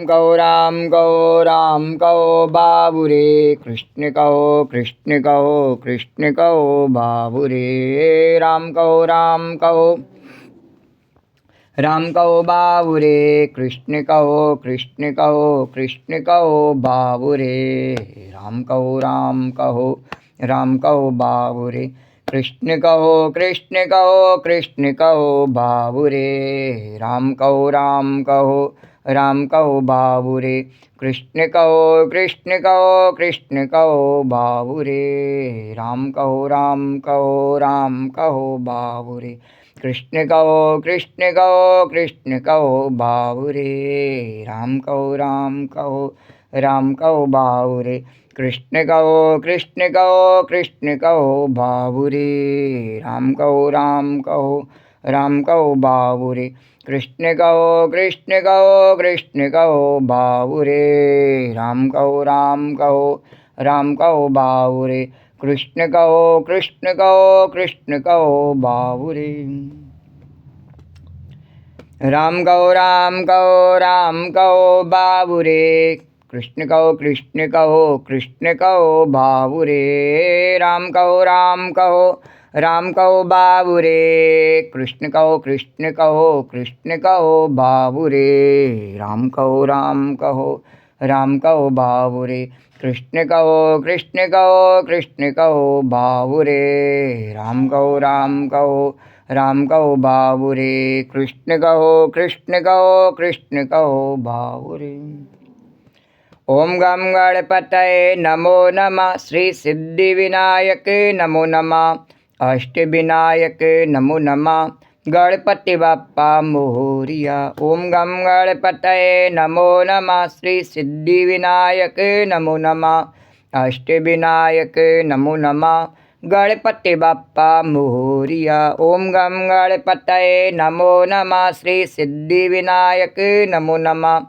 गौराम गौराम कहो बाबुरे कृष्ण कहो कृष्ण कहो कृष्ण कहो बाबुरे राम कहो बाबुरे कृष्ण कहो कृष्ण कहो कृष्ण कहो बाबुरे राम कहो बाबुरे कृष्ण कहो कृष्ण कहो कृष्ण कहो बाबुरे राम कहो बाबुरे कृष्ण कहो कृष्ण कहो कृष्ण कहो बाबुरे राम कहो बाबुरे कृष्ण कहो कृष्ण कहो कृष्ण कहो बाबुरे राम कहो बाबुरे कृष्ण कहो कृष्ण कहो कृष्ण कहो बाबुरे राम कहो बाबुरे कृष्ण कहो कृष्ण कहो कृष्ण कहो बाबुरे राम कहो बाबुरे कृष्ण कहो कृष्ण कहो कृष्ण कहो बाबुरे राम कहो बाबुरे कृष्ण कहो कृष्ण कहो बाबुरे राम कहो बाबुरे कृष्ण कहो कृष्ण कहो बाबुरे राम कहो बाबुरे कृष्ण कहो कृष्ण कहो बाबुरे राम कहो बाबुरे कृष्ण कहो कृष्ण कहो बाबुरे ओम गम गणपतये नमो नमः श्री सिद्धिविनायक नमो नमः अष्टविनायक नमो नमः गणपति बाप्पा मोरिया। ओम गम गणपतये नमो नमः श्री सिद्धिविनायक नमो नमः अष्टविनायक नमो नमः गणपति बाप्पा मोरिया। ओम गम गणपतये नमो नमः श्री सिद्धिविनायक नमो नमः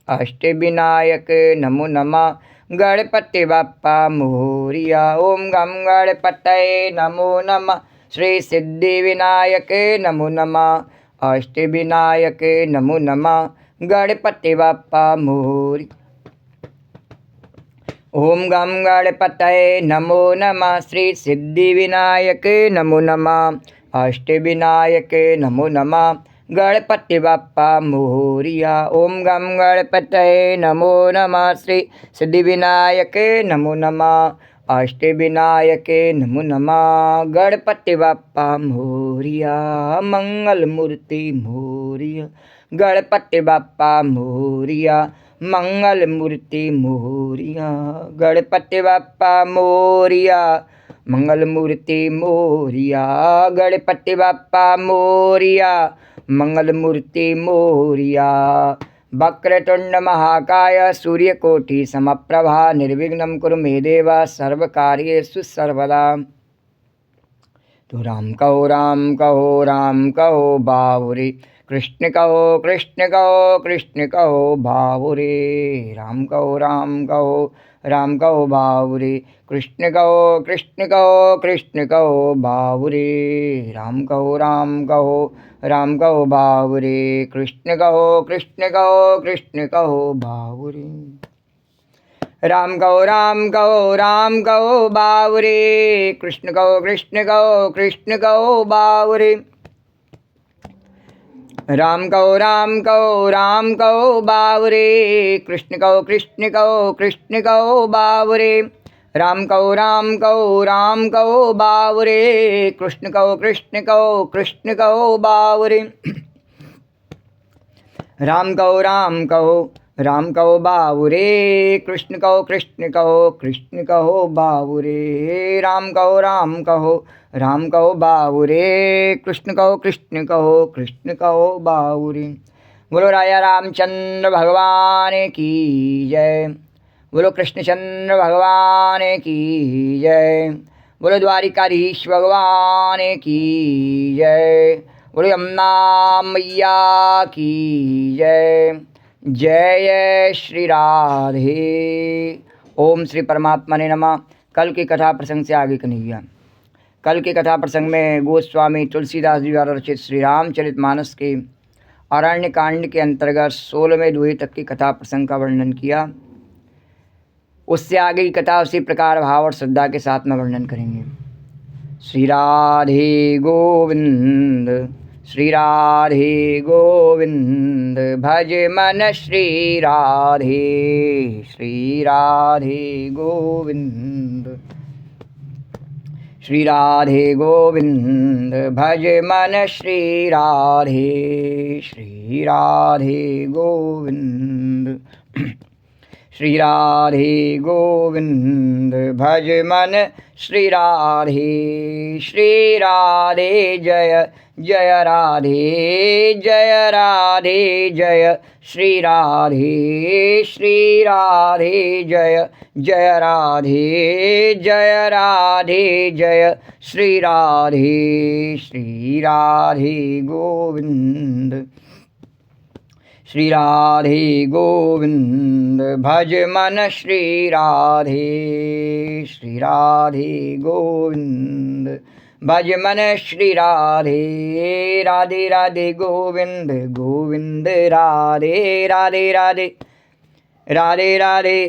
अष्टविनायक नमो नमः गणपति बाप्पा मोरिया। ओम गम गणपतये नमो नमः श्री सिद्धिविनायक नमो नमः अष्टविनायक नमो नमः गणपति बाप्पा मोरिया। ओम गम गणपतये नमो नमः श्री सिद्धिविनायक नमो नमः अष्टविनायक नमो नमः गणपति बाप्पा मोरिया। ओम गम गणपतये नमो नमः श्री सिद्धिविनायक नमो नमः अष्टविनायक नमो नमः गणपति बाप्पा मोरिया। मंगल मूर्ति मोरिया गणपति बाप्पा मोरिया। मंगल मूर्ति मोरिया गणपति बाप्पा मोरिया। मंगल मूर्ति मोरिया गणपति बाप्पा मोरिया। मंगल मूर्ति मोरिया। वक्रतुंड महाकाय सूर्यकोटि समप्रभा निर्विघ्नं कुरु मे देव सर्वकार्येषु सर्वदा। तो राम कहो बाबुरे कृष्ण कहो कृष्ण कहो बाबुरे राम कहो बाबुरे कृष्ण कहो कृष्ण कहो बाबुरे राम कहो बाबुरे कृष्ण कहो कृष्ण कहो बाबुरे राम कहो बाबुरे कृष्ण कहो कृष्ण कहो बाबुरे राम कहो बाबुरे कृष्ण कहो कृष्ण कहो बाबुरे राम कहो बाबुरे कृष्ण कहो कृष्ण कहो बाबुरे राम कहो बाबुरे कृष्ण कहो कृष्ण कहो बाबुरे राम कहो बाबुरे कृष्ण कहो बाबुरे। बोलो राजा रामचंद्र भगवान की जय। बोलो कृष्णचंद्र भगवान की जय। बोलो द्वारिकाधीश भगवान की जय। बोलो यमुना मैया की जय। जय श्री राधे। ओम श्री परमात्मा ने नमः। कल की कथा प्रसंग से आगे कन्हैया। कल के कथा प्रसंग में गोस्वामी तुलसीदास जी द्वारा रचित श्री रामचरितमानस के अरण्य कांड के अंतर्गत 16वें दोहे तक की कथा प्रसंग का वर्णन किया। उससे आगे की कथा उसी प्रकार भाव और श्रद्धा के साथ में वर्णन करेंगे। श्री राधे गोविंद, श्री राधे गोविंद, भज मन श्री राधे, श्री राधे गोविंद, श्री राधे गोविंद, भज मन श्री राधे, श्री राधे गोविंद, श्री राधे गोविंद, भज मन श्री राधे, श्री राधे जय जय राधे, जय राधे जय श्री राधे, श्री राधे जय जय राधे, जय राधे जय श्री राधे, श्री राधे गोविंद, श्री राधे गोविंद, भज मन श्री राधे, श्री राधे गोविंद, भज मन श्री राधे, राधे राधे गोविंद गोविंद राधे, राधे राधे, राधे राधे,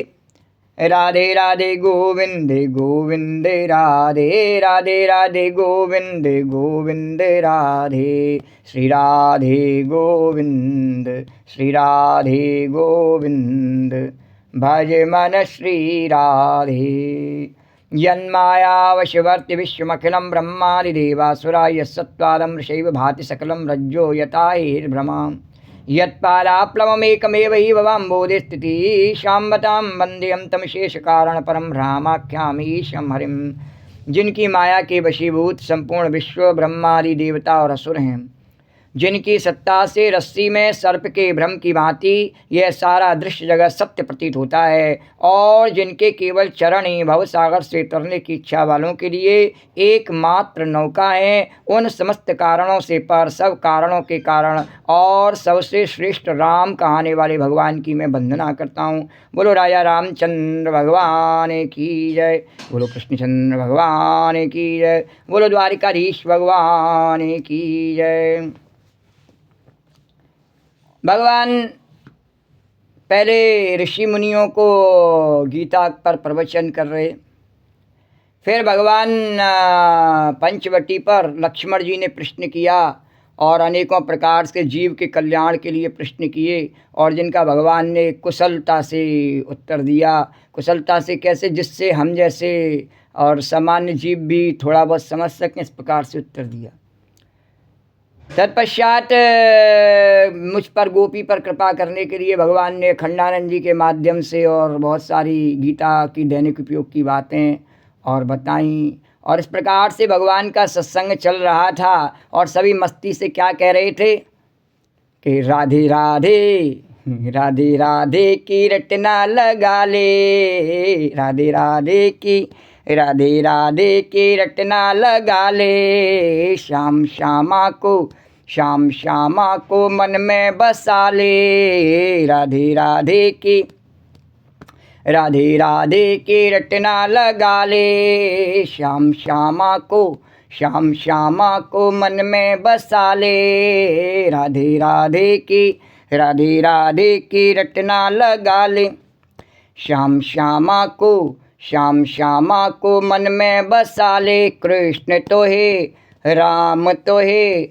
राधे राधे गोविंद गोविंद राधे, राधे राधे गोविंद गोविंद राधे, श्री राधे गोविंद, श्री राधे गोविंद, भज मन श्री राधे। यन्मायावशवर्ति विश्वमखिलं ब्रह्मादिदेवासुरा यत्सत्त्वादं ऋषैव भाति सकलं रज्जो यथा हेर्भ्रमाम् यत्पादाप्लवमेकमेव हि भवाम्बोधिस्थितिः शाम्बतां वन्देयं तमशेषकारणपरं रामाख्यामीशं हरिं। जिनकी माया के वशीभूत संपूर्ण विश्व ब्रह्मादि देवता और असुर हैं, जिनकी सत्ता से रस्सी में सर्प के भ्रम की भांति यह सारा दृश्य जगत सत्य प्रतीत होता है, और जिनके केवल चरण ही भवसागर से तरने की इच्छा वालों के लिए एकमात्र नौका है, उन समस्त कारणों से पर सब कारणों के कारण और सबसे श्रेष्ठ राम कहाने वाले भगवान की मैं वंदना करता हूँ। बोलो राजा रामचंद्र भगवान की जय, बोलो कृष्णचंद्र भगवान की जय, बोलो द्वारिकाधीश भगवान की जय। भगवान पहले ऋषि मुनियों को गीता पर प्रवचन कर रहे, फिर भगवान पंचवटी पर लक्ष्मण जी ने प्रश्न किया और अनेकों प्रकार से जीव के कल्याण के लिए प्रश्न किए, और जिनका भगवान ने कुशलता से उत्तर दिया। कुशलता से कैसे? जिससे हम जैसे और सामान्य जीव भी थोड़ा बहुत समझ सकें, इस प्रकार से उत्तर दिया। तत्पश्चात मुझ पर गोपी पर कृपा करने के लिए भगवान ने खंडानंद जी के माध्यम से और बहुत सारी गीता की दैनिक उपयोग की बातें और बताई, और इस प्रकार से भगवान का सत्संग चल रहा था। और सभी मस्ती से क्या कह रहे थे कि राधे राधे, राधे राधे की रटना लगा ले, राधे राधे की, राधे राधे की रटना लगा ले, श्याम श्यामा को, श्याम श्यामा को मन में बसा ले, राधे राधे की, राधे राधे की रटना लगा ले, श्याम श्यामा को, श्याम श्यामा को मन में बसा ले, राधे राधे की, राधे राधे की रटना लगा ले, श्याम श्यामा को, श्याम श्यामा को मन में बसा ले। कृष्ण तो है, राम तो है,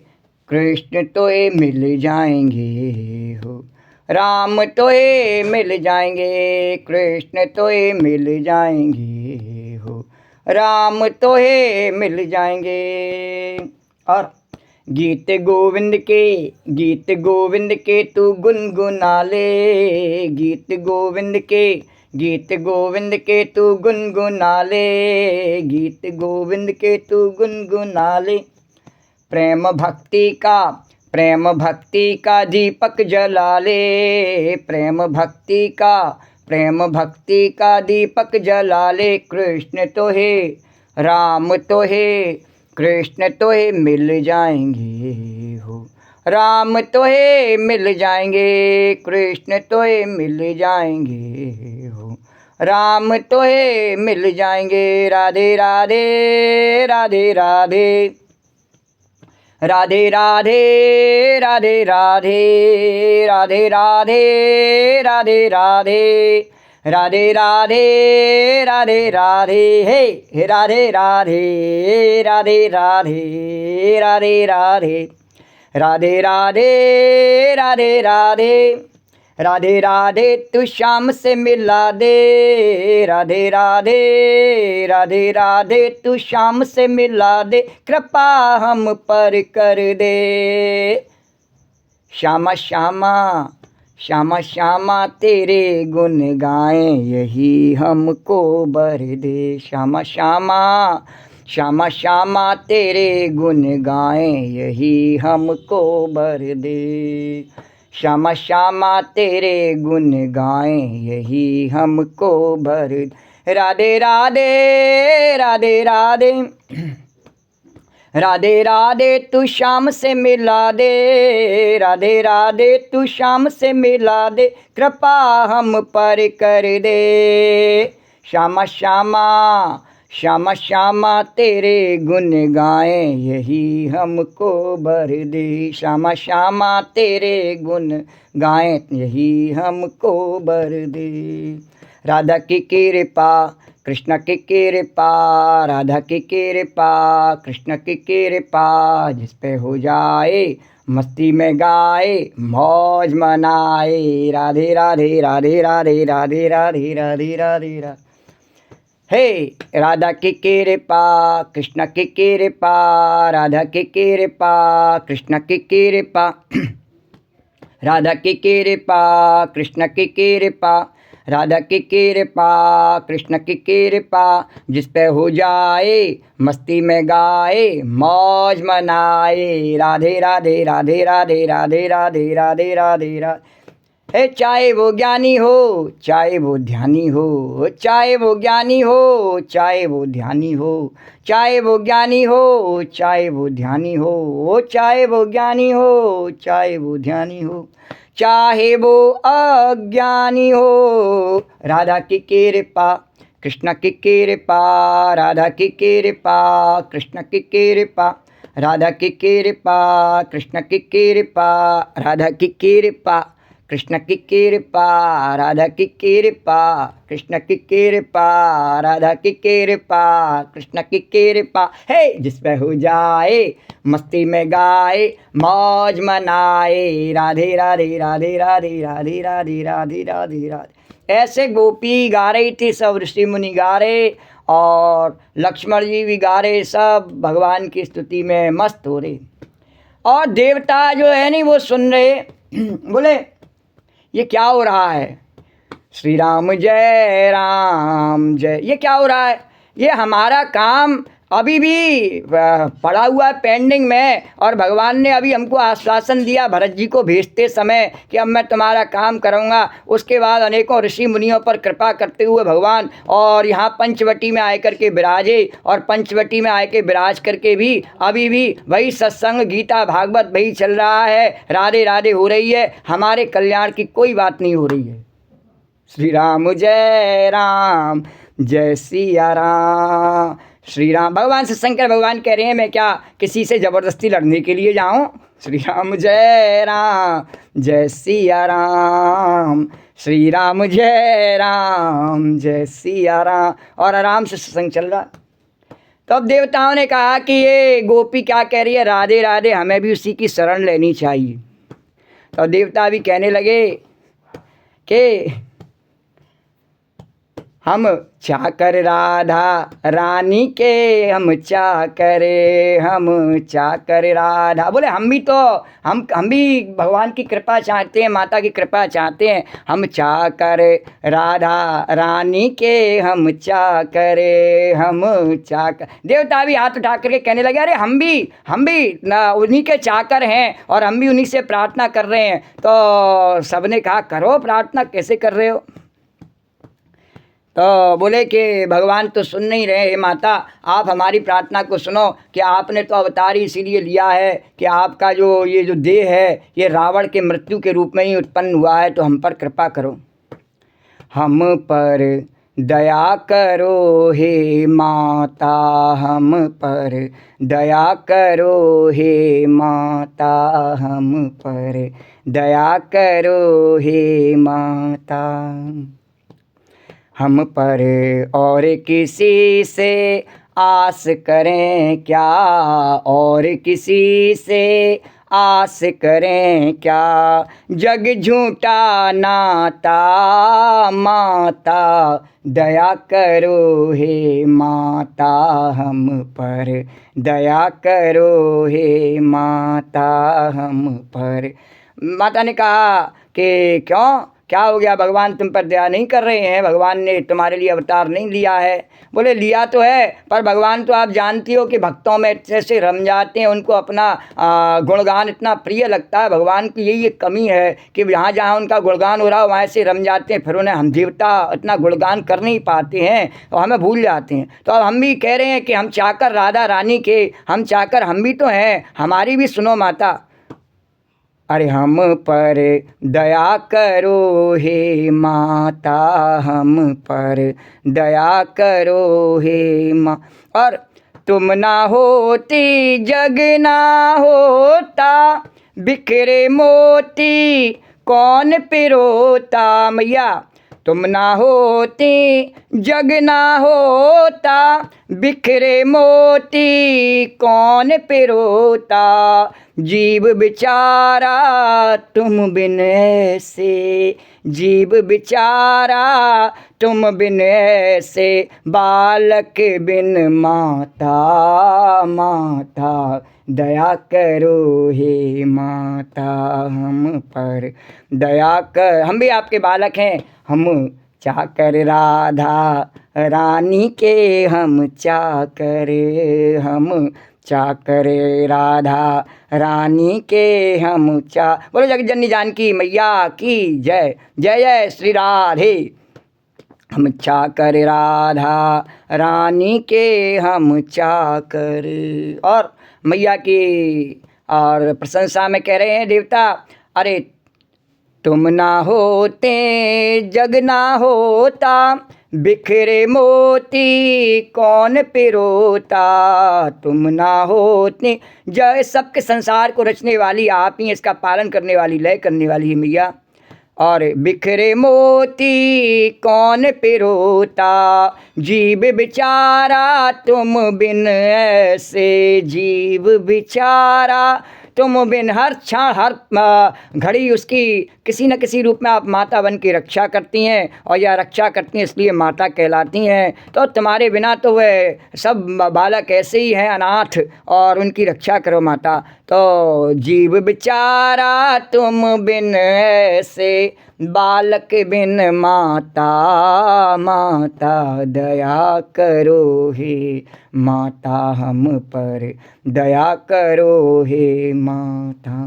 कृष्ण तो है मिल जाएंगे हो, राम तो है मिल जाएंगे, कृष्ण तो है मिल जाएंगे हो, राम तो है मिल जाएंगे। और गीत गोविंद के, गीत गोविंद के तू गुनगुना ले, गीत गोविंद के, गीत गोविंद के तू गुनगुना ले, गीत गोविंद के तू गुनगुना ले। प्रेम भक्ति का, प्रेम भक्ति का दीपक जला ले, प्रेम भक्ति का, प्रेम भक्ति का दीपक जला ले। कृष्ण तो है, राम तो है, कृष्ण तो है मिल जाएंगे हो, राम तो है मिल जाएंगे, कृष्ण तो है मिल जाएंगे हो, राम तो है मिल जाएंगे। राधे राधे, राधे राधे, राधे राधे राधे राधे राधे राधे राधे राधे राधे राधे राधे राधे हे राधे राधे राधे राधे राधे राधे राधे राधे राधे राधे राधे राधे तू श्याम से मिला दे, राधे राधे राधे राधे तू श्याम से मिला दे, कृपा हम पर कर दे। श्यामा श्यामा श्यामा श्यामा तेरे गुण गाएं, यही हमको बर दे। श्यामा श्यामा श्यामा श्यामा तेरे गुण गाएं, यही हमको बर दे। श्यामा श्यामा तेरे गुण गाएं, यही हमको भर। राधे राधे राधे राधे राधे राधे तू श्याम से मिला दे, राधे राधे तू श्याम से मिला दे, कृपा हम पर कर दे। श्यामा श्यामा श्यामा श्यामा तेरे गुण गाएं, यही हमको भर दे। श्यामा श्यामा तेरे गुण गाएं, यही हमको भर दे। राधा की कृपा कृष्ण की कृपा, राधा की कृपा कृष्ण की कृपा, जिस पे हो जाए मस्ती में गाए, मौज मनाए। राधे राधे राधे राधे राधे राधे राधे राधे राधे। हे राधा की कृपा कृष्ण की कृपा, राधा की कृपा कृष्ण की कृपा, राधा की कृपा कृष्ण की कृपा, राधा की कृपा कृष्ण की कृपा, जिस पे हो जाए मस्ती में गाए, मौज मनाए। राधे राधे राधे राधे राधे राधे राधे राधे राधे। है चाहे वो ज्ञानी हो चाहे वो ध्यानी हो, चाहे वो ज्ञानी हो चाहे वो ध्यानी हो, चाहे वो ज्ञानी हो चाहे वो ध्यानी हो, चाहे वो ज्ञानी हो चाहे वो ध्यानी हो, चाहे वो अज्ञानी हो। राधा की कृपा कृष्ण की कृपा, राधा की कृपा कृष्ण की कृपा, राधा की कृपा कृष्ण की कृपा, राधा की कृपा कृष्ण की कृपा, राधा की कृपा कृष्ण की कृपा, राधा की कृपा कृष्ण की कृपा। हे जिस पे हो जाए मस्ती में गाए, मौज मनाए। राधे राधे राधे राधे राधे राधे राधे राधे राधे। ऐसे गोपी गा रही थी, सब ऋषि मुनि गा रहे और लक्ष्मण जी भी गा रहे, सब भगवान की स्तुति में मस्त हो रहे। और देवता जो है नहीं वो सुन रहे, बोले ये क्या हो रहा है। श्री राम जय, ये क्या हो रहा है। ये हमारा काम अभी भी पड़ा हुआ है पेंडिंग में, और भगवान ने अभी हमको आश्वासन दिया भरत जी को भेजते समय कि अब मैं तुम्हारा काम करूँगा। उसके बाद अनेकों ऋषि मुनियों पर कृपा करते हुए भगवान और यहाँ पंचवटी में आए करके विराजे, और पंचवटी में आए के विराज करके भी अभी भी वही सत्संग गीता भागवत वही चल रहा है, राधे राधे हो रही है, हमारे कल्याण की कोई बात नहीं हो रही है। श्री राम जय सिया राम। श्री राम भगवान से शंकर भगवान कह रहे हैं मैं क्या किसी से ज़बरदस्ती लड़ने के लिए जाऊं। श्री राम जय सिया राम, श्री राम जय सिया राम। और आराम से सत्संग चल रहा। तो अब देवताओं ने कहा कि ये गोपी क्या कह रही है, राधे राधे, हमें भी उसी की शरण लेनी चाहिए। तो देवता भी कहने लगे कि हम चाकर राधा रानी के, हम चाकर राधा। बोले हम भी तो हम भी भगवान की कृपा चाहते हैं, माता की कृपा चाहते हैं, हम चाकर राधा रानी के, हम चाकर देवता भी हाथ उठा करके कहने लगे अरे हम भी ना उन्हीं के चाकर हैं और हम भी उन्हीं से प्रार्थना कर रहे हैं। तो सबने कहा करो प्रार्थना, कैसे कर रहे हो। तो बोले कि भगवान तो सुन नहीं रहे, हे माता आप हमारी प्रार्थना को सुनो कि आपने तो अवतार इसीलिए लिया है कि आपका जो ये जो देह है ये रावण के मृत्यु के रूप में ही उत्पन्न हुआ है, तो हम पर कृपा करो। हम पर दया करो हे माता हम पर, दया करो हे माता हम पर, दया करो हे माता हम पर। और किसी से आस करें क्या, और किसी से आस करें क्या, जग झूठा नाता माता, दया करो हे माता हम पर, दया करो हे माता हम पर। माता ने कहा कि क्यों, क्या हो गया, भगवान तुम पर दया नहीं कर रहे हैं, भगवान ने तुम्हारे लिए अवतार नहीं लिया है। बोले लिया तो है, पर भगवान तो आप जानती हो कि भक्तों में ऐसे रम जाते हैं, उनको अपना गुणगान इतना प्रिय लगता है। भगवान की यही एक कमी है कि जहाँ जहाँ उनका गुणगान हो रहा है वहाँ से रम जाते हैं, फिर उन्हें हम देवता इतना गुणगान कर नहीं पाते हैं और हमें भूल जाते हैं। तो अब हम भी कह रहे हैं कि हम चाकर राधा रानी के, हम चाकर हम भी तो हैं, हमारी भी सुनो माता। अरे हम पर दया करो हे माता हम पर, दया करो हे माँ। और तुम ना होती जग ना होता, बिखरे मोती कौन पिरोता मैया। तुम ना होती जग ना होता, बिखरे मोती कौन पिरोता, जीव बेचारा तुम बिन ऐसे, जीव बेचारा तुम बिन ऐसे, बालक बिन माता माता, दया करो हे माता हम पर, दया कर। हम भी आपके बालक हैं, हम चाकर राधा रानी के, हम चाकर, हम चाकर राधा रानी के, हम बोलो जगत जननी जानकी मैया की जय, जय जय श्री राधे। हम चाकर राधा रानी के, हम चाकर। और मैया की और प्रशंसा में कह रहे हैं देवता, अरे तुम ना होते जग ना होता, बिखरे मोती कौन पिरोता, तुम ना होते। जय सबके संसार को रचने वाली आप ही, इसका पालन करने वाली, लय करने वाली है मैया। और बिखरे मोती कौन पिरोता, जीव बेचारा तुम बिन ऐसे, जीव बेचारा तुम बिन। हर क्षण हर घड़ी उसकी किसी न किसी रूप में आप माता बन के रक्षा करती हैं, और यह रक्षा करती हैं इसलिए माता कहलाती हैं। तो तुम्हारे बिना तो वह सब बालक ऐसे ही हैं अनाथ, और उनकी रक्षा करो माता। तो जीव बेचारा तुम बिन ऐसे, बालक बिन माता माता, दया करो हे माता हम पर, दया करो हे माता।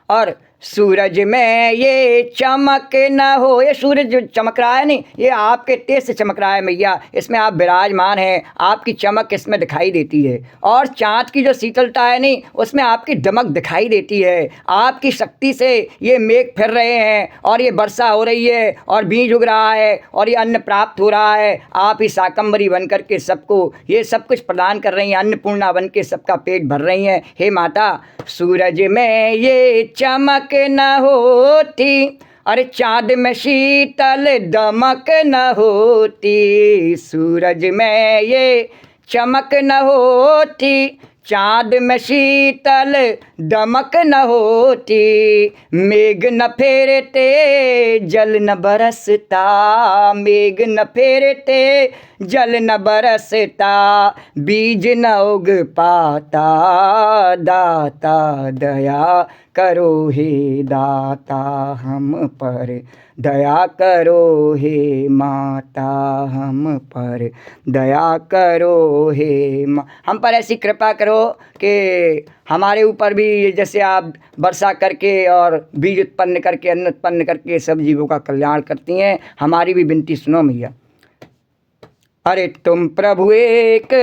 और सूरज में ये चमक न हो, ये सूरज जो चमक रहा है नहीं, ये आपके तेज से चमक रहा है मैया, इसमें आप विराजमान हैं, आपकी चमक इसमें दिखाई देती है। और चाँद की जो शीतलता है नहीं, उसमें आपकी दमक दिखाई देती है। आपकी शक्ति से ये मेघ फिर रहे हैं, और ये वर्षा हो रही है, और बीज उग रहा है, और ये अन्न प्राप्त हो रहा है। आप ही शाकंभरी बन करके सबको ये सब कुछ प्रदान कर रही हैं, अन्नपूर्णा बन के सबका पेट भर रही हैं। हे माता, सूरज में ये चमक न होती, अरे चाँद में शीतल दमक न होती, सूरज में ये चमक न होती, चाँद में शीतल दमक न होती, मेघ न फेरते जल न बरसता, मेघ न फेरते जल न बरसता, बीज न उग पाता, दाता दया करो हे दाता हम पर, दया करो हे माता हम पर, दया करो हे हम पर ऐसी कृपा करो कि हमारे ऊपर भी जैसे आप वर्षा करके और बीज उत्पन्न करके, अन्न उत्पन्न करके सब जीवों का कल्याण करती हैं, हमारी भी विनती सुनो मैया। अरे तुम प्रभु एक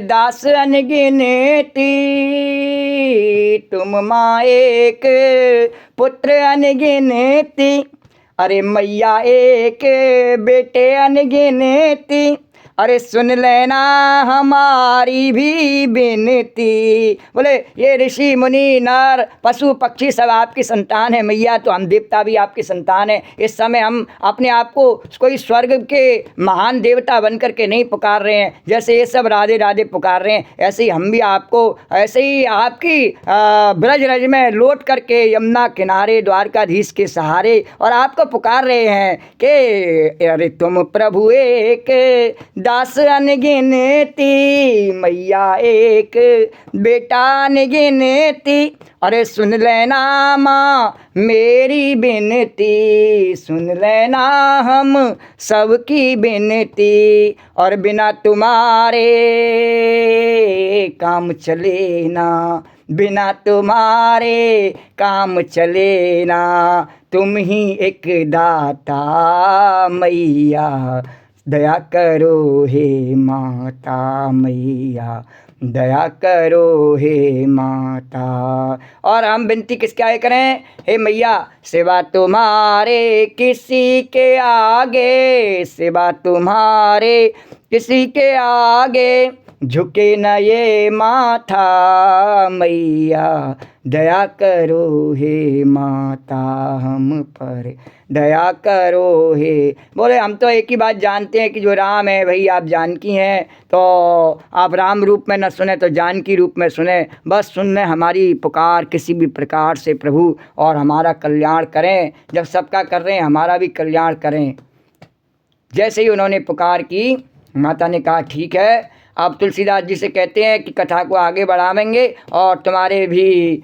दास अनगिनती, तुम माँ एक पुत्र अनगिनती, अरे मैया एक बेटे अनगिनती, अरे सुन लेना हमारी भी विनती। बोले ये ऋषि मुनि नर पशु पक्षी सब आपकी संतान है मैया, तो हम देवता भी आपकी संतान है। इस समय हम अपने आप को कोई स्वर्ग के महान देवता बन करके नहीं पुकार रहे हैं, जैसे ये सब राधे राधे पुकार रहे हैं, ऐसे ही हम भी आपको, ऐसे ही आपकी ब्रज रज में लौट करके यमुना किनारे द्वारकाधीश के सहारे और आपको पुकार रहे हैं कि अरे तुम प्रभु एक दास अनगिनती, मैया एक बेटा अनगिनती, अरे सुन लेना माँ मेरी विनती, सुन लेना हम सबकी विनती, और बिना तुम्हारे काम चले ना, बिना तुम्हारे काम चले ना, तुम ही एक दाता मैया, दया करो हे माता मैया, दया करो हे माता। और हम विनती किसके आगे करें? हे मैया सेवा तुम्हारे किसी के आगे, सेवा तुम्हारे किसी के आगे, झुके न ये माथा मैया, दया करो हे माता हम पर, दया करो हे। बोले हम तो एक ही बात जानते हैं कि जो राम है वही आप जानकी हैं, तो आप राम रूप में न सुने तो जानकी रूप में सुने, बस सुनने हमारी पुकार किसी भी प्रकार से प्रभु, और हमारा कल्याण करें, जब सबका कर रहे हैं हमारा भी कल्याण करें। जैसे ही उन्होंने पुकार की, माता ने कहा ठीक है, आप तुलसीदास जी से कहते हैं कि कथा को आगे बढ़ावेंगे और तुम्हारे भी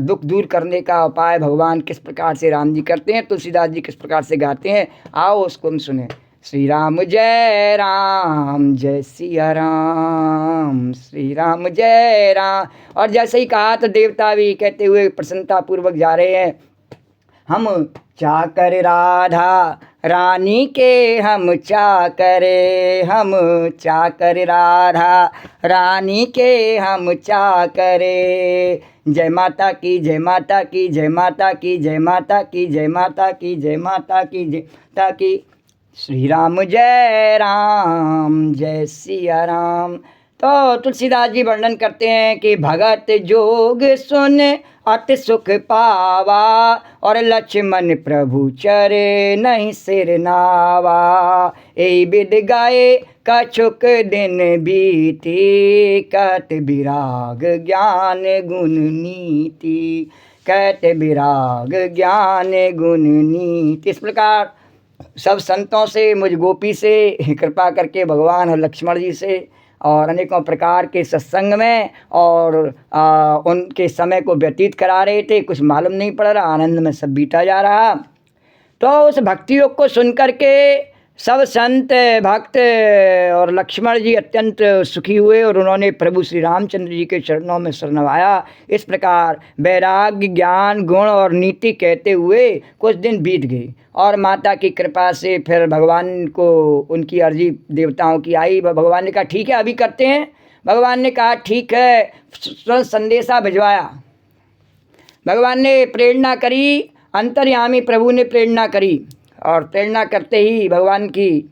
दुख दूर करने का उपाय भगवान किस प्रकार से राम जी करते हैं, तुलसीदास जी किस प्रकार से गाते हैं, आओ उसको हम सुने। श्री राम जय सिया राम, श्री राम जय राम। और जैसे ही कहा तो देवता भी कहते हुए प्रसन्नता पूर्वक जा रहे हैं, हम चाकर राधा रानी के, हम चाकरे, हम चाकर राधा रानी के, हम चाकरे। जय माता की, जय माता की, जय माता की, जय माता की, जय माता की, जय माता की, जय माता की। श्री राम जय सिया राम। तो तुलसीदास जी वर्णन करते हैं कि भगत जोग सुन अति सुख पावा, और लक्ष्मण प्रभु चरे नहीं सिर नावा। ए विद गाए कछुक दिन बीती, कहत विराग ज्ञान गुण नीति, कहत विराग ज्ञान गुण नीति। इस प्रकार सब संतों से, मुझ गोपी से कृपा करके भगवान और लक्ष्मण जी से और अनेकों प्रकार के सत्संग में और उनके समय को व्यतीत करा रहे थे। कुछ मालूम नहीं पड़ रहा, आनंद में सब बीता जा रहा। तो उस भक्ति योग को सुन करके सब संत भक्त और लक्ष्मण जी अत्यंत सुखी हुए और उन्होंने प्रभु श्री रामचंद्र जी के चरणों में शरणवाया। इस प्रकार वैराग्य ज्ञान गुण और नीति कहते हुए कुछ दिन बीत गए और माता की कृपा से फिर भगवान को उनकी अर्जी देवताओं की आई। भगवान ने कहा ठीक है अभी करते हैं। भगवान ने कहा ठीक है, संदेशा भिजवाया। भगवान ने प्रेरणा करी, अंतर्यामी प्रभु ने प्रेरणा करी और प्रेरणा करते ही भगवान की,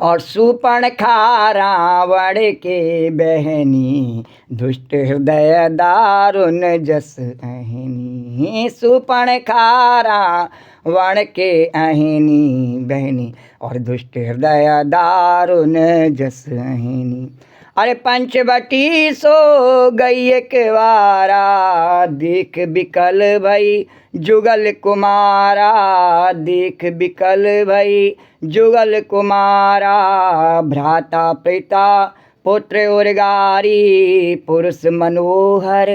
और सुपर्णखा रावण के बहनी, दुष्ट हृदय दारुण जस अहिनी। सुपर्णखा रावण के अहिनी बहनी, और दुष्ट हृदय दारुण जस अहिनी। अरे पंचवटी सो गई एक वारा, देख बिकल भई जुगल कुमारा। देख बिकल भई जुगल कुमारा, भ्राता पिता पुत्र उर्गारी, पुरुष मनोहर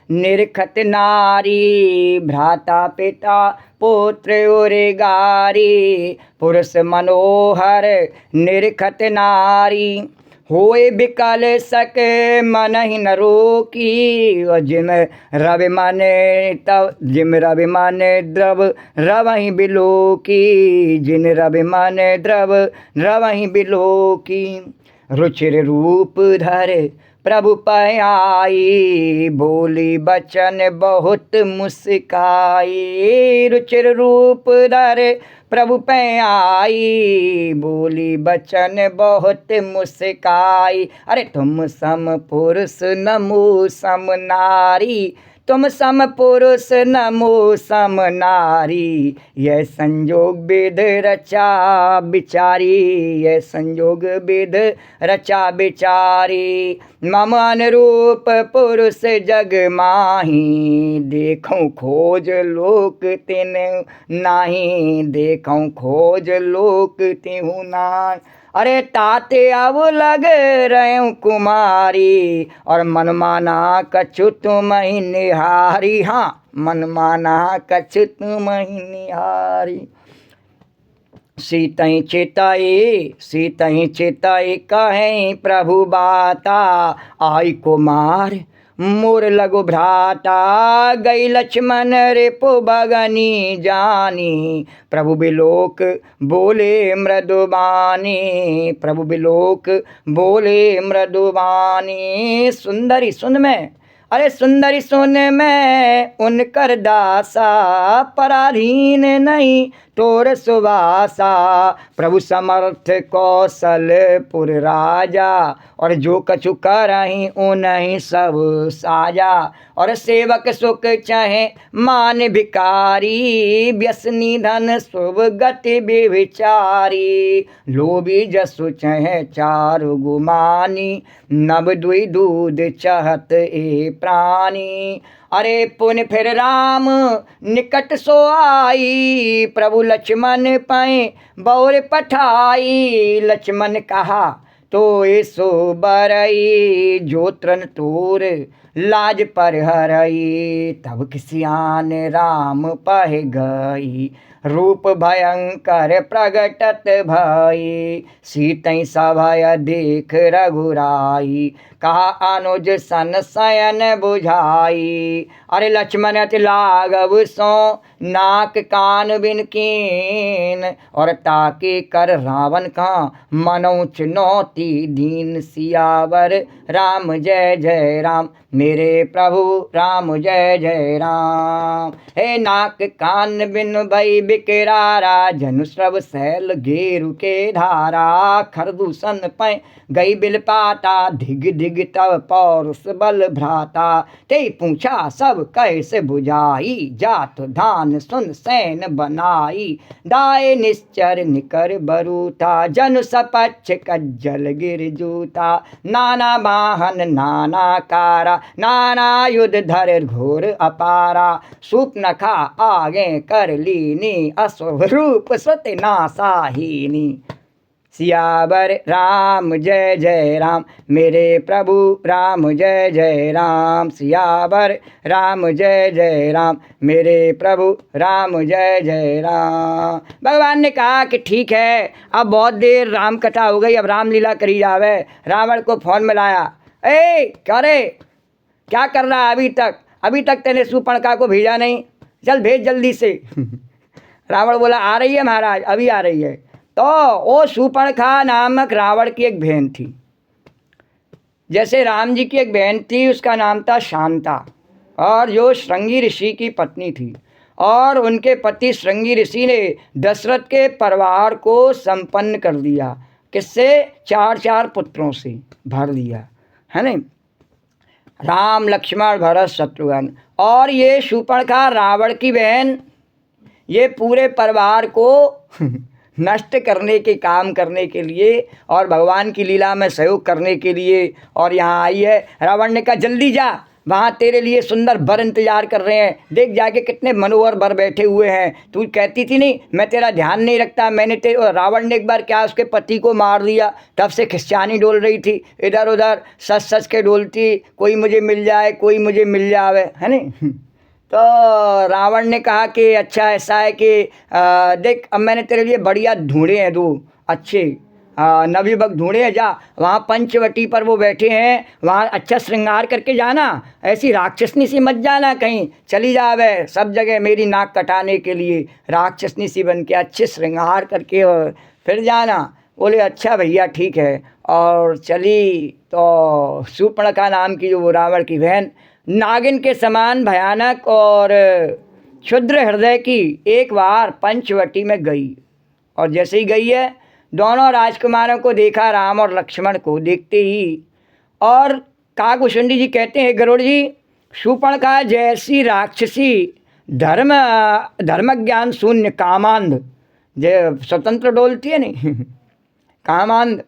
निरखत नारी। भ्राता पिता पुत्र उर्गारी, पुरुष मनोहर निरखत नारी। होए बिकल सक मन ही न रोकी, जिम रवि माने तब जिम रवि माने द्रव रवहि बिलोकी। जिन रवि माने द्रव रवहि बिलोकी। रुचिर रूप धर प्रभु पै आई, बोली बचन बहुत मुस्काई। रुचिर रूप धर प्रभु पै आई, बोली बचन बहुत मुस्काई। अरे तुम सम पुरुष नमो सम नारी, तुम सम पुरुष नमो सम नारी। यह संयोग विध रचा बिचारी, यह संयोग विध रचा बिचारी। मम अनुरूप पुरुष जग माही, देखूं खोज लोक तिन नाही, देखूं खोज लोक तिहु नाही। अरे ताते अब लग रहे कुमारी, और मनमाना कछु तुम ही निहारी। हाँ, मनमाना कछु तुम ही निहारी। सीतई चितई सीतई चितई कहें प्रभु बाता, आई कुमार मोर लघु भ्राता। गई लक्ष्मण रिपु भगनी जानी, प्रभु बिलोक बोले मृदुबानी, प्रभु बिलोक बोले मृदुबानी। सुंदरी सुन में, अरे सुंदरी सुन में उनकर दासा, पराधीन नहीं तोर सुवासा। प्रभु समर्थ कौशलपुर राजा, और जो कछु करहीं उन्हीं सब साजा। और सेवक सुख चाहे मान भिकारी, व्यसनी धन शुभ गति विचारी। लोभी जसु चाहे चारु गुमानी, नव दुई दूध चहत ए प्राणी। अरे पुन फिर राम निकट सो आई, प्रभु लक्ष्मण पै बौर पठाई। लक्ष्मण कहा तो ऐसो बरई, जोत्रन तोर लाज पर हरई। तब किसियान राम पह गई, रूप भयंकर प्रगटत भई। सीतई सभय देख रघुराई, कहा अनुज सन शयन बुझाई। अरे लक्ष्मण अति लाघव सो नाक कान बिन कीन, और ताके कर रावण का मनौ चुनौती दीन। सियावर राम जय जय राम, मेरे प्रभु राम जय जय राम। हे नाक कान बिन भई बिकरारा, जनु श्रव शैल घेरु के धारा। खरदूषण पै गई बिल पाता, धिग धिग तव पौरुष बल भ्राता। ते पूछा सब कैसे बुझाई, जात धान सुन सैन बनाई। दाय निश्चर निकर बरूथा, जनु सपक्ष कज्जल गिर जूता। नाना वाहन नाना कारा, नाना युध धर घोर अपारा। सूपनखा आगे कर लीनी, अशुभ रूप सत्य नासाहीनी। सियावर राम जय जय राम, मेरे प्रभु राम जय जय राम। सियावर राम जय जय राम, मेरे प्रभु राम जय जय राम। भगवान ने कहा कि ठीक है, अब बहुत देर राम कथा हो गई, अब रामलीला करी जावे। रावण को फोन मिलाया, ए क्या रे, क्या कर रहा है अभी तक तेने शूर्पणखा को भेजा नहीं, चल भेज जल्दी से। रावण बोला आ रही है महाराज, अभी आ रही है। तो वो शूर्पणखा नामक रावण की एक बहन थी, जैसे राम जी की एक बहन थी, उसका नाम था शांता, और जो श्रृंगी ऋषि की पत्नी थी। और उनके पति श्रृंगी ऋषि ने दशरथ के परिवार को संपन्न कर दिया, किससे, 4 पुत्रों से भर दिया, है ना, राम लक्ष्मण भरत शत्रुघ्न। और ये शूर्पणखा रावण की बहन, ये पूरे परिवार को नष्ट करने के काम करने के लिए और भगवान की लीला में सहयोग करने के लिए और यहाँ आई है। रावण ने कहा जल्दी जा, वहाँ तेरे लिए सुंदर वर इंतजार कर रहे हैं, देख जाके कितने मनोहर वर बैठे हुए हैं। तू कहती थी नहीं मैं तेरा ध्यान नहीं रखता, मैंने तेरे, रावण ने एक बार क्या उसके पति को मार दिया, तब से खिस्चानी डोल रही थी, इधर उधर सच सच के डोलती, कोई मुझे मिल जाए, कोई मुझे मिल जावे, है नहीं। तो रावण ने कहा कि अच्छा ऐसा है कि देख अब मैंने तेरे लिए बढ़िया ढूंढे हैं, 2 अच्छे नवयुवक ढूंढे हैं, जा वहाँ पंचवटी पर वो बैठे हैं, वहाँ अच्छा श्रृंगार करके जाना, ऐसी राक्षसनी सी मत जाना कहीं चली जावे, सब जगह मेरी नाक कटाने के लिए राक्षसनी सी बन के अच्छे श्रृंगार करके और फिर जाना। बोले अच्छा भैया ठीक है। और चली तो शूर्पणखा नाम की जो वो रावण की बहन नागिन के समान भयानक और क्षुद्र हृदय की एक बार पंचवटी में गई। और जैसे ही गई है, दोनों राजकुमारों को देखा, राम और लक्ष्मण को देखते ही, और काकभूषुंडी जी कहते हैं गरुड़ जी, शूर्पणखा जैसी राक्षसी धर्म ज्ञान शून्य कामांध, जो स्वतंत्र डोलती है नहीं कामांध,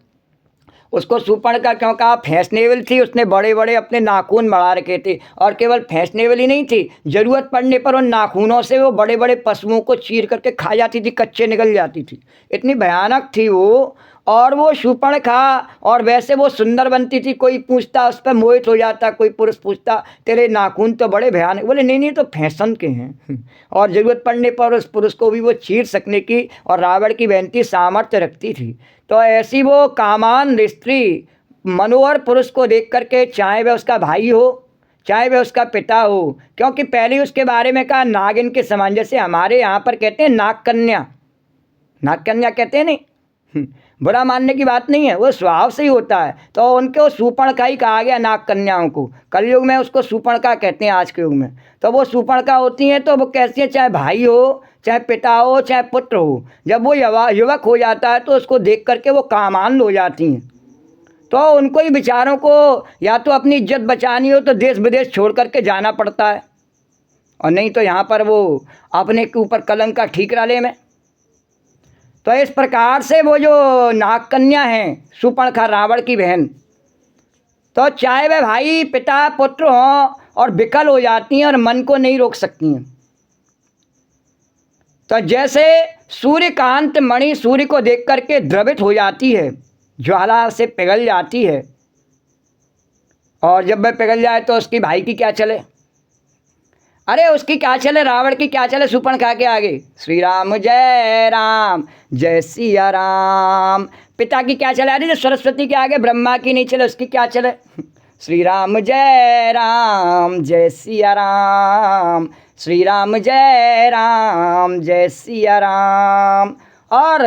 उसको शूर्पणखा क्यों कहा? फैशनेबल थी, उसने बड़े बड़े अपने नाखून बढ़ा रखे थे, और केवल फैशनेबल ही नहीं थी, ज़रूरत पड़ने पर उन नाखूनों से वो बड़े बड़े पशुओं को चीर करके खा जाती थी, कच्चे निकल जाती थी, इतनी भयानक थी वो। और वो शूर्पणखा, और वैसे वो सुंदर बनती थी, कोई पूछता उस पर मोहित हो जाता, कोई पुरुष पूछता तेरे नाखून तो बड़े भयानक, बोले नहीं नहीं तो फैशन के हैं और ज़रूरत पड़ने पर उस पुरुष को भी वो चीर सकने की और रावण की बेनती सामर्थ्य रखती थी। तो ऐसी वो कामान स्त्री मनोहर पुरुष को देख करके, चाहे वह उसका भाई हो चाहे वह उसका पिता हो, क्योंकि पहले उसके बारे में कहा नागिन के समान, जैसे हमारे यहाँ पर कहते हैं नाग कन्या, नाग कन्या कहते हैं नहीं बुरा मानने की बात नहीं है, वो स्वभाव से ही होता है। तो उनको शूर्पणखा ही कहा गया नाग कन्याओं को, कलयुग में उसको शूर्पणखा कहते हैं, आज के युग में तो वो शूर्पणखा होती हैं। तो वो कैसी है, चाहे भाई हो चाहे पिता हो चाहे पुत्र हो, जब वो युवक हो जाता है तो उसको देख करके वो कामांध हो जाती हैं। तो उनको ही बेचारों को या तो अपनी इज्जत बचानी हो तो देश विदेश छोड़ करके जाना पड़ता है, और नहीं तो यहाँ पर वो अपने के ऊपर कलंक का ठीकरा ले में। तो इस प्रकार से वो जो नागकन्या हैं शूर्पणखा रावण की बहन, तो चाहे वह भाई पिता पुत्र हों और विकल हो जाती हैं और मन को नहीं रोक सकती हैं। तो जैसे सूर्यकांत मणि सूर्य को देख करके द्रवित हो जाती है, ज्वाला से पिघल जाती है, और जब वह पिघल जाए तो उसकी भाई की क्या चले, अरे उसकी क्या चले, रावण की क्या चले शूर्पणखा के आगे। श्री राम जय सिया राम। पिता की क्या चले, अरे जो सरस्वती के आगे ब्रह्मा की नहीं चले उसकी क्या चले। श्री राम जय सिया राम, श्री राम जय सिया राम। और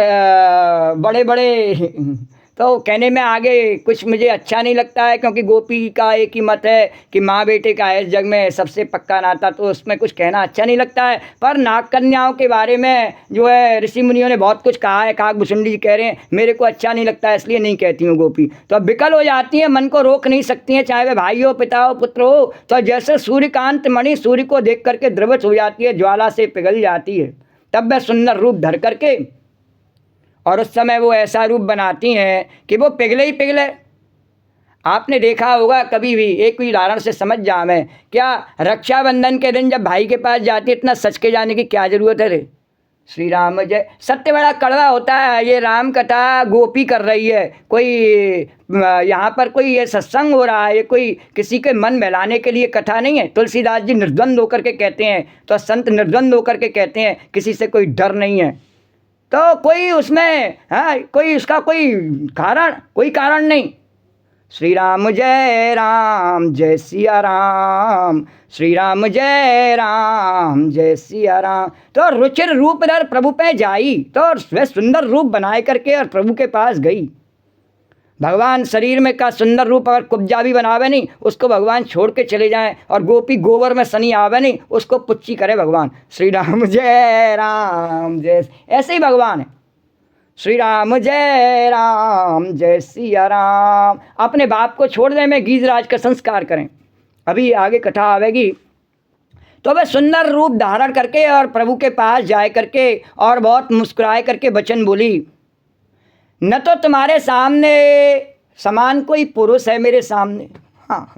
बड़े बड़े तो कहने में आगे कुछ मुझे अच्छा नहीं लगता है, क्योंकि गोपी का एक ही मत है कि माँ बेटे का है इस जग में सबसे पक्का नाता, तो उसमें कुछ कहना अच्छा नहीं लगता है। पर नाग कन्याओं के बारे में जो है ऋषि मुनियों ने बहुत कुछ कहा है, काकभूषुंडी जी कह रहे हैं मेरे को अच्छा नहीं लगता है इसलिए नहीं कहती हूँ गोपी। तो अब विकल हो जाती हैं, मन को रोक नहीं सकती हैं, चाहे वह भाई हो पिता हो पुत्र हो। तो जैसे सूर्यकांत मणि सूर्य को देख करके द्रवित हो जाती है, ज्वाला से पिघल जाती है, तब वह सुंदर रूप धर करके, और उस समय वो ऐसा रूप बनाती हैं कि वो पिघले ही पिघले। आपने देखा होगा कभी भी, एक उदाहरण से समझ जा मैं, क्या रक्षाबंधन के दिन जब भाई के पास जाती इतना सच के जाने की क्या ज़रूरत है रे। श्री राम जय। सत्य बड़ा कड़वा होता है। ये राम कथा गोपी कर रही है, कोई यहाँ पर कोई ये सत्संग हो रहा है, ये कोई किसी के मन बहलाने के लिए कथा नहीं है। तुलसीदास जी निर्द्वंद होकर के कहते हैं, तो संत निर्द्वंद होकर के कहते हैं किसी से कोई डर नहीं है। तो कोई उसमें कोई उसका कोई कारण नहीं। श्री राम जय सिया राम, श्री राम जय सिया राम। तो रुचिर रूप धर प्रभु पे जाई, तो वह सुंदर रूप बनाए करके और प्रभु के पास गई। भगवान शरीर में का सुंदर रूप अगर कुब्जा भी बनावे नहीं, उसको भगवान छोड़ के चले जाएं, और गोपी गोबर में शनि आवे नहीं, उसको पुच्ची करे भगवान। श्री राम जय, ऐसे ही भगवान है। श्री राम जय सिया राम। अपने बाप को छोड़ दें में गीजराज का संस्कार करें। अभी आगे कथा आवेगी। तो वह सुंदर रूप धारण करके और प्रभु के पास जाए करके और बहुत मुस्कुराए करके वचन बोली, न तो तुम्हारे सामने समान कोई पुरुष है मेरे सामने, हाँ,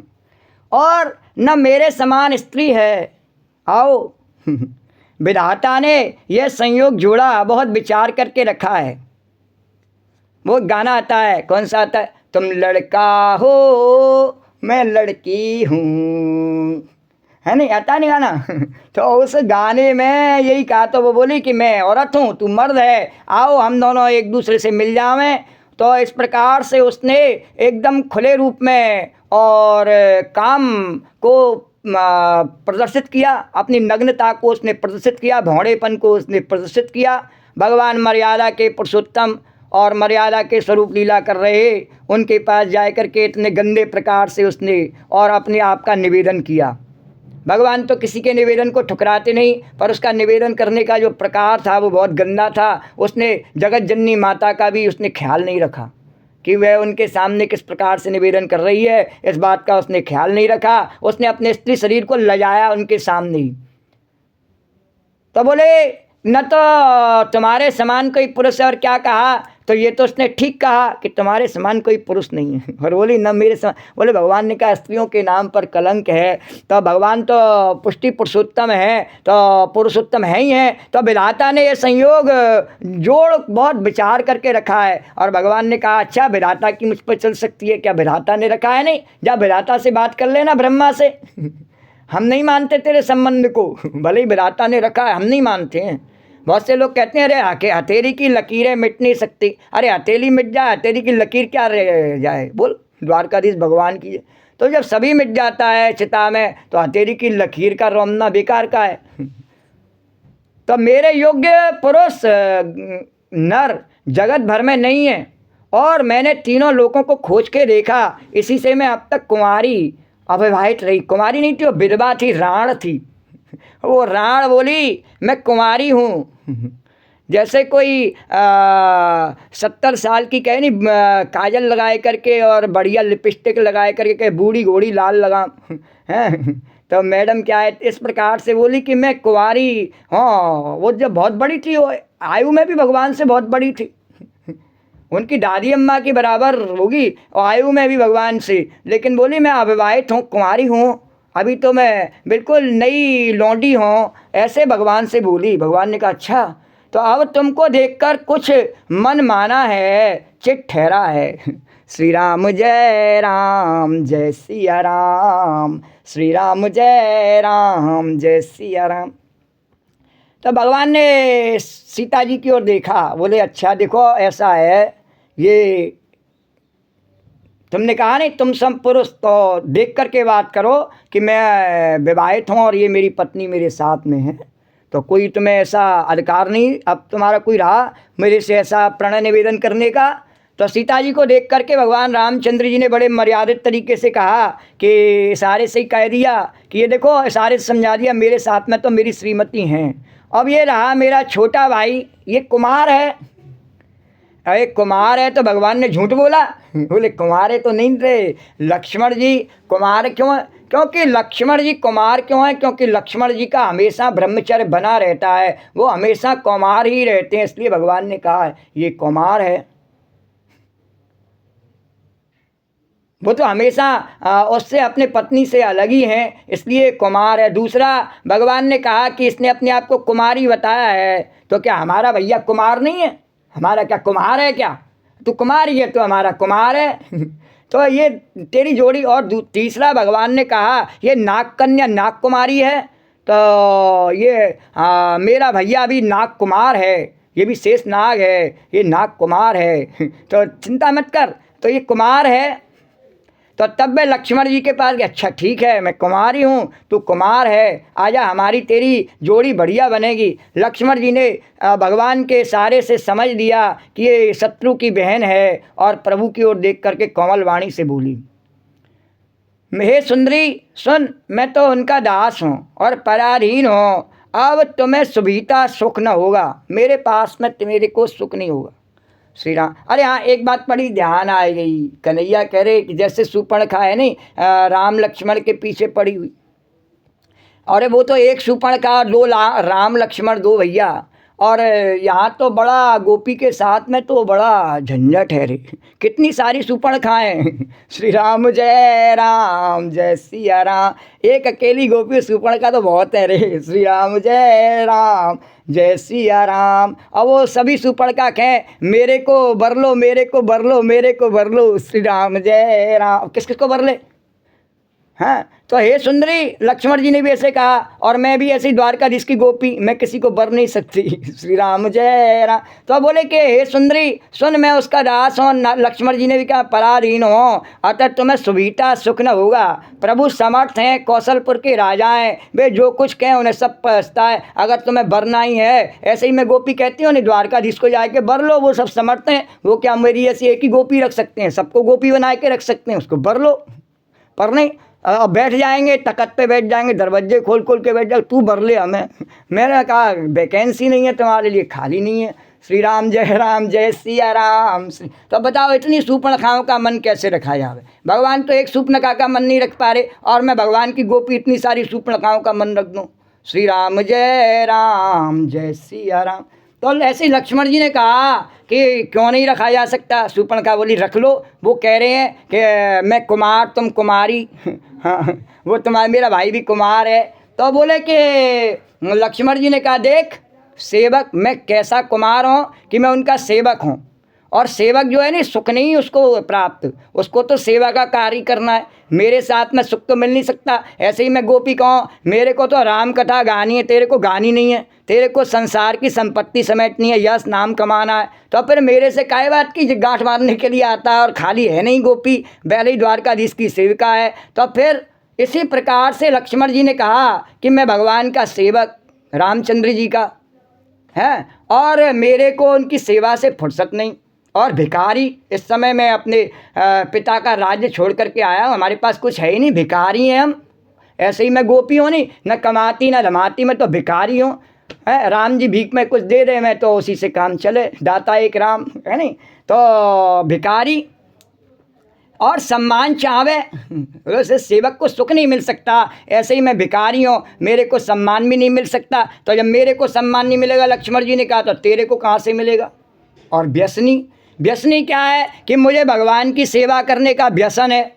और न मेरे समान स्त्री है। आओ विधाता ने यह संयोग जोड़ा बहुत विचार करके रखा है। वो गाना आता है, कौन सा आता है, तुम लड़का हो मैं लड़की हूँ, है नहीं, आता नहीं गाना। तो उस गाने में यही कहा, तो वो बोली कि मैं औरत हूँ तू मर्द है, आओ हम दोनों एक दूसरे से मिल जावें। तो इस प्रकार से उसने एकदम खुले रूप में और काम को प्रदर्शित किया, अपनी नग्नता को उसने प्रदर्शित किया, भौड़ेपन को उसने प्रदर्शित किया। भगवान मर्यादा के पुरुषोत्तम और मर्यादा के स्वरूप लीला कर रहे, उनके पास जा कर के इतने गंदे प्रकार से उसने और अपने आप का निवेदन किया। भगवान तो किसी के निवेदन को ठुकराते नहीं, पर उसका निवेदन करने का जो प्रकार था वो बहुत गंदा था। उसने जगत जननी माता का भी उसने ख्याल नहीं रखा कि वह उनके सामने किस प्रकार से निवेदन कर रही है, इस बात का उसने ख्याल नहीं रखा। उसने अपने स्त्री शरीर को लजाया उनके सामने ही। तो बोले न तो तुम्हारे समान कोई पुरुष है, और क्या कहा, तो ये तो उसने ठीक कहा कि तुम्हारे समान कोई पुरुष नहीं है। और बोली न मेरे समान। बोले भगवान ने कहा स्त्रियों के नाम पर कलंक है, तो भगवान तो पुष्टि पुरुषोत्तम है, तो पुरुषोत्तम है ही है, तो विधाता ने ये संयोग जोड़ बहुत विचार करके रखा है। और भगवान ने कहा अच्छा विधाता की मुझ पर चल सकती है क्या, विधाता ने रखा है नहीं, जा विधाता से बात कर लेना ब्रह्मा से। हम नहीं मानते तेरे संबंध को, भले ही विधाता ने रखा है, हम नहीं मानते हैं। बहुत से लोग कहते हैं अरे हथेली की लकीरें मिट नहीं सकती। अरे हथेली मिट जाए, हथेली की लकीर क्या रह जाए, बोल। द्वारकाधीश भगवान की है, तो जब सभी मिट जाता है चिता में, तो हथेली की लकीर का रोमना बेकार का है। तो मेरे योग्य पुरुष नर जगत भर में नहीं है, और मैंने तीनों लोगों को खोज के देखा, इसी से मैं अब तक कुंवारी अविवाहित रही। कुंवारी नहीं थी, वो विधवा थी, राण थी। वो राण बोली मैं कुंवारी हूँ। जैसे कोई 70 साल की कहे नहीं, काजल लगाए करके और बढ़िया लिपस्टिक लगाए करके कहे बूढ़ी घोड़ी लाल लगा हैं, तो मैडम क्या है इस प्रकार से बोली कि मैं कुंवारी। हाँ, वो जब बहुत बड़ी थी, वो आयु में भी भगवान से बहुत बड़ी थी, उनकी दादी अम्मा की बराबर होगी, और आयु में भी भगवान से। लेकिन बोली मैं अविवाहित हूँ, कुंवारी हूँ, अभी तो मैं बिल्कुल नई लौंडी हूँ, ऐसे भगवान से बोली। भगवान ने कहा अच्छा, तो अब तुमको देखकर कुछ मन माना है, चित ठहरा है। श्री राम जय सिया राम, श्री राम जय सिया राम। तो भगवान ने सीता जी की ओर देखा, बोले अच्छा देखो ऐसा है, ये तुमने कहा नहीं तुम सब पुरुष, तो देख करके बात करो कि मैं विवाहित हूँ और ये मेरी पत्नी मेरे साथ में है, तो कोई तुम्हें ऐसा अधिकार नहीं अब तुम्हारा कोई रहा मेरे से ऐसा प्रणय निवेदन करने का। तो सीता जी को देख करके भगवान रामचंद्र जी ने बड़े मर्यादित तरीके से कहा कि इशारे से ही कह दिया कि ये देखो, इशारे से समझा दिया मेरे साथ में तो मेरी श्रीमती हैं। अब ये रहा मेरा छोटा भाई, ये कुमार है। अरे कुमार है तो भगवान ने झूठ बोला, बोले कुमार है तो नहीं थे। लक्ष्मण जी कुमार क्यों, क्योंकि लक्ष्मण जी कुमार क्यों है, क्योंकि लक्ष्मण जी का हमेशा ब्रह्मचर्य बना रहता है, वो हमेशा कुमार ही रहते हैं, इसलिए भगवान ने कहा है ये कुमार है। वो तो हमेशा उससे अपने पत्नी से अलग ही हैं, इसलिए कुमार है। दूसरा भगवान ने कहा कि इसने अपने आप को कुमारी बताया है, तो क्या हमारा भैया कुमार नहीं है, हमारा क्या कुमार है क्या, तू कुमारी है तो हमारा कुमार है। तो ये तेरी जोड़ी। और तीसरा भगवान ने कहा ये नाग कन्या नाग कुमारी है, तो ये मेरा भैया भी नाग कुमार है, ये भी शेष नाग है, ये नाग कुमार है, तो चिंता मत कर, तो ये कुमार है। तो तब मैं लक्ष्मण जी के पास गया, अच्छा ठीक है मैं कुमारी हूँ, तू कुमार है, आजा हमारी तेरी जोड़ी बढ़िया बनेगी। लक्ष्मण जी ने भगवान के इशारे से समझ लिया कि ये शत्रु की बहन है, और प्रभु की ओर देख करके कोमल वाणी से बोली, हे सुंदरी सुन, मैं तो उनका दास हूँ और पराधीन हूँ, अब तुम्हें सुविधा सुख न होगा, मेरे पास में मेरे को सुख नहीं होगा। श्री राम। अरे हाँ, एक बात बड़ी ध्यान आ गई, कन्हैया कह रहे कि जैसे सूर्पणखा है नहीं, राम लक्ष्मण के पीछे पड़ी हुई, और वो तो एक सूर्पणखा, दो राम लक्ष्मण दो भैया, और यहाँ तो बड़ा गोपी के साथ में तो बड़ा झंझट है रे, कितनी सारी सूर्पणखाएं। श्री राम जय सिया राम, एक अकेली गोपी सूर्पणखा तो बहुत है रे। श्री राम जय सिया राम। अब वो सभी सूर्पणखा कहें मेरे को बर लो, मेरे को बर लो, मेरे को बर लो। श्री राम जय राम, किस किस को बर ले, हाँ, तो हे सुंदरी, लक्ष्मण जी ने भी ऐसे कहा, और मैं भी ऐसी द्वारकाधीश की गोपी, मैं किसी को बर नहीं सकती। श्री राम जय राम। तो बोले कि हे सुंदरी सुन, मैं उसका दास हूँ। लक्ष्मण जी ने भी कहा पराधीन हो, अतः तुम्हें सुविधा सुख न होगा। प्रभु समर्थ हैं, कौशलपुर के राजा हैं, वे जो कुछ कहें उन्हें सब पहुँचता है। अगर तुम्हें बरना ही है, ऐसे ही मैं गोपी कहती हूँ, नहीं द्वारकाधीश को जाके बर लो, वो सब समर्थ हैं। वो क्या मेरी ऐसी एक ही गोपी रख सकते हैं? सबको गोपी बना के रख सकते हैं, उसको बर लो। पर नहीं, अब बैठ जाएंगे, तकत पे बैठ जाएंगे, दरवाजे खोल खोल के बैठ जाओ, तू भर ले हमें। मैंने कहा वैकेंसी नहीं है तुम्हारे लिए, खाली नहीं है। श्री राम जय सिया राम। तो बताओ इतनी सूर्पणखाओं का मन कैसे रखा जाए? भगवान तो एक सूर्पणखा का मन नहीं रख पा रहे, और मैं भगवान की गोपी इतनी सारी सूर्पणखाओं का मन रख दूँ? श्री राम जय सिया राम। तो ऐसे लक्ष्मण जी ने कहा कि क्यों नहीं रखा जा सकता? सूर्पणखा बोली रख लो। वो कह रहे हैं कि मैं कुमार तुम कुमारी। हाँ, वो तुम्हारा, मेरा भाई भी कुमार है। तो बोले कि लक्ष्मण जी ने कहा देख सेवक, मैं कैसा कुमार हूँ कि मैं उनका सेवक हूँ, और सेवक जो है ना सुख नहीं उसको प्राप्त, उसको तो सेवा का कार्य करना है। मेरे साथ में सुख तो मिल नहीं सकता। ऐसे ही मैं गोपी कहूँ मेरे को तो राम कथा गानी है, तेरे को गानी नहीं है, तेरे को संसार की संपत्ति समेटनी है, यश नाम कमाना है, तो फिर मेरे से काय बात की गांठ मारने के लिए आता है? और खाली है नहीं गोपी, पहले ही द्वारकाधीश की सेविका है। तो फिर इसी प्रकार से लक्ष्मण जी ने कहा कि मैं भगवान का सेवक, रामचंद्र जी का है, और मेरे को उनकी सेवा से फुर्सत नहीं, और भिखारी। इस समय मैं अपने पिता का राज्य छोड़ करके आया हूँ, हमारे पास कुछ है ही नहीं, भिखारी हैं हम। ऐसे ही मैं गोपी हूँ नहीं, न कमाती न धमाती, मैं तो भिखारी हूँ। है राम जी भीख में कुछ दे दे, मैं तो उसी से काम चले, दाता एक राम है नहीं। तो भिखारी और सम्मान चाहे, वैसे सेवक को सुख नहीं मिल सकता, ऐसे ही मैं भिखारी हूँ, मेरे को सम्मान भी नहीं मिल सकता। तो जब मेरे को सम्मान नहीं मिलेगा, लक्ष्मण जी ने कहा, तो तेरे को कहाँ से मिलेगा? और व्यसनी, व्यसनी क्या है कि मुझे भगवान की सेवा करने का व्यसन है।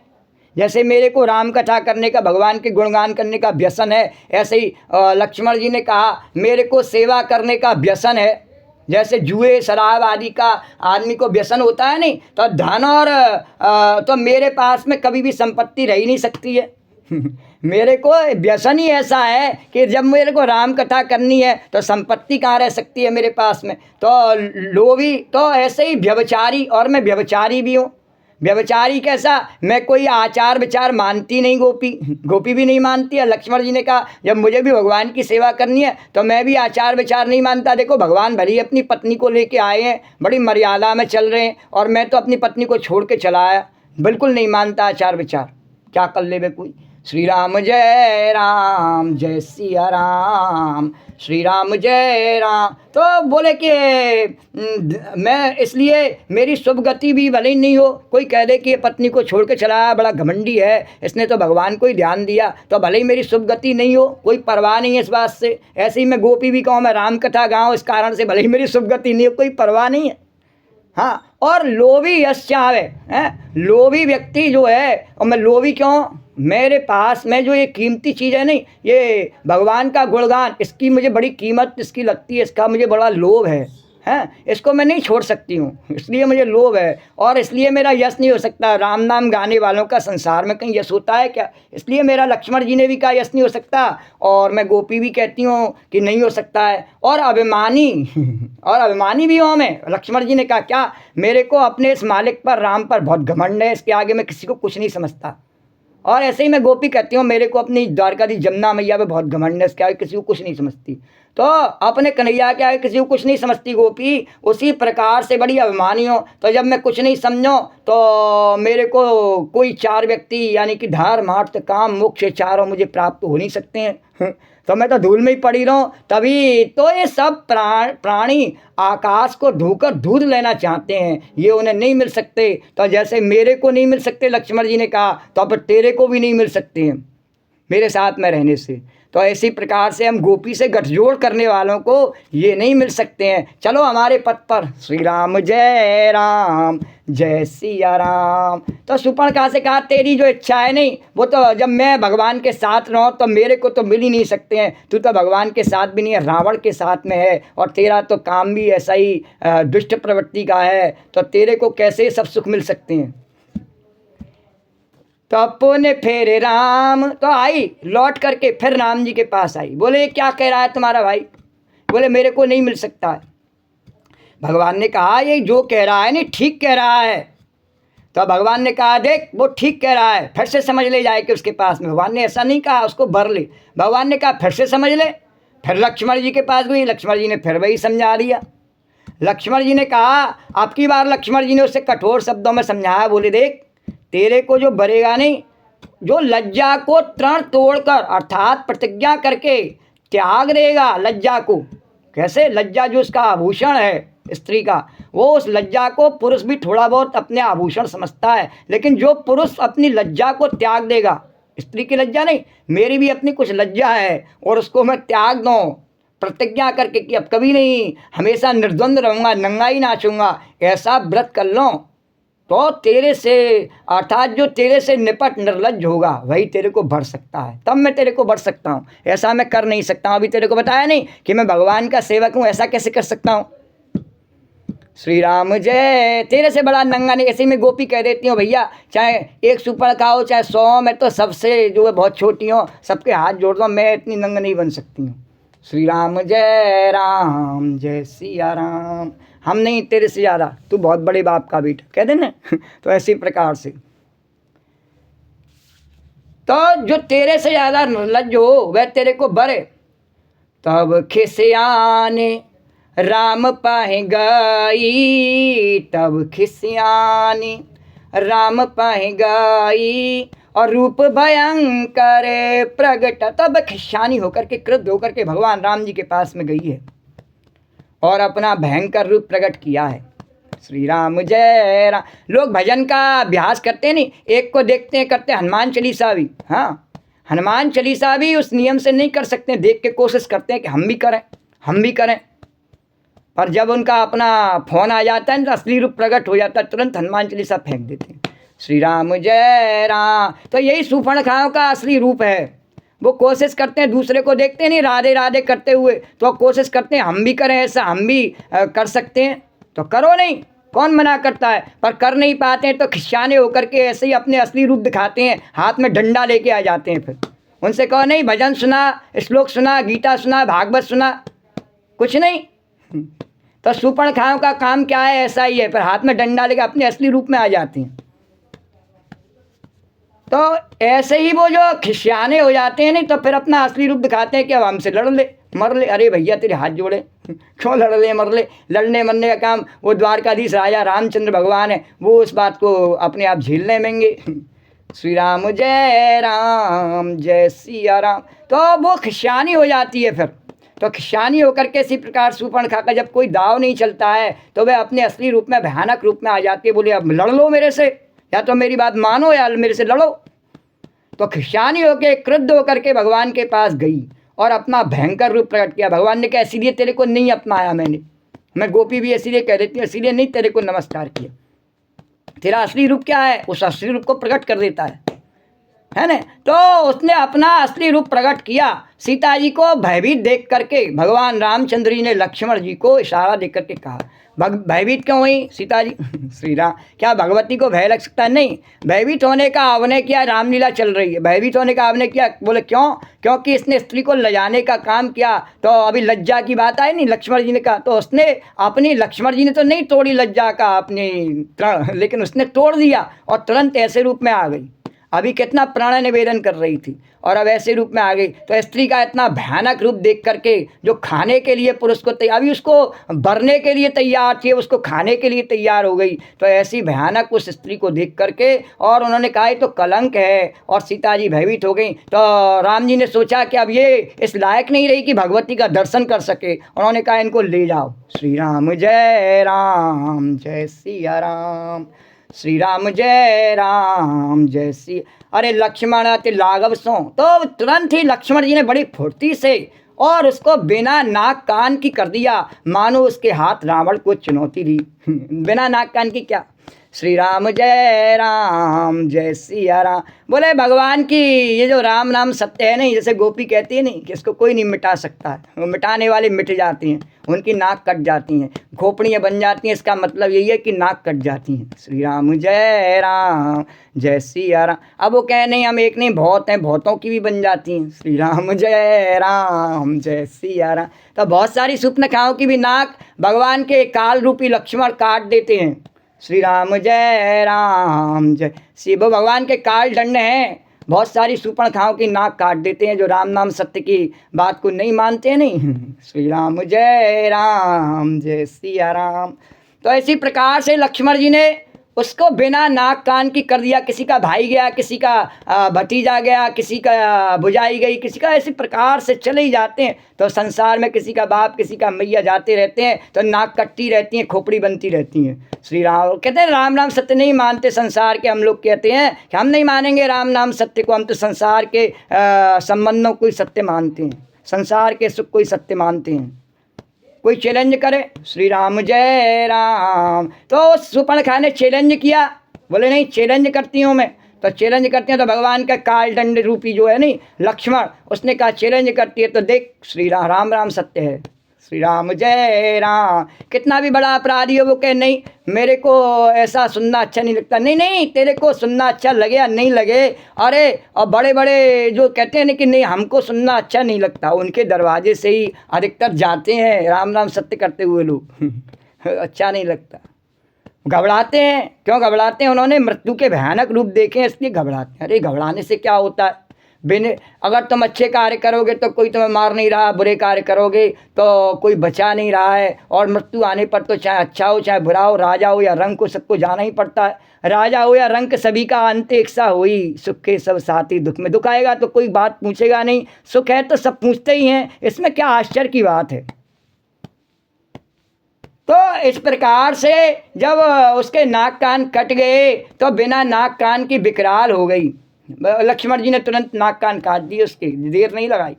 जैसे मेरे को राम कथा करने का, भगवान के गुणगान करने का व्यसन है, ऐसे ही लक्ष्मण जी ने कहा मेरे को सेवा करने का व्यसन है। जैसे जुए शराब आदि का आदमी को व्यसन होता है नहीं, तो धन और तो मेरे पास में कभी भी संपत्ति रह ही नहीं सकती है। मेरे को व्यसन ही ऐसा है कि जब मेरे को राम कथा करनी है तो संपत्ति कहाँ रह सकती है मेरे पास में? तो लोभी, तो ऐसे ही व्यभिचारी, और मैं व्यभिचारी भी हूँ। व्यभिचारी कैसा? मैं कोई आचार विचार मानती नहीं, गोपी गोपी भी नहीं मानती है। लक्ष्मण जी ने कहा जब मुझे भी भगवान की सेवा करनी है तो मैं भी आचार विचार नहीं मानता। देखो भगवान भली अपनी पत्नी को लेके आए हैं, बड़ी मर्यादा में चल रहे हैं, और मैं तो अपनी पत्नी को छोड़ के चला आया, बिल्कुल नहीं मानता आचार विचार, क्या कर ले कोई। श्री राम जय सिया राम, श्री राम जय राम। तो बोले कि मैं इसलिए मेरी शुभ गति भी भले ही नहीं हो, कोई कह दे कि ये पत्नी को छोड़ के चला आया, बड़ा घमंडी है, इसने तो भगवान को ही ध्यान दिया, तो भले ही मेरी शुभ गति नहीं हो, कोई परवाह नहीं है इस बात से। ऐसे ही मैं गोपी भी कहूँ, मैं राम कथा गाऊँ, इस कारण से भले ही मेरी शुभ गति नहीं हो, कोई परवाह नहीं है। हाँ, और लोभी यश चाहे हैं, लोभी व्यक्ति जो है, और मैं लोभी क्यों? मेरे पास में जो ये कीमती चीज़ है नहीं, ये भगवान का गुणगान, इसकी मुझे बड़ी कीमत इसकी लगती है, इसका मुझे बड़ा लोभ है, हैं, इसको मैं नहीं छोड़ सकती हूँ, इसलिए मुझे लोभ है, और इसलिए मेरा यश नहीं हो सकता। राम नाम गाने वालों का संसार में कहीं यश होता है क्या? इसलिए मेरा लक्ष्मण जी ने भी कहा यश नहीं हो सकता, और मैं गोपी भी कहती हूँ कि नहीं हो सकता है। और अभिमानी और अभिमानी भी हूँ मैं। लक्ष्मण जी ने कहा क्या? मेरे को अपने इस मालिक पर, राम पर बहुत घमंड है, इसके आगे मैं किसी को कुछ नहीं समझता। और ऐसे ही मैं गोपी कहती हूँ मेरे को अपनी द्वारकाधीश जमुना मैया पे बहुत घमंड है, इसके आगे किसी को कुछ नहीं समझती। तो अपने कन्हैया के आगे किसी को कुछ नहीं समझती गोपी, उसी प्रकार से बड़ी अभिमानी हो। तो जब मैं कुछ नहीं समझो तो मेरे को कोई चार व्यक्ति यानी कि धार मार्थ काम मोक्ष चारों मुझे प्राप्त हो नहीं सकते हैं, तो मैं तो धूल में ही पड़ी रहूं। तभी तो ये सब प्राणी आकाश को धोकर दूध लेना चाहते हैं, ये उन्हें नहीं मिल सकते। तो जैसे मेरे को नहीं मिल सकते, लक्ष्मण जी ने कहा, तो अब तेरे को भी नहीं मिल सकते हैं मेरे साथ में रहने से। तो ऐसी प्रकार से हम गोपी से गठजोड़ करने वालों को ये नहीं मिल सकते हैं। चलो हमारे पथ पर। श्री राम जय सिया राम। तो सूर्पणखा से कहा तेरी जो इच्छा है नहीं, वो तो जब मैं भगवान के साथ रहूँ तो मेरे को तो मिल ही नहीं सकते हैं। तू तो भगवान के साथ भी नहीं है, रावण के साथ में है, और तेरा तो काम भी ऐसा ही दुष्ट प्रवृत्ति का है, तो तेरे को कैसे सब सुख मिल सकते हैं? तो पुण्य फिर राम, तो आई लौट करके फिर राम जी के पास आई। बोले क्या कह रहा है तुम्हारा भाई? बोले मेरे को नहीं मिल सकता है। भगवान ने कहा ये जो कह रहा है नहीं ठीक कह रहा है। तो भगवान ने कहा देख वो ठीक कह रहा है, फिर से समझ ले जाए कि उसके पास में। भगवान ने ऐसा नहीं कहा उसको भर ले, भगवान ने कहा फिर से समझ ले। फिर लक्ष्मण जी के पास गई, लक्ष्मण जी ने फिर वही समझा दिया। लक्ष्मण जी ने कहा, आपकी बार लक्ष्मण जी ने उसे कठोर शब्दों में समझाया। बोले देख तेरे को जो भरेगा नहीं, जो लज्जा को तृण तोड़कर अर्थात प्रतिज्ञा करके त्याग देगा लज्जा को। कैसे? लज्जा जो उसका आभूषण है स्त्री का, वो उस लज्जा को पुरुष भी थोड़ा बहुत अपने आभूषण समझता है, लेकिन जो पुरुष अपनी लज्जा को त्याग देगा, स्त्री की लज्जा नहीं, मेरी भी अपनी कुछ लज्जा है और उसको मैं त्याग दूँ प्रतिज्ञा करके कि अब कभी नहीं, हमेशा निर्द्वंद रहूँगा, नंगा ही नाचूंगा, ऐसा व्रत कर लो तो तेरे से अर्थात जो तेरे से निपट निर्लज्ज होगा वही तेरे को भर सकता है, तब मैं तेरे को भर सकता हूँ। ऐसा मैं कर नहीं सकता हूँ। अभी तेरे को बताया नहीं कि मैं भगवान का सेवक हूँ, ऐसा कैसे कर सकता हूँ? श्री राम जय। तेरे से बड़ा नंगा नहीं, ऐसे में गोपी कह देती हूँ भैया, चाहे 1 सुपड़ खाओ चाहे 100, मैं तो सबसे जो है बहुत छोटी हूँ, सबके हाथ जोड़ दो, मैं इतनी नंगा नहीं बन सकती हूँ। श्री राम जय सिया राम। हम नहीं तेरे से ज़्यादा, तू बहुत बड़े बाप का बेटा, कह देना। तो ऐसी प्रकार से तो जो तेरे से ज़्यादा निर्लज्ज हो वह तेरे को भरे। तब खिसियाने राम पाहि गई, तब खिसियानी राम पाहि गई, और रूप भयंकर प्रगट। तब खिसियानी होकर के क्रुद्ध होकर के भगवान राम जी के पास में गई है और अपना भयंकर रूप प्रकट किया है। श्री राम जय राम। लोग भजन का अभ्यास करते नहीं, एक को देखते हैं करते हनुमान चालीसा भी, हाँ हनुमान चालीसा भी उस नियम से नहीं कर सकते, देख के कोशिश करते हैं कि हम भी करें, पर जब उनका अपना फोन आ जाता है तो असली रूप प्रकट हो जाता है, तुरंत हनुमान चालीसा फेंक देते हैं। श्री राम जय राम। तो यही शूर्पणखाओं का असली रूप है। वो कोशिश करते हैं, दूसरे को देखते नहीं राधे राधे करते हुए, तो कोशिश करते हैं हम भी करें ऐसा, हम भी कर सकते हैं, तो करो नहीं, कौन मना करता है, पर कर नहीं पाते हैं तो खिसियाने होकर के ऐसे ही अपने असली रूप दिखाते हैं, हाथ में डंडा लेके आ जाते हैं। फिर उनसे कहो नहीं भजन सुना, श्लोक सुना, गीता सुना, भागवत सुना, कुछ नहीं। तो शूर्पणखाओं का काम क्या है? ऐसा ही है, पर हाथ में डंडा लेके अपने असली रूप में आ जाते हैं। तो ऐसे ही वो जो खिसियाने हो जाते हैं नहीं, तो फिर अपना असली रूप दिखाते हैं कि अब हमसे लड़ ले मर ले। अरे भैया तेरे हाथ जोड़े, क्यों लड़ ले मर ले? लड़ने मरने का काम वो द्वारकाधीश राजा रामचंद्र भगवान है, वो उस बात को अपने आप झेलने मेंगे। श्री राम जय सिया राम। तो वो खिसियानी हो जाती है फिर, तो खिसियानी होकर के इसी प्रकार शूर्पणखा का जब कोई दाव नहीं चलता है तो वह अपने असली रूप में भयानक रूप में आ जाती है। बोले अब लड़ लो मेरे से, या तो मेरी बात मानो या मेरे से लड़ो। तो खिसियानी होकर क्रुद्ध होकर के भगवान के पास गई और अपना भयंकर रूप प्रकट किया। भगवान ने कहा इसीलिए तेरे को नहीं अपनाया मैंने, मैं गोपी भी इसीलिए कह देती हूँ, इसीलिए नहीं तेरे को नमस्कार किया। तेरा असली रूप क्या है? उस असली रूप को प्रकट कर देता है ना। तो उसने अपना असली रूप प्रकट किया। सीता जी को भयभीत देख करके भगवान रामचंद्र जी ने लक्ष्मण जी को इशारा देख करके कहा, भयभीत क्यों हुई सीता जी? श्री राम, क्या भगवती को भय लग सकता है? नहीं, भयभीत होने का अभिनय किया, रामलीला चल रही है, भयभीत होने का अभिनय किया। बोले क्यों? क्योंकि इसने स्त्री को लजाने का काम किया। तो अभी लज्जा की बात आई नहीं, लक्ष्मण जी ने कहा, तो उसने अपनी, लक्ष्मण जी ने तो नहीं तोड़ी लज्जा का अपनी तृण, लेकिन उसने तोड़ दिया और तुरंत ऐसे रूप में आ गई। अभी कितना प्राण निवेदन कर रही थी और अब ऐसे रूप में आ गई। तो स्त्री का इतना भयानक रूप देख करके जो खाने के लिए पुरुष को तैयार, अभी उसको भरने के लिए तैयार थी, उसको खाने के लिए तैयार हो गई। तो ऐसी भयानक उस स्त्री को देख करके और उन्होंने कहा तो कलंक है, और सीता जी भयभीत हो गई। तो राम जी ने सोचा कि अब ये इस लायक नहीं रही कि भगवती का दर्शन कर सके। उन्होंने कहा इनको ले जाओ। श्री राम जय सिया राम। श्री राम जय सी। अरे लक्ष्मण अति लाघव सो। तो तुरंत ही लक्ष्मण जी ने बड़ी फुर्ती से और उसको बिना नाक कान की कर दिया, मानो उसके हाथ रावण को चुनौती दी। बिना नाक कान की क्या? श्री राम जय सिया राम। बोले भगवान की ये जो राम नाम सत्य है नहीं, जैसे गोपी कहती है नहीं कि इसको कोई नहीं मिटा सकता है, वो मिटाने वाले मिट जाती हैं, उनकी नाक कट जाती हैं, खोपड़ियाँ बन जाती हैं, इसका मतलब यही है कि नाक कट जाती हैं। श्री राम जय सिया राम। अब वो कहे नहीं हम एक नहीं बहुत हैं, बहुतों की भी बन जाती हैं। श्री राम जय सिया राम। तो बहुत सारी सुपनखाओं की भी नाक भगवान के काल रूपी लक्ष्मण काट देते हैं। श्री राम जय शिव भगवान के काल दंड हैं, बहुत सारी सुपर्णखाओं की नाक काट देते हैं जो राम नाम सत्य की बात को नहीं मानते नहीं। श्री राम जय सिया राम। तो इसी प्रकार से लक्ष्मण जी ने उसको बिना नाक कान की कर दिया। किसी का भाई गया, किसी का भतीजा गया, किसी का बुझाई गई, किसी का इसी प्रकार से चले ही जाते हैं। तो संसार में किसी का बाप किसी का मैया जाते रहते हैं तो नाक कटती रहती हैं, खोपड़ी बनती रहती हैं। श्री राम कहते हैं राम नाम सत्य नहीं मानते संसार के। हम लोग कहते हैं कि हम नहीं मानेंगे राम नाम सत्य को, हम तो संसार के संबंधों को ही सत्य मानते हैं, संसार के सुख को ही सत्य मानते हैं। कोई चैलेंज करे श्री राम जय राम। तो सुपर्णखा ने चैलेंज किया, बोले नहीं चैलेंज करती हूँ मैं। तो चैलेंज करती हैं तो भगवान का काल दंड रूपी जो है नहीं लक्ष्मण, उसने कहा चैलेंज करती है तो देख श्री राम राम सत्य है। श्री राम जय राम। कितना भी बड़ा अपराधी हो वो कहे नहीं मेरे को ऐसा सुनना अच्छा नहीं लगता। नहीं नहीं तेरे को सुनना अच्छा लगे या नहीं लगे, अरे और बड़े बड़े जो कहते हैं ना कि नहीं हमको सुनना अच्छा नहीं लगता, उनके दरवाजे से ही अधिकतर जाते हैं राम नाम सत्य करते हुए लोग। अच्छा नहीं लगता, घबराते हैं। क्यों घबराते हैं? उन्होंने मृत्यु के भयानक रूप देखे हैं इसलिए घबराते हैं। अरे घबराने से क्या होता है? बिन अगर तुम अच्छे कार्य करोगे तो कोई तुम्हें मार नहीं रहा, बुरे कार्य करोगे तो कोई बचा नहीं रहा है, और मृत्यु आने पर तो चाहे अच्छा हो चाहे बुरा हो, राजा हो या रंग को सबको जाना ही पड़ता है। राजा हो या रंग सभी का अंत एक सा हो ही, सुख के सब साथी दुख में। दुख आएगा तो कोई बात पूछेगा नहीं, सुख है तो सब पूछते ही हैं, इसमें क्या आश्चर्य की बात है। तो इस प्रकार से जब उसके नाक कान कट गए तो बिना नाक कान की विकराल हो गई। लक्ष्मण जी ने तुरंत नाक कान काट दिए, उसके देर नहीं लगाई,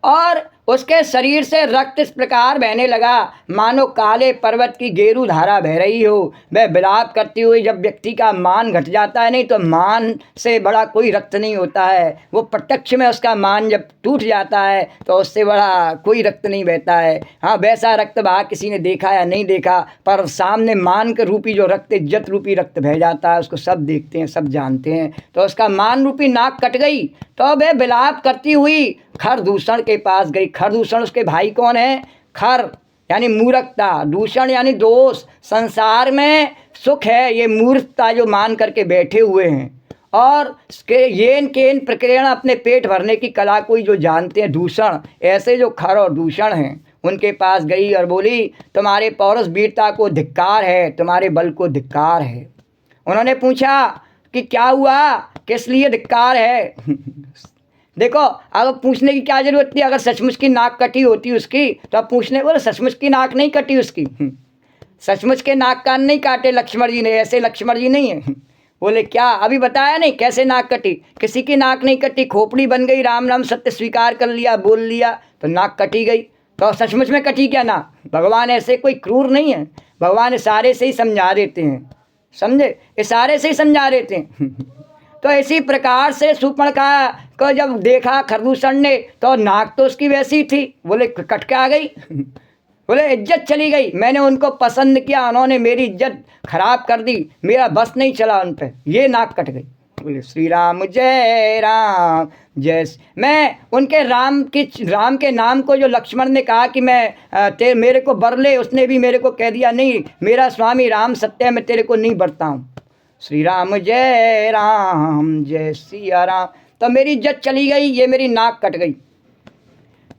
और उसके शरीर से रक्त इस प्रकार बहने लगा मानो काले पर्वत की गेरू धारा बह रही हो। वह विलाप करती हुई, जब व्यक्ति का मान घट जाता है नहीं तो मान से बड़ा कोई रक्त नहीं होता है, वो प्रत्यक्ष में उसका मान जब टूट जाता है तो उससे बड़ा कोई रक्त नहीं बहता है। हाँ वैसा रक्त बहा किसी ने देखा या नहीं देखा, पर सामने मान के रूपी जो रक्त, इज्जत रूपी रक्त बह जाता है, उसको सब देखते हैं सब जानते हैं। तो उसका मान रूपी नाक कट गई तो वह विलाप करती हुई खरदूषण के पास गई। खरदूषण उसके भाई कौन है? खर यानी मूर्खता, दूषण यानी दोष। संसार में सुख है ये मूर्खता जो मान करके बैठे हुए हैं, और येन केन प्रक्रिया अपने पेट भरने की कला कोई जो जानते हैं दूषण, ऐसे जो खर और दूषण हैं उनके पास गई और बोली तुम्हारे पौरुष वीरता को धिक्कार है, तुम्हारे बल को धिक्कार है। उन्होंने पूछा कि क्या हुआ, किस लिए धिक्कार है? देखो अब पूछने की क्या जरूरत थी? अगर सचमुच की नाक कटी होती उसकी तो अब पूछने, बोले सचमुच की नाक नहीं कटी उसकी, सचमुच के नाक कान नहीं काटे लक्ष्मण जी ने, ऐसे लक्ष्मण जी नहीं है। बोले क्या? अभी बताया नहीं कैसे नाक कटी? किसी की नाक नहीं कटी, खोपड़ी बन गई, राम नाम सत्य स्वीकार कर लिया, बोल लिया तो नाक कटी गई। तो सचमुच में कटी क्या नाक? भगवान ऐसे कोई क्रूर नहीं है, भगवान इशारे से ही समझा देते हैं, समझे, इशारे से ही समझा देते हैं। तो इसी प्रकार से सुपर्णखा को जब देखा खरदूषण ने तो नाक तो उसकी वैसी थी, बोले कट के आ गई। बोले इज्जत चली गई, मैंने उनको पसंद किया, उन्होंने मेरी इज्जत खराब कर दी, मेरा बस नहीं चला उन पे, ये नाक कट गई। बोले श्री राम जय। मैं उनके राम के नाम को जो लक्ष्मण ने कहा कि मैं मेरे को बर ले, उसने भी मेरे को कह दिया नहीं मेरा स्वामी राम सत्य है, मैं तेरे को नहीं बरता हूँ। श्री राम जय सिया राम। तो मेरी इज्जत चली गई, ये मेरी नाक कट गई।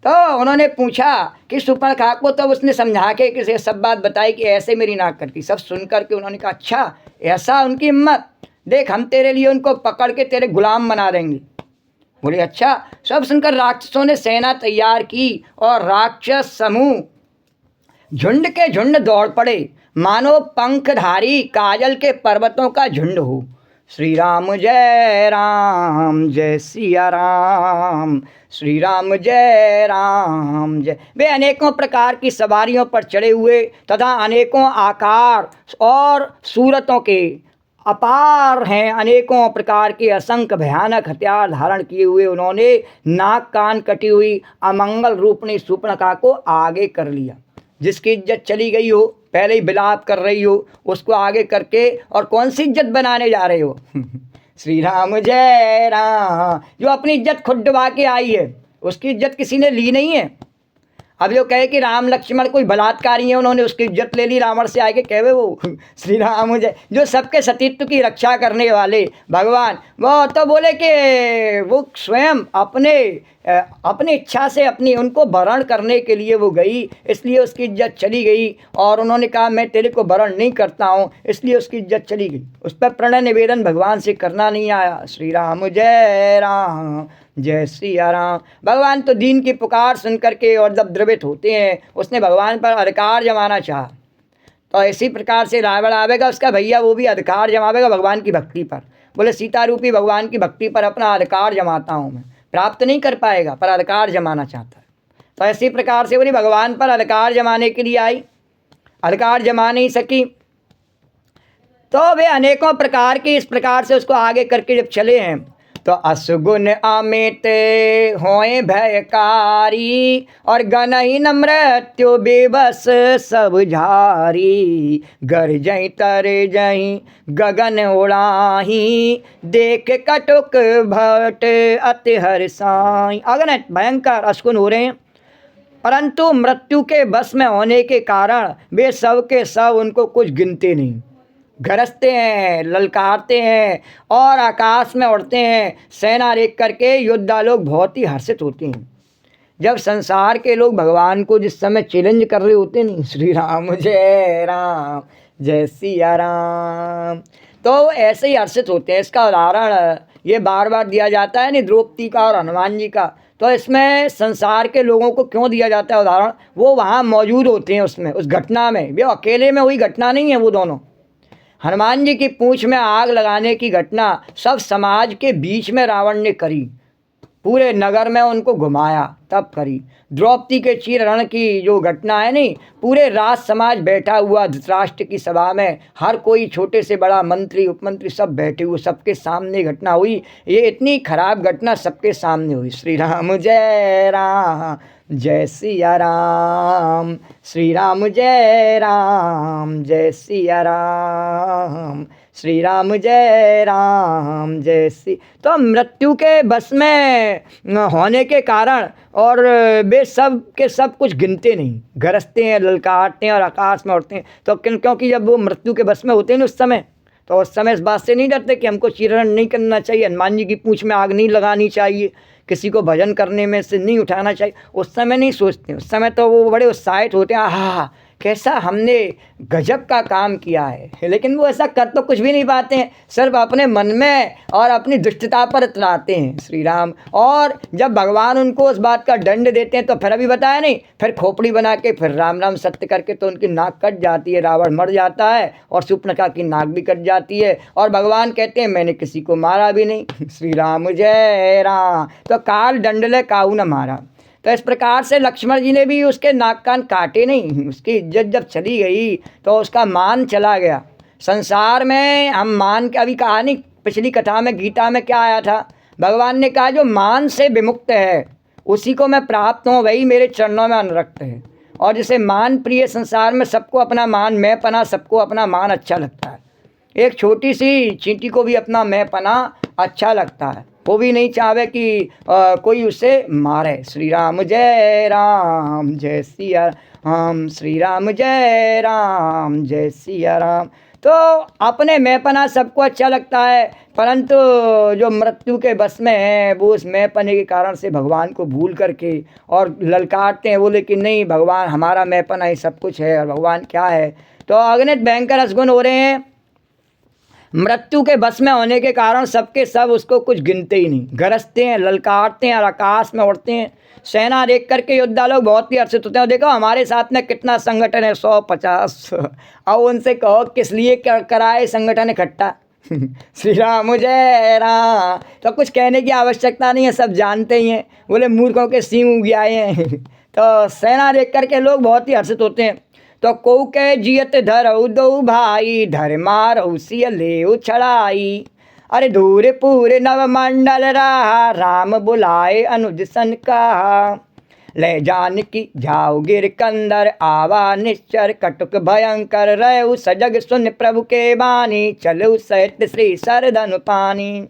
तो उन्होंने पूछा कि सुपर्णखा को, तो उसने समझा के किसी सब बात बताई कि ऐसे मेरी नाक कट गई। सब सुन करके उन्होंने कहा अच्छा ऐसा, उनकी हिम्मत देख, हम तेरे लिए उनको पकड़ के तेरे गुलाम बना देंगे। बोले अच्छा। सब सुनकर राक्षसों ने सेना तैयार की और राक्षस समूह झुंड के झुंड दौड़ पड़े, मानो पंखधारी काजल के पर्वतों का झुंड हो। श्री राम जय सिया राम, श्री राम जय। वे अनेकों प्रकार की सवारियों पर चढ़े हुए तथा अनेकों आकार और सूरतों के अपार हैं, अनेकों प्रकार के असंख्य भयानक हथियार धारण किए हुए उन्होंने नाक कान कटी हुई अमंगल रूपणी शूर्पणखा को आगे कर लिया। जिसकी इज्जत चली गई हो, पहले ही विलाप कर रही हो, उसको आगे करके और कौन सी इज्जत बनाने जा रहे हो? श्री राम जय राम। जो अपनी इज्जत खुद डुबा के आई है, उसकी इज्जत किसी ने ली नहीं है। अब जो कहे कि राम लक्ष्मण कोई बलात्कारी है, उन्होंने उसकी इज्जत ले ली रावण से, आके कहे वो श्री राम जय। जो सबके सतीत्व की रक्षा करने वाले भगवान, वो तो बोले कि वो स्वयं अपनी इच्छा से अपनी उनको वरण करने के लिए वो गई, इसलिए उसकी इज्जत चली गई। और उन्होंने कहा मैं तेरे को वरण नहीं करता हूँ, इसलिए उसकी इज्जत चली गई। उस पर प्रणय निवेदन भगवान से करना नहीं आया। श्री राम जय सिया राम। भगवान तो दीन की पुकार सुन करके और जब द्रवित होते हैं, उसने भगवान पर अधिकार जमाना चाहा। तो इसी प्रकार से रावण आवेगा, उसका भैया वो भी अधिकार जमावेगा भगवान की भक्ति पर। बोले सीता रूपी भगवान की भक्ति पर अपना अधिकार जमाता हूँ मैं। प्राप्त नहीं कर पाएगा पर अधिकार जमाना चाहता है। तो इसी प्रकार से बोली भगवान पर अधिकार जमाने के लिए आई, अधिकार जमा नहीं सकी। तो वे अनेकों प्रकार की इस प्रकार से उसको आगे करके जब चले हैं, तो असगुन अमित होए भयकारी और गनहि न मृत्यु बेबस सब झारी। गरजई तरजई गगन उड़ाही देख कटुक भट अति हर्षाई। अगणित भयंकर असगुन हो रहे हैं, परंतु मृत्यु के बस में होने के कारण वे सब के सब उनको कुछ गिनते नहीं। गरजते हैं, ललकारते हैं और आकाश में उड़ते हैं। सेना देख करके योद्धा लोग बहुत ही हर्षित होते हैं। जब संसार के लोग भगवान को जिस समय चैलेंज कर रहे होते नहीं, श्री राम जय सिया राम, तो ऐसे ही हर्षित होते हैं। इसका उदाहरण ये बार बार दिया जाता है नहीं, द्रौपदी का और हनुमान जी का। तो इसमें संसार के लोगों को क्यों दिया जाता है उदाहरण? वो वहाँ मौजूद होते हैं उसमें, उस घटना में। वे अकेले में हुई घटना नहीं है वो दोनों। हनुमान जी की पूंछ में आग लगाने की घटना सब समाज के बीच में रावण ने करी, पूरे नगर में उनको घुमाया तब करी। द्रौपदी के चीरहरण की जो घटना है नहीं, पूरे राज समाज बैठा हुआ धृतराष्ट्र की सभा में, हर कोई छोटे से बड़ा मंत्री उपमंत्री सब बैठे हुए, सबके सामने घटना हुई। ये इतनी खराब घटना सबके सामने हुई। श्री राम जय सिया राम, श्री राम जय सिया राम, श्री राम जय सी। तो मृत्यु के बस में होने के कारण और वे सब के सब कुछ गिनते नहीं, गरजते हैं, ललकारते हैं और आकाश में उड़ते हैं। तो क्योंकि जब वो मृत्यु के बस में होते हैं उस समय, तो उस समय इस बात से नहीं डरते कि हमको चीरहरण नहीं करना चाहिए, हनुमान जी की पूंछ में आग नहीं लगानी चाहिए, किसी को भजन करने में से नहीं उठाना चाहिए। उस समय नहीं सोचते, उस समय तो वो बड़े उत्साहित होते हैं, आहा कैसा हमने गजब का काम किया है। लेकिन वो ऐसा कर तो कुछ भी नहीं पाते हैं, सिर्फ अपने मन में और अपनी दुष्टता पर इतराते हैं श्री राम। और जब भगवान उनको उस बात का दंड देते हैं, तो फिर अभी बताया नहीं, फिर खोपड़ी बना के फिर राम राम सत्य करके तो उनकी नाक कट जाती है, रावण मर जाता है और शूर्पणखा की नाक भी कट जाती है। और भगवान कहते हैं मैंने किसी को मारा भी नहीं। श्री राम जय राम। तो काल दंडले काऊ न मारा। तो इस प्रकार से लक्ष्मण जी ने भी उसके नाक कान काटे नहीं। उसकी इज्जत जब चली गई तो उसका मान चला गया। संसार में हम मान के, अभी कहा नहीं पिछली कथा में गीता में क्या आया था, भगवान ने कहा जो मान से विमुक्त है उसी को मैं प्राप्त हूँ, वही मेरे चरणों में अनुरक्त है। और जैसे मान प्रिय संसार में सबको अपना मान, मैं पना, सबको अपना मान अच्छा लगता है। एक छोटी सी चींटी को भी अपना मैं पना अच्छा लगता है, वो भी नहीं चाहे कि कोई उसे मारे। श्री राम जय सिया राम, श्री राम जय सिया राम। तो अपने मैंपना सबको अच्छा लगता है, परंतु जो मृत्यु के बस में है वो उस मैंपने के कारण से भगवान को भूल करके और ललकारते हैं, बोले कि नहीं भगवान हमारा मैंपना ही सब कुछ है और भगवान क्या है। तो अगणित भयंकर असगुन हो रहे हैं। मृत्यु के बस में होने के कारण सबके सब उसको कुछ गिनते ही नहीं, गरजते हैं, ललकारते हैं और आकाश में उड़ते हैं। सेना देख करके योद्धा लोग बहुत ही हर्षित होते हैं। देखो हमारे साथ में कितना संगठन है, 150। अब उनसे कहो किस लिए कराए संगठन इकट्ठा, श्री राम जय राम। तो कुछ कहने की आवश्यकता नहीं है, सब जानते ही हैं। बोले मूर्खों के सींग उग आए हैं। तो सेना देख करके लोग बहुत ही हर्षित होते हैं। तो कौ के जियत धरऊ दो भाई, धर मारऊ सिय ले छड़ाई। अरे धूर पूरे नवमंडल रहा, राम बुलाए अनुज सन कहा। ले जानकी जाओ गिर कंदर, आवा निश्चर कटुक भयंकर। रहु सजग सुन प्रभु के बानी, चलो सहित श्री सरधनु पानी।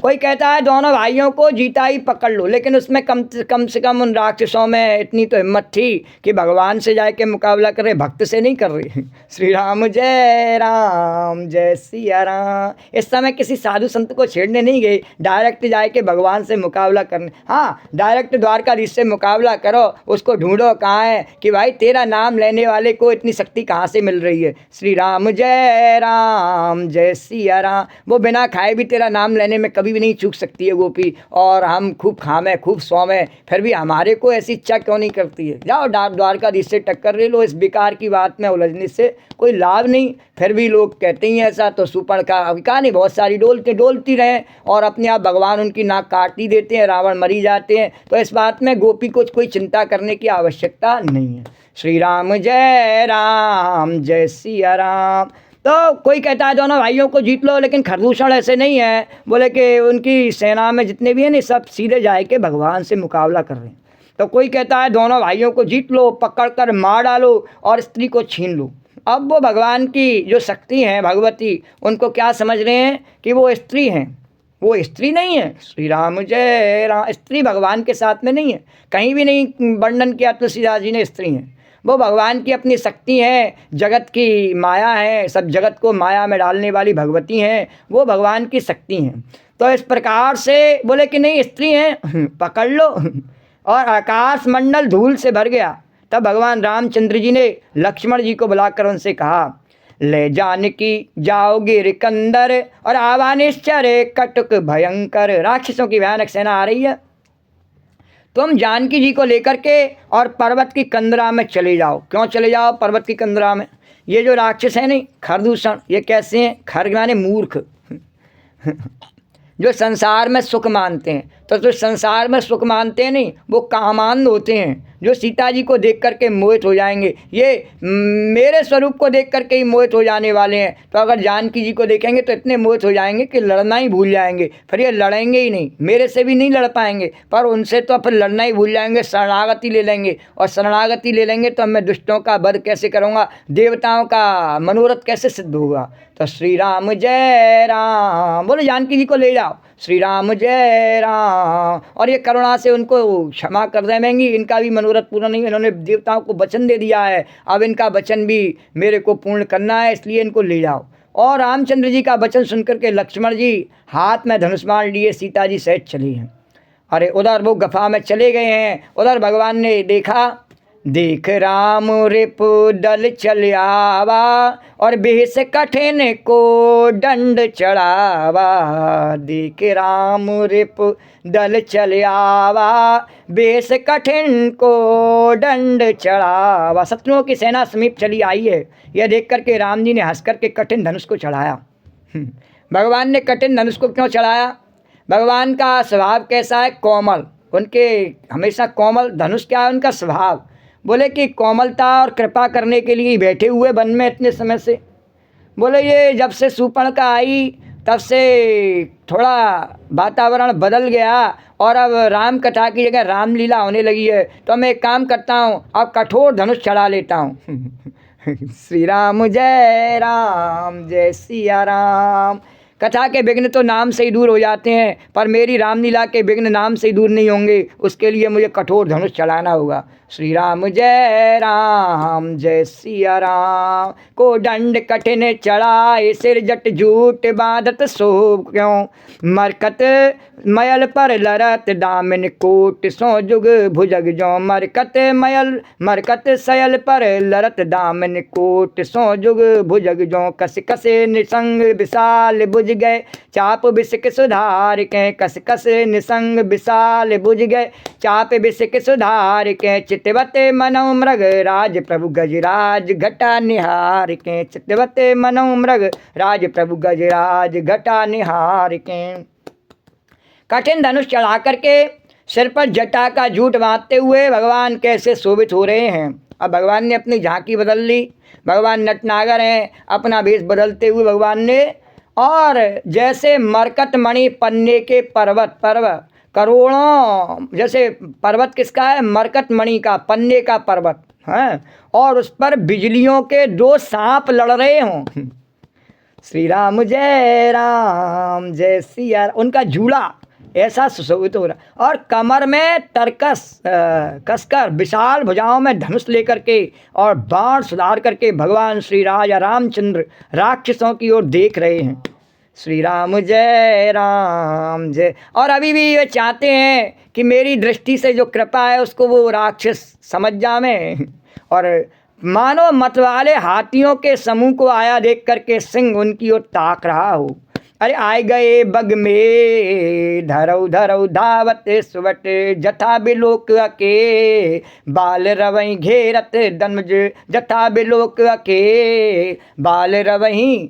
कोई कहता है दोनों भाइयों को जीता ही पकड़ लो, लेकिन उसमें कम से कम उन राक्षसों में इतनी तो हिम्मत थी कि भगवान से जाके मुकाबला कर रहे, भक्त से नहीं कर रहे। श्री राम जय सिया राम। इस समय किसी साधु संत को छेड़ने नहीं गए, डायरेक्ट जाके भगवान से मुकाबला करने। हाँ, डायरेक्ट द्वारकाधीश से मुकाबला करो, उसको ढूंढो कहाँ है कि भाई तेरा नाम लेने वाले को इतनी शक्ति कहाँ से मिल रही है। श्री राम जय सिया राम। वो बिना खाए भी तेरा नाम लेने में कभी भी नहीं चूक सकती है गोपी, और हम खूब खामे खूब सोमे, फिर भी हमारे को ऐसी इच्छा क्यों नहीं करती है। जाओ द्वारकाधीश से टक्कर ले लो, इस बेकार की बात में उलझने से कोई लाभ नहीं। फिर भी लोग कहते ही ऐसा, तो सुपर्णखा कहा नहीं, बहुत सारी डोलती रहे और अपने आप भगवान उनकी नाक काट ही देते हैं, रावण मरी जाते हैं। तो इस बात में गोपी को कोई चिंता करने की आवश्यकता नहीं है। श्री राम जय सिया राम। तो कोई कहता है दोनों भाइयों को जीत लो, लेकिन खरदूषण ऐसे नहीं है। बोले कि उनकी सेना में जितने भी हैं नहीं, सब सीधे जाए के भगवान से मुकाबला कर रहे हैं। तो कोई कहता है दोनों भाइयों को जीत लो, पकड़ कर मार डालो और स्त्री को छीन लो। अब वो भगवान की जो शक्ति है भगवती, उनको क्या समझ रहे हैं कि वो स्त्री हैं, वो स्त्री नहीं है। श्री राम जय राम। स्त्री भगवान के साथ में नहीं है, कहीं भी नहीं वर्णन किया तुलसीदास जी ने स्त्री हैं। वो भगवान की अपनी शक्ति है, जगत की माया है, सब जगत को माया में डालने वाली भगवती हैं, वो भगवान की शक्ति हैं। तो इस प्रकार से बोले कि नहीं स्त्री हैं, पकड़ लो। और आकाश मंडल धूल से भर गया। तब भगवान रामचंद्र जी ने लक्ष्मण जी को बुलाकर उनसे कहा, ले जानकी जाओ गिर कंदर, और आवा निश्चर कटुक भयंकर। राक्षसों की भयानक सेना आ रही है, तुम जानकी जी को लेकर के और पर्वत की कंदरा में चले जाओ। क्यों चले जाओ पर्वत की कंदरा में? ये जो राक्षस है नहीं खरदूषण, ये कैसे हैं? खर माने मूर्ख, जो संसार में सुख मानते हैं। तो जो संसार में सुख मानते हैं नहीं, वो कामांध होते हैं, जो सीता जी को देख करके मोहित हो जाएंगे। ये मेरे स्वरूप को देख करके ही मोहित हो जाने वाले हैं। तो अगर जानकी जी को देखेंगे तो इतने मोहित हो जाएंगे कि लड़ना ही भूल जाएंगे, फिर ये लड़ेंगे ही नहीं, मेरे से भी नहीं लड़ पाएंगे, पर उनसे तो फिर लड़ना ही भूल जाएंगे, शरणागति ले लेंगे। और शरणागति ले लेंगे तो मैं दुष्टों का वध कैसे करूँगा, देवताओं का मनोरथ कैसे सिद्ध होगा। तो श्री राम जय राम। बोले जानकी जी को ले जाओ, श्री राम जय राम। और ये करुणा से उनको क्षमा कर देंगी, इनका भी मनोरथ पूरा नहीं, इन्होंने देवताओं को वचन दे दिया है, अब इनका वचन भी मेरे को पूर्ण करना है, इसलिए इनको ले जाओ। और रामचंद्र जी का वचन सुनकर के लक्ष्मण जी हाथ में धनुष बाण लिए सीता जी सहित चली हैं। अरे उधर वो गुफा में चले गए हैं। उधर भगवान ने देखा, देख राम रिपु दल चल आवा, और बेस कठिन को दंड चढ़ावा। देख राम रिपु दल चल आवा, बेस कठिन को दंड चढ़ावा। शत्रुओं की सेना समीप चली आई है। यह देख करके राम जी ने हंस करके कठिन धनुष को चढ़ाया। भगवान ने कठिन धनुष को क्यों चढ़ाया? भगवान का स्वभाव कैसा है? कोमल। उनके हमेशा कोमल, धनुष क्या है उनका स्वभाव? बोले कि कोमलता और कृपा करने के लिए बैठे हुए वन में इतने समय से। बोले ये जब से सुपर्णखा आई तब से थोड़ा वातावरण बदल गया, और अब राम कथा की जगह रामलीला होने लगी है। तो मैं एक काम करता हूँ, अब कठोर धनुष चढ़ा लेता हूँ। श्री राम जय सिया राम। कथा के विघ्न तो नाम से ही दूर हो जाते हैं, पर मेरी रामलीला के विघ्न नाम से ही दूर नहीं होंगे। उसके लिए मुझे कठोर धनुष चलाना होगा। श्री राम जय सिया राम। को दंड कठिन चढ़ाए, सिर जट जूट बांधत सो क्यों। मरकत मयल पर लरत, दामिन कोट सो जुग भुजग जो। मरकत सयल पर लरत, दामिन कोट सो जुग भुजग जो। कस कसे निसंग विशाल भुज, बुझ गए, चाप बिसिक सुधार के कस कस निसंग विशाल बुझ गए, चाप बिसिक सुधार के चितवते मनो मृग राज प्रभु गजराज घटा निहार के, चितवते मनो मृग राज प्रभु गजराज घटा निहार के। कठिन धनुष चढ़ा करके सिर पर जटा का जूट बांधते हुए भगवान कैसे शोभित हो रहे हैं। अब भगवान ने अपनी झांकी बदल ली, भगवान नटनागर हैं, अपना वेश बदलते हुए भगवान ने, और जैसे मरकत मणि पन्ने के पर्वत, पर्वत करोड़ों, जैसे पर्वत किसका है, मरकत मणि का, पन्ने का पर्वत है, और उस पर बिजलियों के 2 सांप लड़ रहे हों। श्री राम जय सिया, उनका झूला ऐसा सुशोभित हो रहा, और कमर में तरकस कसकर विशाल भुजाओं में धनुष लेकर के और बाण सुधार करके भगवान श्री राजा रामचंद्र राक्षसों की ओर देख रहे हैं। श्री राम जय। और अभी भी वे चाहते हैं कि मेरी दृष्टि से जो कृपा है उसको वो राक्षस समझ जावें, और मानो मतवाले हाथियों के समूह को आया देख करके सिंह उनकी ओर ताक रहा हो। अरे आए गए बग में धरऊ धरऊ धावत सुवट, जथा बिलोक के बाल रवई घेरत दनुज, जथा बिलोक के बाल रवही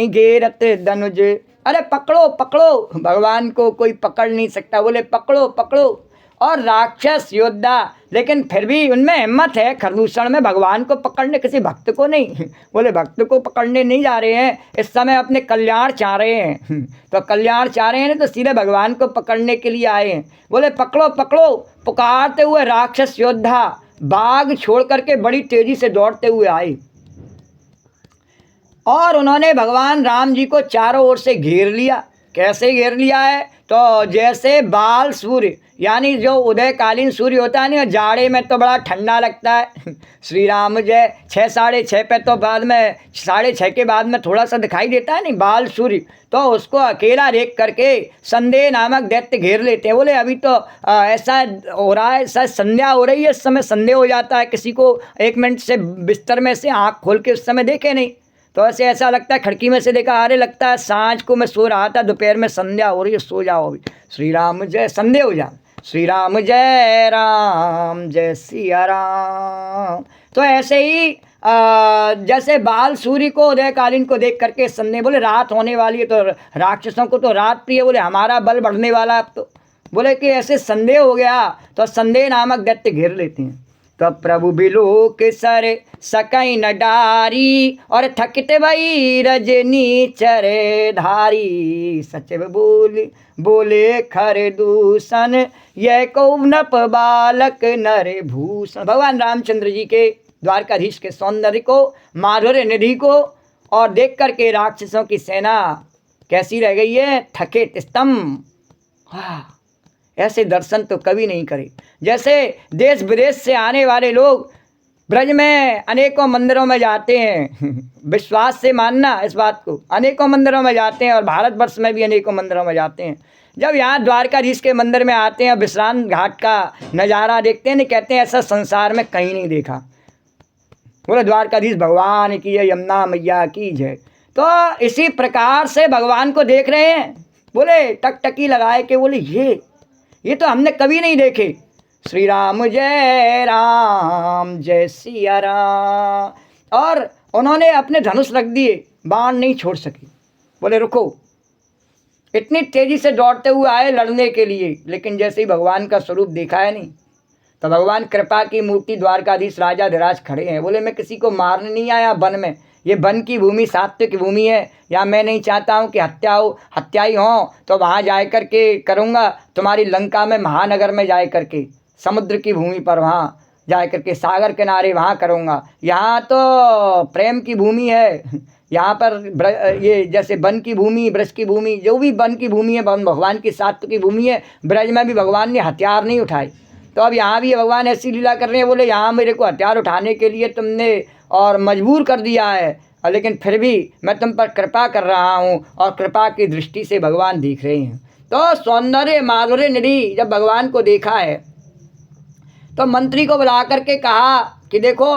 घेरत दनुज। अरे पकड़ो पकड़ो, भगवान को कोई पकड़ नहीं सकता, बोले पकड़ो पकड़ो। और राक्षस योद्धा, लेकिन फिर भी उनमें हिम्मत है, खरदूषण में भगवान को पकड़ने, किसी भक्त को नहीं। बोले भक्त को पकड़ने नहीं जा रहे हैं, इस समय अपने कल्याण चाह रहे हैं। तो कल्याण चाह रहे हैं तो सीधे भगवान को पकड़ने के लिए आए हैं। बोले पकड़ो पकड़ो, पुकारते हुए राक्षस योद्धा बाघ छोड़ करके बड़ी तेजी से दौड़ते हुए आए, और उन्होंने भगवान राम जी को चारों ओर से घेर लिया। कैसे घेर लिया है, तो जैसे बाल सूर्य, यानी जो उदयकालीन सूर्य होता है ना, जाड़े में तो बड़ा ठंडा लगता है। श्री राम जय 6 साढ़े 6 पे तो बाद में 6:30 के बाद में थोड़ा सा दिखाई देता है नहीं बाल सूर्य, तो उसको अकेला देख करके संदेह नामक दैत्य घेर लेते हैं। बोले अभी तो ऐसा हो रहा है, शायद संध्या हो रही है, इस समय संदेह हो जाता है किसी को, 1 मिनट से बिस्तर में से आँख खोल के उस समय देखे नहीं, तो ऐसा लगता है खिड़की में से देखा, अरे लगता है सांझ को मैं सो रहा था, दोपहर में संध्या हो रही है, सो जाओ अभी। श्री राम जय, संध्या हो जा। श्री राम जय सिया राम। तो ऐसे ही जैसे बाल सूर्य को उदयकालीन को देख करके संदेह, बोले रात होने वाली है, तो राक्षसों को तो रात प्रिय, बोले हमारा बल बढ़ने वाला अब तो, बोले कि ऐसे संदेह हो गया, तो संदेह नामक दैत्य घेर लेते हैं। तो प्रभु बिलोक सर सकई न डारी, और थकित भई रजनी चरे धारी, सचिव बोले खर दूषण, यह कौनप बालक नर भूषण। भगवान रामचंद्र जी के द्वारकाधीश के सौंदर्य को, माधुर्य निधि को और देख करके राक्षसों की सेना कैसी रह गई है, थकित स्तंभ। ऐसे दर्शन तो कभी नहीं करे। जैसे देश विदेश से आने वाले लोग ब्रज में अनेकों मंदिरों में जाते हैं, विश्वास से मानना इस बात को, अनेकों मंदिरों में जाते हैं, और भारतवर्ष में भी अनेकों मंदिरों में जाते हैं। जब यहाँ द्वारकाधीश के मंदिर में आते हैं, विश्राम घाट का नज़ारा देखते हैं, नहीं कहते हैं ऐसा संसार में कहीं नहीं देखा। बोले द्वारकाधीश भगवान की जय, यमुना मैया की जय। तो इसी प्रकार से भगवान को देख रहे हैं, बोले टकटकी लगाए के, बोले ये तो हमने कभी नहीं देखे। श्री राम जय सिया राम। और उन्होंने अपने धनुष रख दिए, बाण नहीं छोड़ सके। बोले रुको, इतनी तेजी से दौड़ते हुए आए लड़ने के लिए, लेकिन जैसे ही भगवान का स्वरूप देखा है नहीं, तो भगवान कृपा की मूर्ति द्वारकाधीश राजा धीराज खड़े हैं। बोले मैं किसी को मारने नहीं आया वन में, ये वन की भूमि सात्विक भूमि है, या मैं नहीं चाहता हूँ कि हत्याई हो, तो वहाँ जाए करके करूँगा तुम्हारी लंका में, महानगर में जाए करके, समुद्र की भूमि पर वहाँ जाए करके, सागर किनारे वहाँ करूँगा। यहाँ तो प्रेम की भूमि है, यहाँ पर ये जैसे वन की भूमि, ब्रज की भूमि, जो भी वन की भूमि है, भगवान की सात्विक की भूमि है। ब्रज में भी भगवान ने हथियार नहीं उठाए, तो अब यहाँ भी भगवान ऐसी लीला कर रहे हैं। बोले यहाँ मेरे को हथियार उठाने के लिए तुमने और मजबूर कर दिया है, लेकिन फिर भी मैं तुम पर कृपा कर रहा हूँ, और कृपा की दृष्टि से भगवान देख रहे हैं। तो सौंदर्य माधुर्य निधि जब भगवान को देखा है, तो मंत्री को बुला करके कहा कि देखो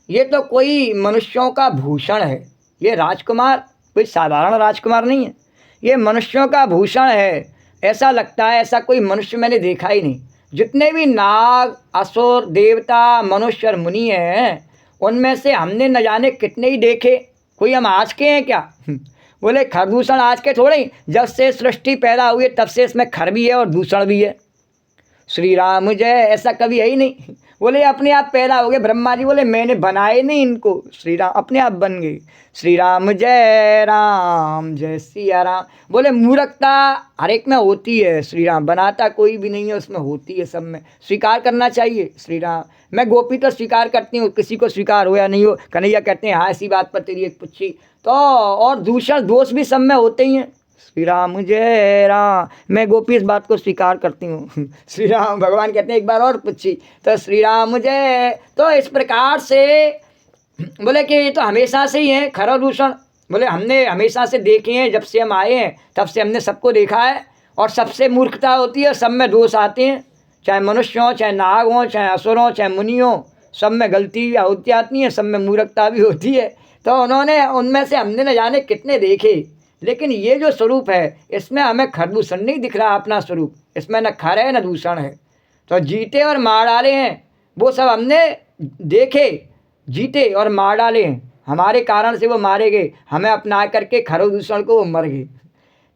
ये तो कोई मनुष्यों का भूषण है, ये राजकुमार कोई साधारण राजकुमार नहीं है, ये मनुष्यों का भूषण है। ऐसा लगता है ऐसा कोई मनुष्य मैंने देखा ही नहीं। जितने भी नाग, असुर, देवता, मनुष्य और मुनि हैं, उनमें से हमने न जाने कितने ही देखे, कोई हम आज के हैं क्या? बोले खरदूषण आज के थोड़े ही, जब से सृष्टि पैदा हुई है तब से इसमें खर भी है और दूषण भी है। श्री राम जय, ऐसा कभी है ही नहीं। बोले अपने आप पैदा हो गए। ब्रह्मा जी बोले मैंने बनाए नहीं इनको, श्री राम अपने आप बन गए। श्री राम जय सिया राम। बोले मूर्खता हर एक में होती है, श्री राम बनाता कोई भी नहीं है, उसमें होती है, सब में स्वीकार करना चाहिए। श्री राम मैं गोपी तो स्वीकार करती हूँ, किसी को स्वीकार हो या नहीं हो। कन्हैया कहते हैं हाँ ऐसी बात पर तेरी एक पुच्छी तो, और दूसरा दोष भी सब में होते ही हैं। श्री राम जय राम, मैं गोपी इस बात को स्वीकार करती हूँ। श्री राम भगवान कहते हैं एक बार और पूछी तो श्री राम जय। तो इस प्रकार से बोले कि ये तो हमेशा से ही है खर और दूषण। बोले हमने हमेशा से देखे हैं, जब से हम आए हैं तब से हमने सबको देखा है, और सबसे मूर्खता होती है, सब में दोष आते हैं, चाहे मनुष्य हों, चाहे नाग हों, चाहे असुर हों, चाहे मुनि हों, सब में गलती होती आती है, सब में मूर्खता भी होती है। तो उन्होंने उनमें से हमने न जाने कितने देखे, लेकिन ये जो स्वरूप है इसमें हमें खर दूषण नहीं दिख रहा। अपना स्वरूप इसमें न खर है न दूषण है। तो जीते और मार डाले हैं वो सब हमने देखे, जीते और मार डाले हैं, हमारे कारण से वो मारे गए, हमें अपना करके खर दूषण को वो मर गए।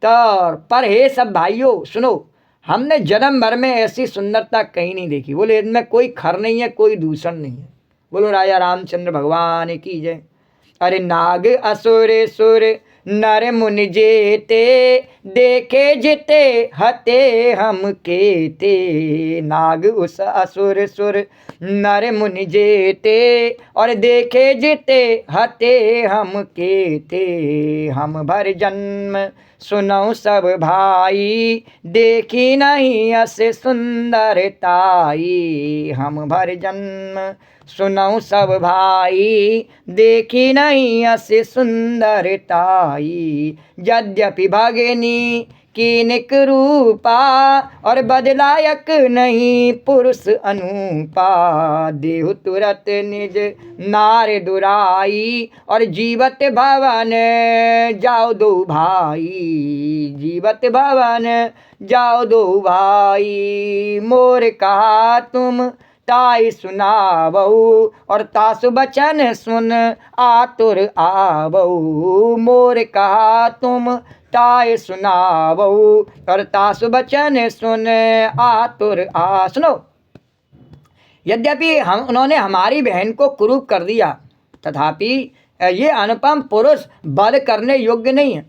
तो पर हे सब भाइयों सुनो, हमने जन्म भर में ऐसी सुंदरता कहीं नहीं देखी। बोले इनमें कोई खर नहीं है, कोई दूषण नहीं है। बोलो राजा रामचंद्र भगवान की जय। अरे नाग असुर सुर नर मुनि जेते, देखे जिते हते हम केते। नाग उस असुर सुर नर मुनि जेते, और देखे जिते हते हम केते। हम भर जन्म सुनौ सब भाई, देखी नहीं अस सुंदरताई। हम भर जन्म सुनौ सब भाई, देखी नहीं अस सुंदरताई। यद्यपि भगिनी कीनिक रूपा, और बदलायक नहीं पुरुष अनूपा। देहु तुरत निज नार दुराई, और जीवत भवन जाओ दो भाई। जीवत भवन जाओ दो भाई। मोर कहा तुम ताई सुनावऊ, और तासु बचन सुन आतुर आवऊ। मोर कहा तुम ताई सुनावऊ, और तासु बचन सुन आतुर आ। सुनो, यद्यपि उन्होंने हमारी बहन को कुरूप कर दिया, तथापि ये अनुपम पुरुष वध करने योग्य नहीं है।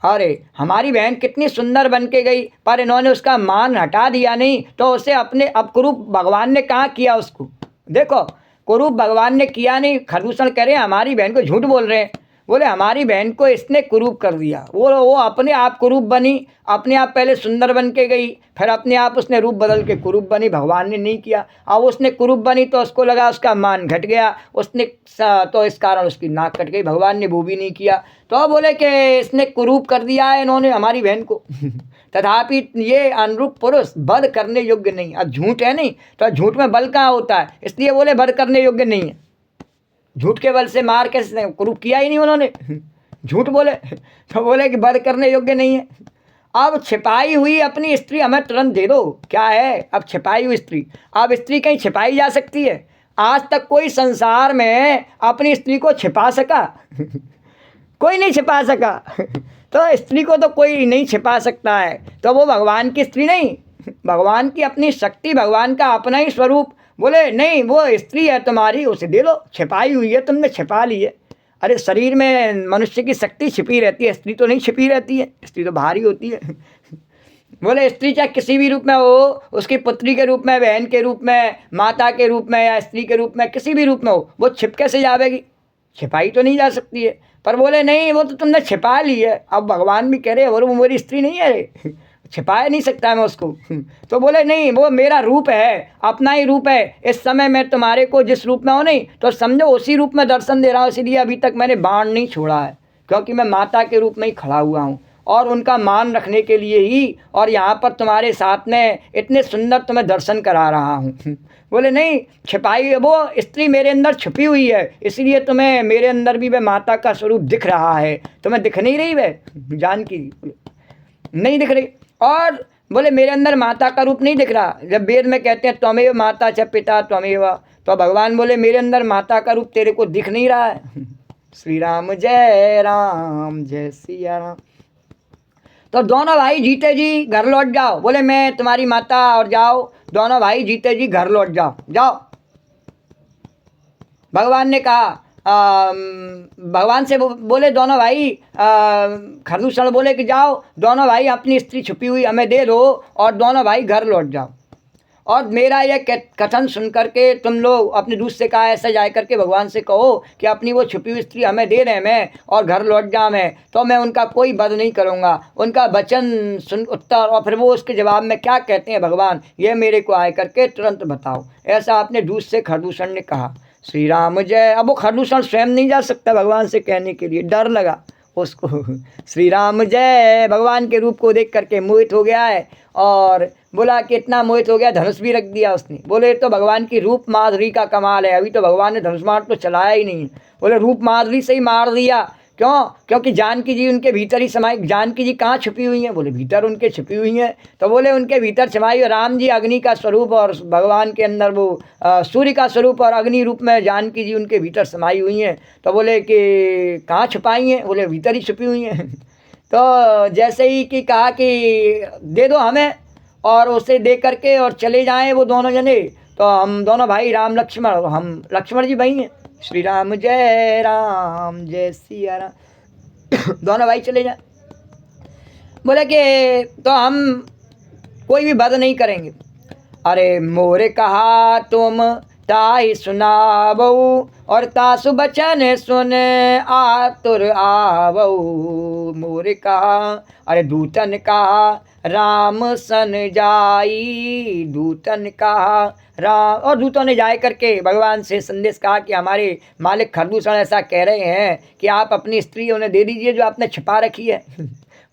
अरे हमारी बहन कितनी सुंदर बन के गई, पर इन्होंने उसका मान हटा दिया नहीं, तो उसे अपने अब कुरूप भगवान ने कहाँ किया उसको। देखो कुरूप भगवान ने किया नहीं। खरदूषण कह रहे हैं हमारी बहन को, झूठ बोल रहे हैं। बोले हमारी बहन को इसने कुरूप कर दिया। वो अपने आप कुरूप बनी, अपने आप पहले सुंदर बन के गई, फिर अपने आप उसने रूप बदल के कुरूप बनी। भगवान ने नहीं किया। अब उसने कुरूप बनी तो उसको लगा उसका मान घट गया, उसने तो इस कारण उसकी नाक कट गई। भगवान ने वो भी नहीं किया, तो बोले कि इसने कुरूप कर दिया है इन्होंने हमारी बहन को। तथापि ये अनुरूप पुरुष वध करने योग्य नहीं। अब झूठ है नहीं तो झूठ में बल कहाँ होता है, इसलिए बोले वध करने योग्य नहीं है। झूठ के बल से मार के कुरूप किया ही नहीं उन्होंने, झूठ बोले तो बोले कि वध करने योग्य नहीं है। अब छिपाई हुई अपनी स्त्री हमें तुरंत दे दो। क्या है अब छिपाई हुई स्त्री? अब स्त्री कहीं छिपाई जा सकती है? आज तक कोई संसार में अपनी स्त्री को छिपा सका? कोई नहीं छिपा सका। तो स्त्री को तो कोई नहीं छिपा सकता है, तो वो भगवान की स्त्री नहीं, भगवान की अपनी शक्ति, भगवान का अपना ही स्वरूप। बोले नहीं वो स्त्री है तुम्हारी, उसे दे लो, छिपाई हुई है, तुमने छिपा ली है। अरे शरीर में मनुष्य की शक्ति छिपी रहती है, स्त्री तो नहीं छिपी रहती है, स्त्री तो भारी होती है। बोले स्त्री चाहे किसी भी रूप में हो, उसकी पुत्री के रूप में, बहन के रूप में, माता के रूप में, या स्त्री के रूप में, किसी भी रूप में हो, वो छिप कैसे जाएगी? छिपाई तो नहीं जा सकती है। पर बोले नहीं वो तो तुमने छिपा ली है। अब भगवान भी कह रहे और वो मेरी स्त्री नहीं है, छिपाया नहीं सकता मैं उसको। तो बोले नहीं वो मेरा रूप है, अपना ही रूप है। इस समय मैं तुम्हारे को जिस रूप में हो नहीं तो समझो उसी रूप में दर्शन दे रहा हूँ, इसलिए अभी तक मैंने बाण नहीं छोड़ा है, क्योंकि मैं माता के रूप में ही खड़ा हुआ हूँ और उनका मान रखने के लिए ही, और यहाँ पर तुम्हारे साथ में इतने सुंदर तुम्हें दर्शन करा रहा हूँ। बोले नहीं, छिपाई है वो स्त्री मेरे अंदर छुपी हुई है, इसलिए तुम्हें मेरे अंदर भी वह माता का स्वरूप दिख रहा है, तुम्हें दिख नहीं रही वह जानकी? नहीं दिख रही। और बोले मेरे अंदर माता का रूप नहीं दिख रहा। जब वेद में कहते हैं त्वमेव माता च पिता त्वमेव, तो भगवान बोले मेरे अंदर माता का रूप तेरे को दिख नहीं रहा है। श्री राम जय सिया राम। तो दोनों भाई जीते जी घर लौट जाओ। बोले मैं तुम्हारी माता, और जाओ दोनों भाई जीते जी घर लौट जाओ। जाओ, भगवान ने कहा भगवान से बोले दोनों भाई, खरदूषण बोले कि जाओ दोनों भाई अपनी स्त्री छुपी हुई हमें दे दो और दोनों भाई घर लौट जाओ। और मेरा यह कथन सुन करके तुम लोग अपने दूध से कहा ऐसा जा करके भगवान से कहो कि अपनी वो छुपी हुई स्त्री हमें दे रहे मैं और घर लौट जा मैं, तो मैं उनका कोई वध नहीं करूँगा। उनका वचन सुन उत्तर, और फिर वो उसके जवाब में क्या कहते हैं भगवान, ये मेरे को आए करके तुरंत बताओ। ऐसा अपने दूध से खरदूषण ने कहा। श्री राम जय। अब वो खरदूषण स्वयं नहीं जा सकता भगवान से कहने के लिए, डर लगा उसको। श्री राम जय भगवान के रूप को देख करके मोहित हो गया है, और बोला कि इतना मोहित हो गया धनुष भी रख दिया उसने। बोले तो भगवान की रूप माधुरी का कमाल है, अभी तो भगवान ने धनुष मार तो चलाया ही नहीं। बोले रूप माधुरी से ही मार दिया। क्यों? क्योंकि जानकी जी उनके भीतर ही समाई। जानकी जी कहाँ छुपी हुई हैं? बोले भीतर उनके छुपी हुई हैं। तो बोले उनके भीतर समाई, राम जी अग्नि का स्वरूप और भगवान के अंदर वो सूर्य का स्वरूप और अग्नि रूप में जानकी जी उनके भीतर समाई हुई हैं। तो बोले कि कहाँ छुपाई हैं? बोले भीतर ही छुपी हुई हैं। तो जैसे ही कि कहा कि दे दो हमें, और उसे दे करके और चले जाएं वो दोनों जने, तो हम दोनों भाई राम लक्ष्मण, हम लक्ष्मण जी भाई हैं। श्री राम जय सिया राम। दोनों भाई चले जाए। बोले कि तो हम कोई भी वध नहीं करेंगे। अरे मोरे कहा तुम ताई सुनावऊ, और तासु बचन सुन आतुर आवऊ। मोरे कहा, अरे दूतन कहा राम सन जाई। दूतन कहा राम, और दूतों ने जाए करके भगवान से संदेश कहा कि हमारे मालिक खरदूषण ऐसा कह रहे हैं कि आप अपनी स्त्री उन्हें दे दीजिए जो आपने छिपा रखी है।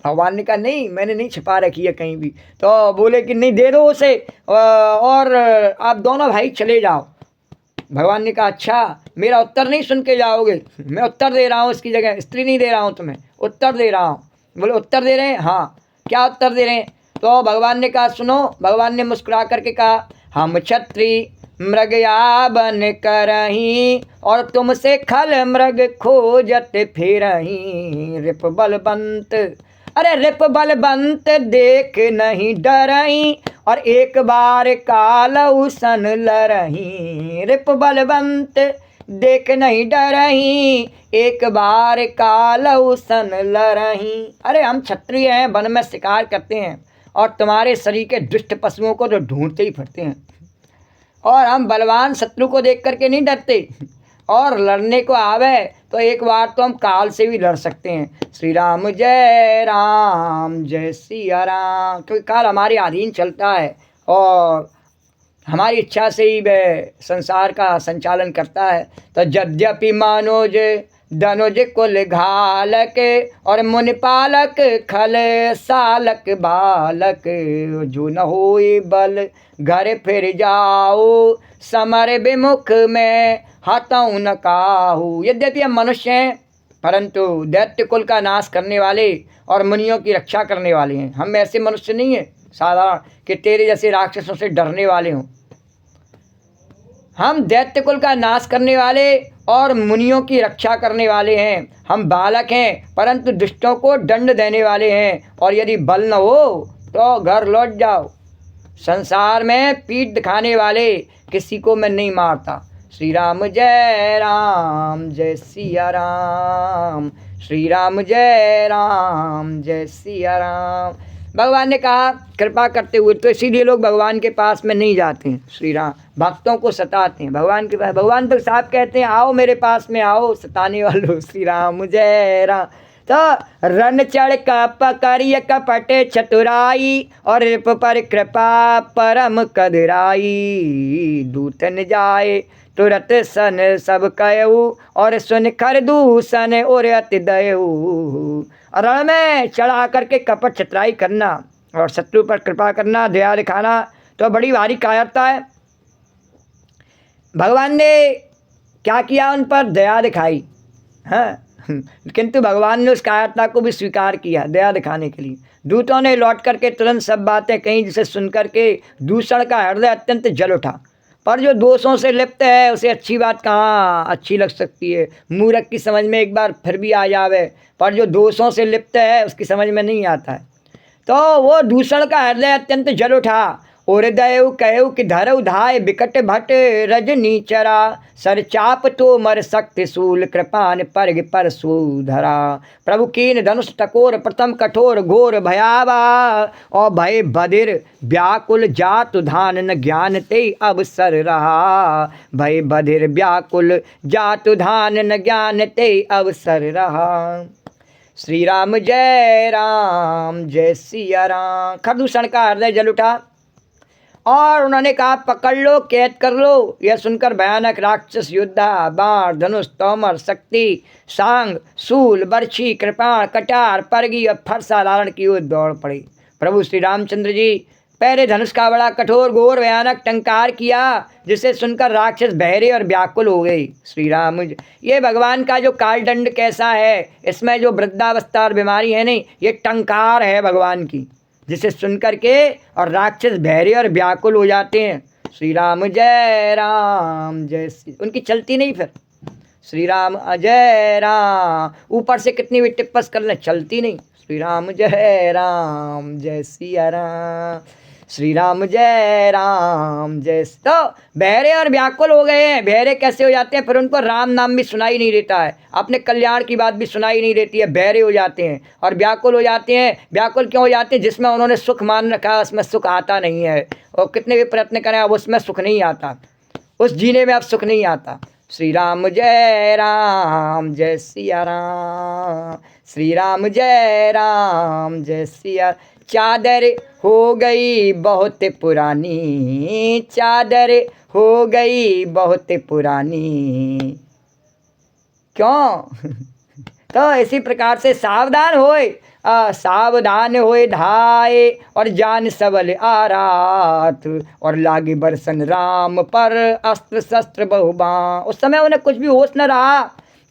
भगवान ने कहा नहीं, मैंने नहीं छिपा रखी है कहीं भी। तो बोले कि नहीं, दे दो उसे और आप दोनों भाई चले जाओ। भगवान ने कहा अच्छा, मेरा उत्तर नहीं सुन के जाओगे? मैं उत्तर दे रहा हूँ, इसकी जगह स्त्री नहीं दे रहा हूँ, तुम्हें उत्तर दे रहा हूँ। बोले उत्तर दे रहे हैं? हाँ। क्या उत्तर दे रहे हैं? तो भगवान ने कहा सुनो। भगवान ने मुस्कुरा करके कहा हम क्षत्रिय मृग या बन करही, और तुमसे खल मृग खोजत फिरही। रिप बलवंत, अरे रिप बलवंत देख नहीं डरही, और एक बार कालऊ सन लरही। रिप बलवंत देख नहीं डरही, एक बार कालऊ सन लरही। अरे हम क्षत्रिय हैं, वन में शिकार करते हैं, और तुम्हारे शरीर के दुष्ट पशुओं को तो ढूंढते ही फिरते हैं, और हम बलवान शत्रु को देख करके नहीं डरते, और लड़ने को आवे तो एक बार तो हम काल से भी लड़ सकते हैं। श्री राम जय सिया राम। क्योंकि काल हमारे अधीन चलता है, और हमारी इच्छा से ही वह संसार का संचालन करता है। तो यद्यपि मानोज धनुज कुल घालक, और मुनिपालक खल सालक बालक। जो न होए बल घर फिर जाओ, समर विमुख में हतऊ न काहू। यद्यपि हम मनुष्य हैं, परंतु दैत्य कुल का नाश करने वाले और मुनियों की रक्षा करने वाले हैं। हम ऐसे मनुष्य नहीं हैं साधारण कि तेरे जैसे राक्षसों से डरने वाले हों। हम दैत्य कुल का नाश करने वाले और मुनियों की रक्षा करने वाले हैं। हम बालक हैं, परंतु दुष्टों को दंड देने वाले हैं। और यदि बल न हो तो घर लौट जाओ। संसार में पीठ दिखाने वाले किसी को मैं नहीं मारता। श्री राम जय सिया राम। श्री राम जय सिया राम। भगवान ने कहा कृपा करते हुए, तो इसीलिए लोग भगवान के पास में नहीं जाते हैं। श्री राम भक्तों को सताते हैं भगवान के पास। भगवान तो साहब कहते हैं आओ मेरे पास में आओ सताने वालों। श्री राम जय राम। तो रन चढ़ का पकड़िय कपट चतुराई, और रिप पर कृपा परम कदराई। दूतन जाए तुरत सन सब कयऊ, और सुन खरदूषण और अति दयऊ। रण में चढ़ा करके कपट चतुराई करना और शत्रु पर कृपा करना, दया दिखाना तो बड़ी भारी कायरता है। भगवान ने क्या किया, उन पर दया दिखाई। हाँ, किंतु भगवान ने उस कायरता को भी स्वीकार किया दया दिखाने के लिए। दूतों ने लौट करके तुरंत सब बातें कहीं, जिसे सुन करके दूषण का हृदय अत्यंत जल उठा। पर जो दोषों से लिप्त है उसे अच्छी बात कहाँ अच्छी लग सकती है। मूर्ख की समझ में एक बार फिर भी आ जावे, पर जो दोषों से लिप्त है उसकी समझ में नहीं आता है। तो वो दूषण का हृदय अत्यंत जल उठा। और दयु कहु कि धरउ धाय बिकट भट रजनी चरा, सर चाप तो मर शक्ति शूल कृपान परग पर सुधरा। प्रभु कीन धनुष टकोर प्रथम कठोर घोर भयावा, और भय बधिर व्याकुल जातु धान न ज्ञान ते अवसर रहा। भय बधिर व्याकुल जातु धान न ज्ञान ते अवसर रहा। श्री राम जय सिया राम। खरदूषण का हृदय जल उठा और उन्होंने कहा पकड़ लो, कैद कर लो। यह सुनकर भयानक राक्षस योद्धा बाण धनुष तोमर शक्ति सांग शूल बर्छी कृपाण कटार परगी और फरसा धारण की ओर दौड़ पड़ी। प्रभु श्री रामचंद्र जी पहले धनुष का बड़ा कठोर घोर भयानक टंकार किया, जिसे सुनकर राक्षस बहरे और व्याकुल हो गए। श्री राम ये भगवान का जो कालदंड कैसा है, इसमें जो वृद्धावस्था और बीमारी है नहीं, ये टंकार है भगवान की, जिसे सुन करके और राक्षस बहरे और व्याकुल हो जाते हैं। श्री राम जय श्री, उनकी चलती नहीं फिर। श्री राम अजय राम, ऊपर से कितनी भी टिप्पस कर ले चलती नहीं। श्री राम जय सिया राम। श्री राम जय। तो बहरे और व्याकुल हो गए हैं। बहरे कैसे हो जाते हैं, फिर उनको राम नाम भी सुनाई नहीं देता है, अपने कल्याण की बात भी सुनाई नहीं देती है, बहरे हो जाते हैं। और व्याकुल हो जाते हैं, व्याकुल क्यों हो जाते हैं, जिसमें उन्होंने सुख मान रखा है उसमें सुख आता नहीं है, और कितने भी प्रयत्न करें अब उसमें सुख नहीं आता, उस जीने में अब सुख नहीं आता। श्री राम जय सिया राम। श्री राम जय सिया। चादर हो गई बहुत पुरानी, चादर हो गई बहुत पुरानी। क्यों? तो इसी प्रकार से सावधान होए, सावधान होए धाये और जान सबल आरात, और लागे बरसन राम पर अस्त्र शस्त्र बहुबां। उस समय उन्हें कुछ भी होश न रहा,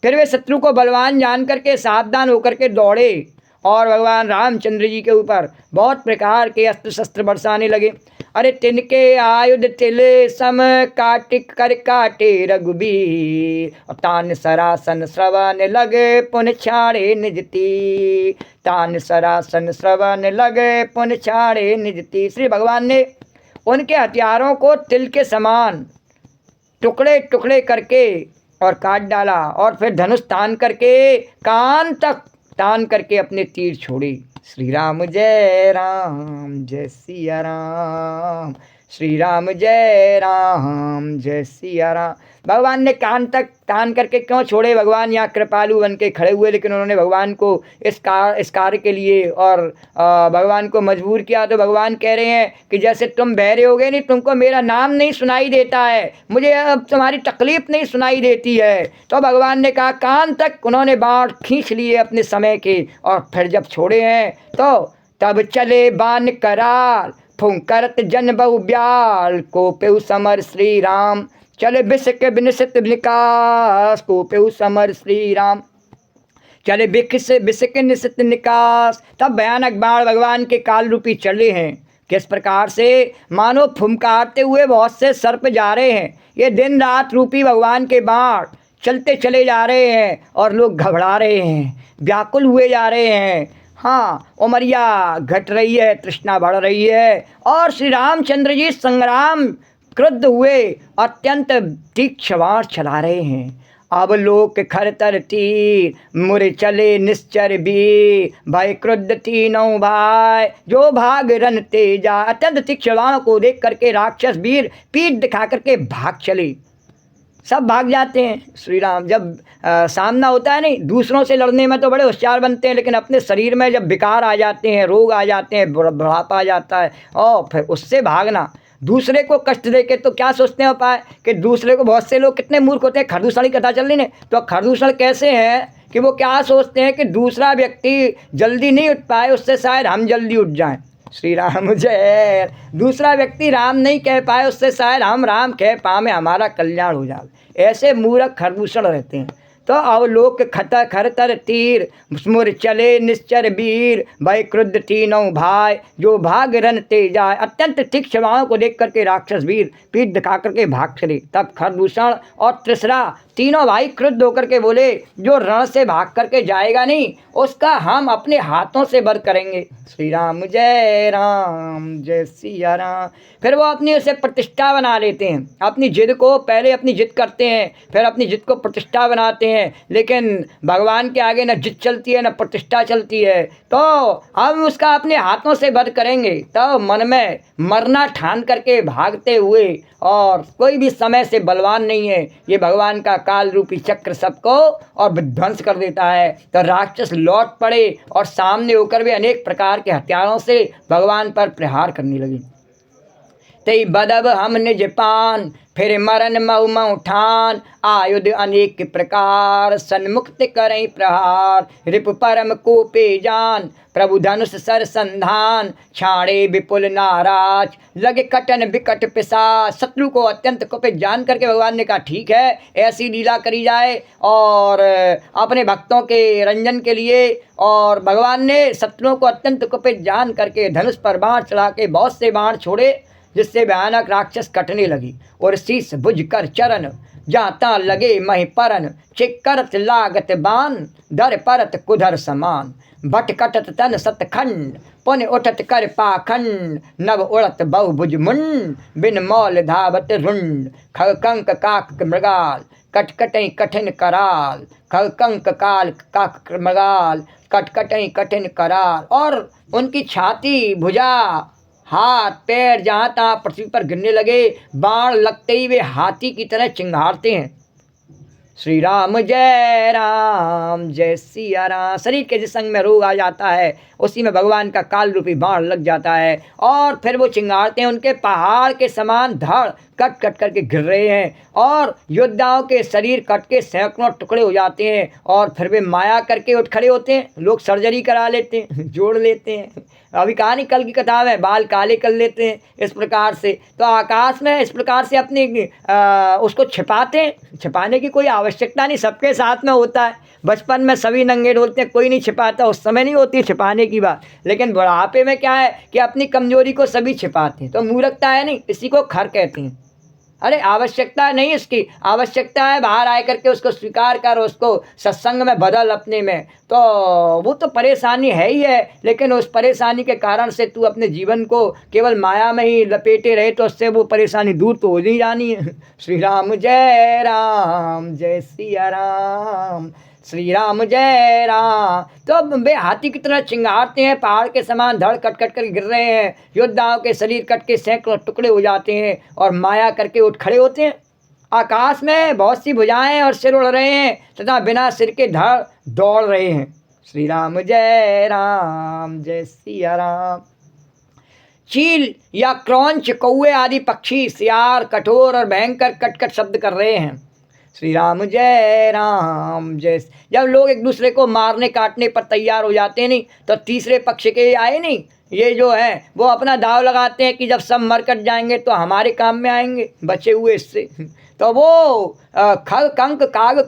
फिर वे शत्रु को बलवान जान करके सावधान होकर के दौड़े और भगवान रामचंद्र जी के ऊपर बहुत प्रकार के अस्त्र शस्त्र बरसाने लगे। अरे तिनके आयुध तिल सम काटिक कर काटे रघुबीर, और तान सरासन श्रवण लगे पुन छाड़े निजती। तान सरासन श्रवण लगे पुन छाड़े निजती। श्री भगवान ने उनके हथियारों को तिल के समान टुकड़े टुकड़े करके और काट डाला, और फिर धनुष तान करके कान तक तान करके अपने तीर छोड़े। श्री राम जय सिया राम। श्री राम जय सिया राम। भगवान ने कान तक तान करके क्यों छोड़े? भगवान यहाँ कृपालु बन के खड़े हुए, लेकिन उन्होंने भगवान को इस कार्य के लिए और भगवान को मजबूर किया। तो भगवान कह रहे हैं कि जैसे तुम बहरे हो गए नहीं, तुमको मेरा नाम नहीं सुनाई देता है, मुझे अब तुम्हारी तकलीफ नहीं सुनाई देती है। तो भगवान ने कहा कान तक उन्होंने बाण खींच लिए अपने समय के, और फिर जब छोड़े हैं तो तब चले बाण कराल फुंकरत जन बहु ब्याल, को पेउ समर श्री राम। चले बिस्क बिनसित निकास, को पेउ समर श्री राम। चले बिस्क निसित निकास। तब भयानक बाण भगवान के काल रूपी चले हैं। किस प्रकार से? मानो फुंकारते हुए बहुत से सर्प जा रहे हैं। ये दिन रात रूपी भगवान के बाण चलते चले जा रहे हैं, और लोग घबरा रहे हैं, व्याकुल हुए जा रहे हैं। हाँ, उमरिया घट रही है, तृष्णा बढ़ रही है, और श्री रामचंद्र जी संग्राम क्रुद्ध हुए अत्यंत तीक्ष्ण बाण चला रहे हैं। अब लोक खरतर तीर मुर चले निश्चर भी, भय क्रुद्ध तीनों भाई जो भाग रन तेजा। अत्यंत तीक्ष्ण बाणों को देख करके राक्षस वीर पीठ दिखा करके भाग चले, सब भाग जाते हैं। श्री राम जब सामना होता है नहीं, दूसरों से लड़ने में तो बड़े होशियार बनते हैं, लेकिन अपने शरीर में जब विकार आ जाते हैं, रोग आ जाते हैं, बुढ़ापा आ जाता है, और फिर उससे भागना, दूसरे को कष्ट दे के, तो क्या सोचते हैं उपाय कि दूसरे को, बहुत से लोग कितने मूर्ख होते हैं। खरदूषण की कथा चल रही है, तो खरदूषण कैसे है कि वो क्या सोचते हैं कि दूसरा व्यक्ति जल्दी नहीं उठ पाए, उससे शायद हम जल्दी उठ जाएं। श्री राम जय। दूसरा व्यक्ति राम नहीं कह पाए, उससे शायद हम राम कह पाए, हमारा कल्याण हो जाए। ऐसे मूर्ख खरदूषण रहते हैं। तो अवलोक खत खरतर तीर मुर चले निश्चर वीर, भय क्रुद्ध तीनों भाई जो भाग रन ते जाए। अत्यंत तीक्ष्ण को देख करके राक्षस वीर पीठ दिखा करके भाग चले। तब खरदूषण और त्रिसरा तीनों भाई क्रुद्ध होकर के बोले, जो रण से भाग करके जाएगा नहीं उसका हम अपने हाथों से वध करेंगे। श्री राम जय सिया राम। फिर वो अपनी उसे प्रतिष्ठा बना लेते हैं। अपनी जिद को पहले अपनी जिद करते हैं, फिर अपनी जिद को प्रतिष्ठा बनाते हैं। लेकिन भगवान के आगे न जिद चलती है न प्रतिष्ठा चलती है। तो हम उसका अपने हाथों से वध करेंगे। तो मन में मरना ठान करके भागते हुए, और कोई भी समय से बलवान नहीं है। ये भगवान का काल रूपी चक्र सबको और विध्वंस कर देता है। तो राक्षस लौट पड़े और सामने होकर वे अनेक प्रकार के हथियारों से भगवान पर प्रहार करने लगे। तई बदब हम निज पान फिर मरन मऊ मऊ ठान, आयुध अनेक प्रकार सन्मुक्त करई प्रहार। रिप परम कोपे जान प्रभु धनुष सर संधान, छाड़े विपुल नाराज लगे कटन विकट पिशाच। शत्रु को अत्यंत कुपित जान करके भगवान ने कहा ठीक है, ऐसी लीला करी जाए और अपने भक्तों के रंजन के लिए। और भगवान ने शत्रुओं को अत्यंत कुपित जान करके धनुष पर बाण चढ़ा के बहुत से बाण छोड़े, जिससे भयानक राक्षस कटने लगी। और शीश भुज कर चरण जाता लगे मही परन, चिकरत लागत बान धर परत कुधर समान। भट कटत तन सतखंड पुन उठत कर पाखंड, नव उड़त बहुभुज मुंड बिन मौल धावत रुंड। खग कंक काक मृगाल कटकटई कठिन कराल, खग कंक काल काक मृगाल कटकटई कठिन कराल। और उनकी छाती भुजा हाथ पैर जहाँ तहाँ पृथ्वी पर गिरने लगे। बाण लगते ही वे हाथी की तरह चिंगारते हैं। श्री राम जय सिया राम। शरीर के जिस अंग में रोग आ जाता है उसी में भगवान का काल रूपी बाण लग जाता है। और फिर वो चिंगारते हैं, उनके पहाड़ के समान धड़ कट कट करके गिर रहे हैं। और योद्धाओं के शरीर कट के सैकड़ों टुकड़े हो जाते हैं। और फिर वे माया करके उठ खड़े होते हैं। लोग सर्जरी करा लेते हैं, जोड़ लेते हैं। अभी कहानी कल की कथा में बाल काले कर लेते हैं इस प्रकार से। तो आकाश में इस प्रकार से अपनी उसको छिपाते हैं। छिपाने की कोई आवश्यकता नहीं, सबके साथ में होता है। बचपन में सभी नंगे डोलते हैं, कोई नहीं छिपाता, उस समय नहीं होती छिपाने की बात। लेकिन बुढ़ापे में क्या है कि अपनी कमजोरी को सभी छिपाते हैं। तो मूर्खता है नहीं, इसी को खर कहते हैं। अरे आवश्यकता नहीं, इसकी आवश्यकता है बाहर आए करके उसको स्वीकार कर, उसको सत्संग में बदल अपने में। तो वो तो परेशानी है ही है, लेकिन उस परेशानी के कारण से तू अपने जीवन को केवल माया में ही लपेटे रहे तो उससे वो परेशानी दूर तो हो नहीं जानी है। श्री राम जय सिया राम। श्री राम जय राम। तो वे हाथी की तरह चिंगारते हैं, पहाड़ के समान धड़ कट कट कर गिर रहे हैं। योद्धाओं के शरीर कट के सैकड़ों टुकड़े हो जाते हैं और माया करके उठ खड़े होते हैं। आकाश में बहुत सी भुजाएं और सिर उड़ रहे हैं तथा बिना सिर के धड़ दौड़ रहे हैं। श्री राम जय सिया राम। चील या क्रौंच कौए आदि पक्षी सियार कठोर और भयंकर कटकट शब्द कर रहे हैं। श्री राम जय। जब लोग एक दूसरे को मारने काटने पर तैयार हो जाते हैं नहीं, तो तीसरे पक्ष के आए नहीं, ये जो है वो अपना दाव लगाते हैं कि जब सब मर कट जाएंगे तो हमारे काम में आएंगे बचे हुए इससे। तो वो खग कंक काग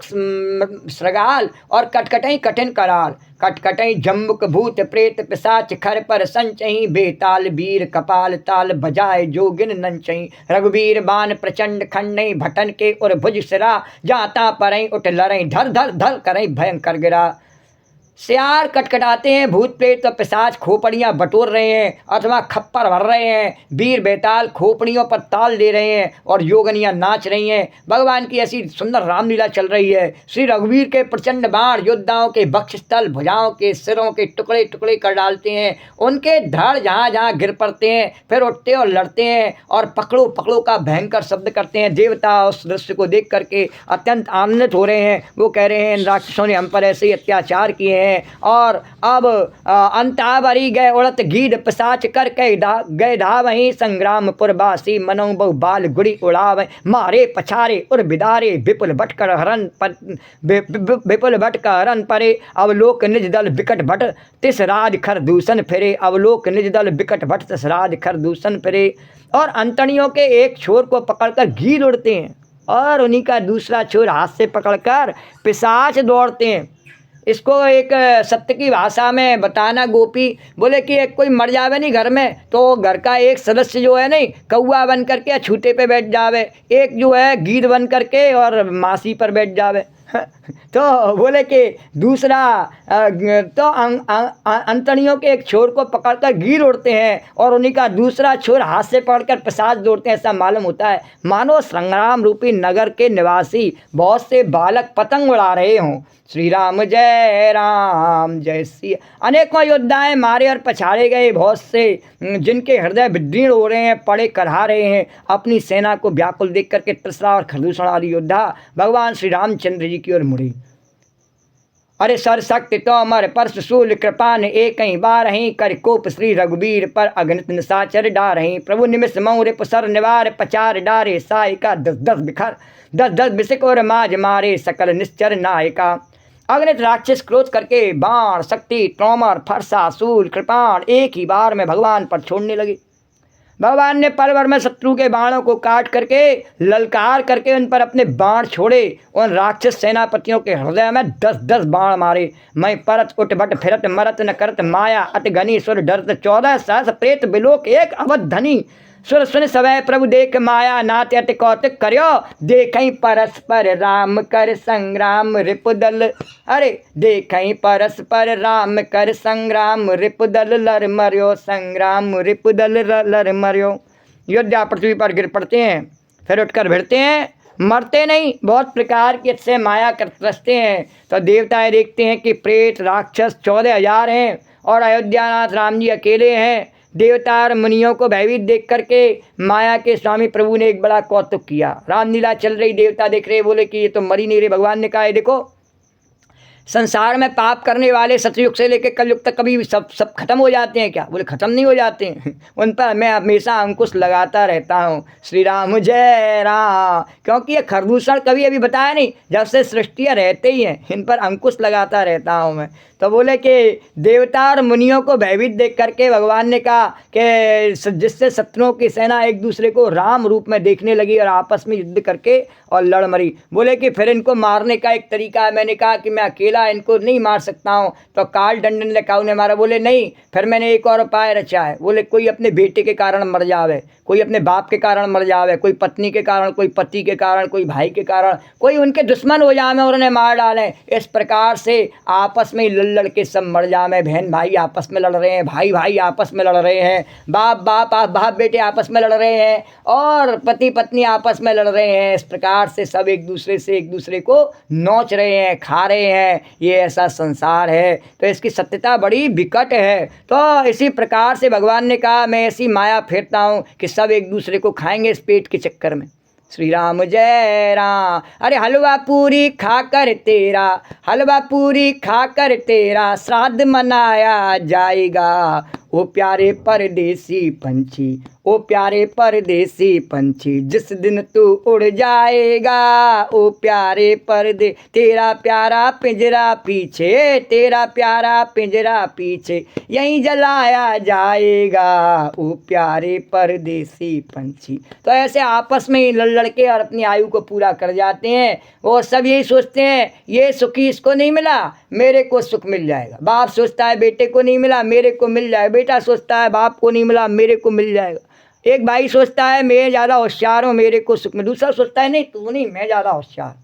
श्रगाल और कटकटई कठिन कराल, कटकटई जम्बुक भूत प्रेत पिशाच खर पर संचही, बेताल वीर कपाल ताल बजाए जोगिन नंचही। रघुवीर बान प्रचंड खंडई भटन के और भुज सिरा, जाता परई उठ लरई धर धर धर करई भयंकर गिरा। सियार कटकटाते हैं, भूत प्रेत और पिशाच खोपड़ियाँ बटोर रहे हैं अथवा खप्पर भर रहे हैं। वीर बेताल खोपड़ियों पर ताल दे रहे हैं और योगनियाँ नाच रही हैं। भगवान की ऐसी सुंदर रामलीला चल रही है। श्री रघुवीर के प्रचंड बाण योद्धाओं के वक्षस्थल भुजाओं के सिरों के टुकड़े टुकड़े कर डालते हैं। उनके धड़ जहाँ जहाँ गिर पड़ते हैं, फिर उठते और लड़ते हैं और पकड़ो पकड़ो का भयंकर शब्द करते हैं। देवता उस दृश्य को देख करके अत्यंत आनंदित हो रहे हैं। वो कह रहे हैं इन राक्षसों ने हम पर ऐसे ही अत्याचार किए हैं, हैं। और अब अंतावरी गए उड़त गीध पिशाच करके गए धावहीं, संग्रामपुरवासी मनो बहु बाल गुड़ी उड़ावे, मारे पछारे उर बिदारे विपुल भटकर हरन विपुल भटकर हरन परे, अवलोक निज दल विकट भट तिस राज खर दूषण फिरे, अवलोक निज दल विकट भट तिस राज खर दूषण फिरे। और अंतड़ियों के एक छोर को पकड़कर गीध उड़ते हैं और उन्हीं का दूसरा छोर हाथ से पकड़कर पिशाच दौड़ते हैं। इसको एक सत्य की भाषा में बताना गोपी, बोले कि एक कोई मर जावे नहीं घर में तो घर का एक सदस्य जो है नहीं कौआ बन करके छूटे पे बैठ जावे, एक जो है गीध बन करके और मासी पर बैठ जावे। तो बोले कि दूसरा तो अंतड़ियों के एक छोर को पकड़कर गीध उड़ते हैं और उन्हीं का दूसरा छोर हाथ से पकड़कर पिशाच दौड़ते हैं। ऐसा मालूम होता है मानो संग्राम रूपी नगर के निवासी बहुत से बालक पतंग उड़ा रहे हों। श्री राम जय श्री। अनेकों योद्धाएं मारे और पछाड़े गए, बहुत से जिनके हृदय विदीर्ण हो रहे हैं, पड़े करहा रहे हैं। अपनी सेना को व्याकुल देख करके त्रिशला और खरदूषण आदि योद्धा भगवान श्री रामचंद्र जी की ओर मुड़े। अरे सर शक्ति तो अमर परस शूल कृपान एक कहीं बार ही कर कोप श्री रघुबीर पर अगणित निशाचर डारही, प्रभु निमिष मऊर पुसर निवार पचार डारे, सायिका दस दस बिखर दस दस बिसिक और माज मारे सकल निश्चर नायिका। अगणित राक्षस क्रोध करके बाण शक्ति तोमर फरसा शूल कृपाण एक ही बार में भगवान पर छोड़ने लगे। भगवान ने पल भर में शत्रु के बाणों को काट करके ललकार करके उन पर अपने बाण छोड़े। उन राक्षस सेनापतियों के हृदय में 10-10 बाण मारे। मैं परत उठ बट फिरत मरत न करत माया अति घनी सुर डरत 14 सहस प्रेत बिलोक एक अवध धनी, सुर सुन सवै प्रभु देख माया नाते अति कौतिक कर्यो, देखई परस्पर राम कर संग्राम रिपुदल। अरे देखई परस्पर राम कर संग्राम रिपुदल लर मर्यो, संग्राम रिपुदल लर मर्यो। योद्धा पृथ्वी पर गिर पड़ते हैं, फिर उठकर भिड़ते हैं, मरते नहीं, बहुत प्रकार की इससे माया कर त्रसते हैं। तो देवताएं देखते हैं कि प्रेत राक्षस 14,000 हैं और अयोध्यानाथ राम जी अकेले हैं। देवता और मुनियों को भयभीत देख करके माया के स्वामी प्रभु ने एक बड़ा कौतुक किया। रामलीला चल रही, देवता देख रहे, बोले कि ये तो मरी नहीं रहे। भगवान ने कहा देखो संसार में पाप करने वाले सतयुग से लेकर कलयुग तक कभी सब खत्म हो जाते हैं क्या? बोले खत्म नहीं हो जाते हैं, उन पर मैं हमेशा अंकुश लगाता रहता हूँ। श्री राम जय राम। क्योंकि ये खरदूषण कभी अभी बताया नहीं, जब से सृष्टियाँ रहते ही हैं इन पर अंकुश लगाता रहता हूँ मैं। तो बोले कि देवता और मुनियों को भयभीत देख करके भगवान ने कहा कि जिससे शत्रुओं की सेना एक दूसरे को राम रूप में देखने लगी और आपस में युद्ध करके और लड़ मरी। बोले कि फिर इनको मारने का एक तरीका है। मैंने कहा कि मैं अकेला इनको नहीं मार सकता हूँ, तो काल दंडन लकाऊ ने मारा। बोले नहीं, फिर मैंने एक और उपाय रचा है। बोले कोई अपने बेटे के कारण मर जावे, कोई अपने बाप के कारण मर जावे, कोई पत्नी के कारण, कोई पति के कारण, कोई भाई के कारण, कोई उनके दुश्मन हो जावे और उन्हें मार डालें। इस प्रकार से आपस में लड़ के सब मर जावे। बहन भाई आपस में लड़ रहे हैं, भाई भाई आपस में लड़ रहे हैं, बाप बेटे आपस में लड़ रहे हैं और पति पत्नी आपस में लड़ रहे हैं। इस प्रकार से सब एक दूसरे को नोच रहे हैं, खा रहे हैं। ये ऐसा संसार है, तो इसकी सत्यता बड़ी विकट है। तो इसी प्रकार से भगवान ने कहा मैं ऐसी माया फेरता हूँ कि सब एक दूसरे को खाएंगे इस पेट के चक्कर में। श्री राम जय राम। अरे हलवा पूरी खाकर तेरा, हलवा पूरी खाकर तेरा श्राद्ध मनाया जाएगा। ओ प्यारे परदेसी पंछी, ओ प्यारे परदेसी पंछी, जिस दिन तू उड़ जाएगा। ओ प्यारे तेरा प्यारा पिंजरा पीछे, तेरा प्यारा पिंजरा पीछे, यहीं जलाया जाएगा। ओ प्यारे परदेसी पंछी। तो ऐसे आपस में लड़ के और अपनी आयु को पूरा कर जाते हैं। वो सब यही सोचते हैं ये सुखी इसको नहीं मिला, मेरे को सुख मिल जाएगा। बाप सोचता है बेटे को नहीं मिला, मेरे को मिल जाएगा। बेटा सोचता है बाप को नहीं मिला, मेरे को मिल जाएगा। एक भाई सोचता है मैं ज़्यादा होशियार हूँ, मेरे को सुख में। दूसरा सोचता है नहीं तू नहीं, मैं ज़्यादा होशियार।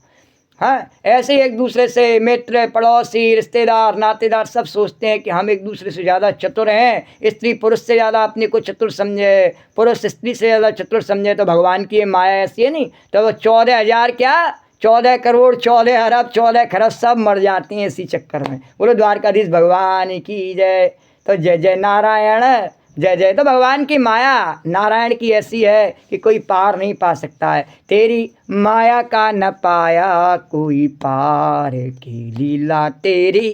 हाँ, ऐसे ही एक दूसरे से मित्र, पड़ोसी, रिश्तेदार, नातेदार सब सोचते हैं कि हम एक दूसरे से ज़्यादा चतुर हैं। स्त्री पुरुष से ज़्यादा अपने को चतुर समझे, पुरुष स्त्री से ज़्यादा चतुर समझे। तो भगवान की ये माया ऐसी है नहीं, तो वो 14,000 क्या 14 करोड़ 14 अरब 14 खरब सब मर जाती हैं इसी चक्कर में। बोलो द्वारकाधीश भगवान की जय। तो जय जय नारायण, जय जय। तो भगवान की माया नारायण की ऐसी है कि कोई पार नहीं पा सकता है। तेरी माया का न पाया कोई पार, की लीला तेरी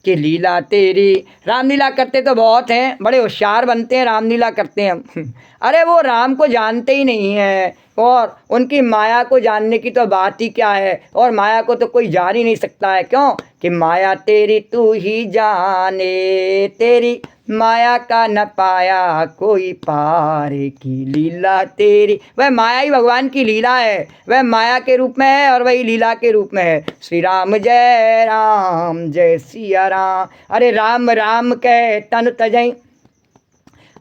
कि लीला तेरी। रामलीला करते तो बहुत हैं, बड़े होशियार बनते हैं, रामलीला करते हैं हम। अरे वो राम को जानते ही नहीं है, और उनकी माया को जानने की तो बात ही क्या है, और माया को तो कोई जान ही नहीं सकता है। क्यों कि माया तेरी तू ही जाने, तेरी माया का न पाया कोई पार की लीला तेरी। वह माया ही भगवान की लीला है, वह माया के रूप में है और वही लीला के रूप में है। श्री राम जय सिया राम। अरे राम राम कह तन तजई,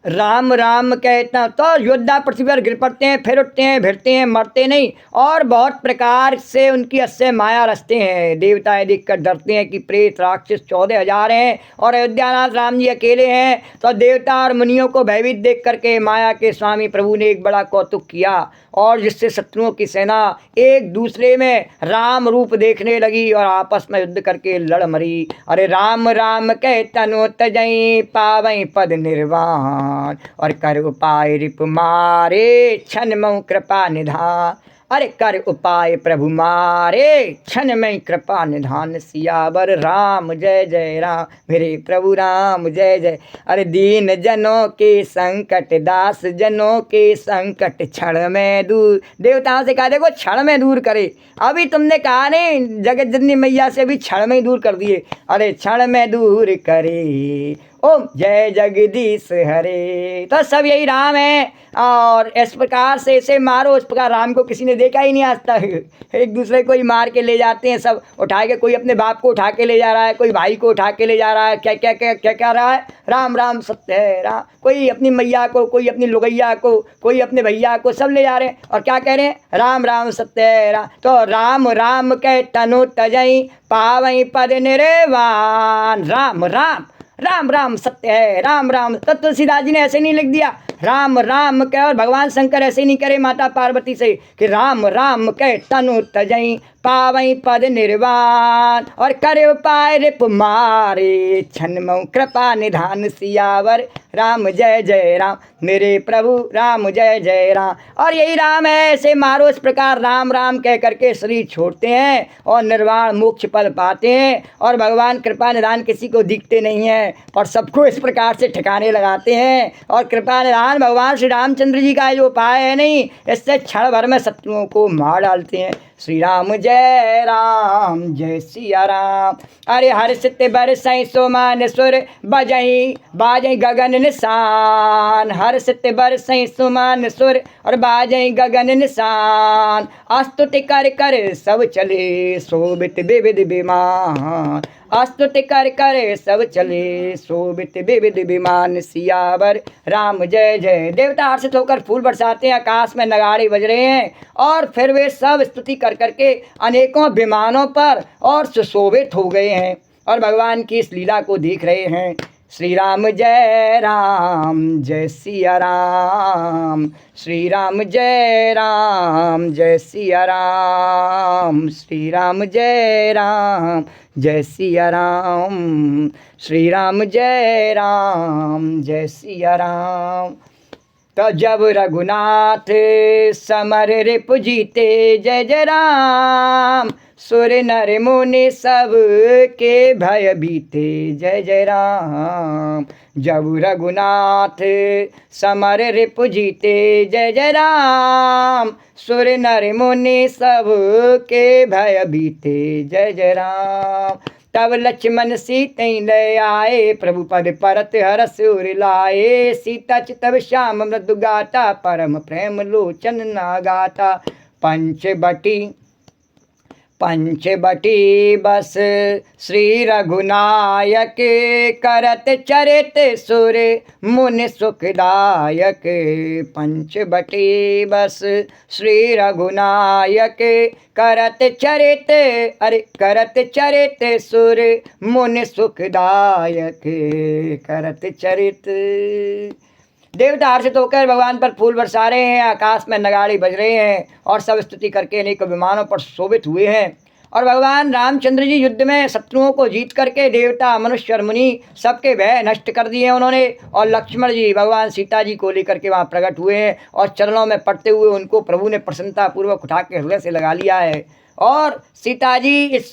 राम राम कहता तो योद्धा पृथ्वी पर गिर पड़ते हैं, फिर उठते हैं, भिड़ते हैं, मरते नहीं, और बहुत प्रकार से उनकी अस्य माया रचते हैं। देवता देख कर डरते हैं कि प्रेत राक्षस 14,000 हैं और अयोध्यानाथ राम जी अकेले हैं। तो देवता और मुनियों को भयभीत देख करके माया के स्वामी प्रभु ने एक बड़ा कौतुक किया, और जिससे शत्रुओं की सेना एक दूसरे में राम रूप देखने लगी और आपस में युद्ध करके लड़ मरी। अरे राम राम कह तनु तजई, पावई पद निर्वाण, और कर उपाय रिप मारे, क्षण मऊ कृपा निधान। अरे कर उपाय प्रभु मारे, क्षण में कृपा निधान। सियावर राम जय जय राम, मेरे प्रभु राम जय जय। अरे दीन जनों के संकट, दास जनों के संकट क्षण में दूर। देवताओं से कहा देखो क्षण में दूर करे, अभी तुमने कहा नहीं जगत जननी मैया से भी क्षण में दूर कर दिए। अरे क्षण में दूर करे, ओम जय जगदीश हरे। तो सब यही राम है, और इस प्रकार से इसे मारो, इस प्रकार राम को किसी ने देखा ही नहीं आज तक। एक दूसरे को ही मार के ले जाते हैं, सब उठा के, कोई अपने बाप को उठा के ले जा रहा है, कोई भाई को उठा के ले जा रहा है, क्या क्या क्या क्या क्या रहा है, राम राम सत्य है राम। कोई अपनी मैया को, कोई अपनी लुगैया को, कोई अपने भैया को, सब ले जा रहे हैं और क्या कह रहे हैं, राम राम सत्य है राम। तो राम राम कह तनु तजई, पावई पद निर्वाण। राम राम, राम राम सत्य है राम राम। तो तुलसीदास जी ने ऐसे नहीं लिख दिया राम राम कह, और भगवान शंकर ऐसे नहीं करे माता पार्वती से कि राम राम कह तनु तजई, पावई पद निर्वाण, और करे उपाय रिप मारे, क्षण मऊ कृपा निधान। सियावर राम जय जय राम, मेरे प्रभु राम जय जय राम। और यही राम है, ऐसे मारो, इस प्रकार राम राम कह करके शरीर छोड़ते हैं और निर्वाण मोक्ष पद पाते हैं। और भगवान कृपा निधान किसी को दिखते नहीं है, और सबको इस प्रकार से ठिकाने लगाते हैं। और कृपा निधान भगवान श्री रामचंद्र जी का जो उपाय है नहीं, इससे क्षण भर में शत्रुओं को मार डालते हैं। श्री राम जय सिया राम। अरे हर्षित बरसई सुमन सुर, बजई बाजई गगन निशान। हर्षित बरसई सुमन सुर, और बाजई गगन निशान। स्तुति कर कर सब चले, शोभित विविध विमान। स्तुति कर कर सब चले, शोभित विविध विमान। सियावर राम जय जय। देवता हर्षित होकर फूल बरसाते हैं, आकाश में नगाड़े बज रहे हैं, और फिर वे सब स्तुति कर करके अनेकों विमानों पर और सुशोभित हो गए हैं, और भगवान की इस लीला को देख रहे हैं। श्री राम जय सिया राम। श्री राम जय सिया राम। श्री राम जय सिया राम। श्री राम जय सिया राम। तो जब रघुनाथ समर रिपु जीते, जय जय राम। सुर नर मुनि सब के भय बीते, जय जय राम। जब रघुनाथ समर रिपु जीते, जय जय राम। सुर नर मुनि सब के भय बीते, जय जय राम। तब लक्ष्मण सीते ले आए, प्रभु पद परत हरस उर लाए। सीता चितव श्याम मृदु गाता, परम प्रेम लोचन ना गाता। पंचबटी बस श्री रघुनायक, करत चरित सुर मुनि सुखदायक। पंचबटी बस श्री रघुनायक, करत चरित, अरे करत चरित सुर मुनि सुखदायक। करत चरित। देवता हर्षित होकर भगवान पर फूल बरसा रहे हैं, आकाश में नगाड़े बज रहे हैं, और सब स्तुति करके अनेक विमानों पर शोभित हुए हैं। और भगवान रामचंद्र जी युद्ध में शत्रुओं को जीत करके देवता मनुष्य और मुनि सबके भय नष्ट कर दिए उन्होंने। और लक्ष्मण जी भगवान सीता जी को लेकर के वहाँ प्रकट हुए हैं, और चरणों में पड़ते हुए उनको प्रभु ने प्रसन्नता पूर्वक उठा के हृदय से लगा लिया है। और सीता जी इस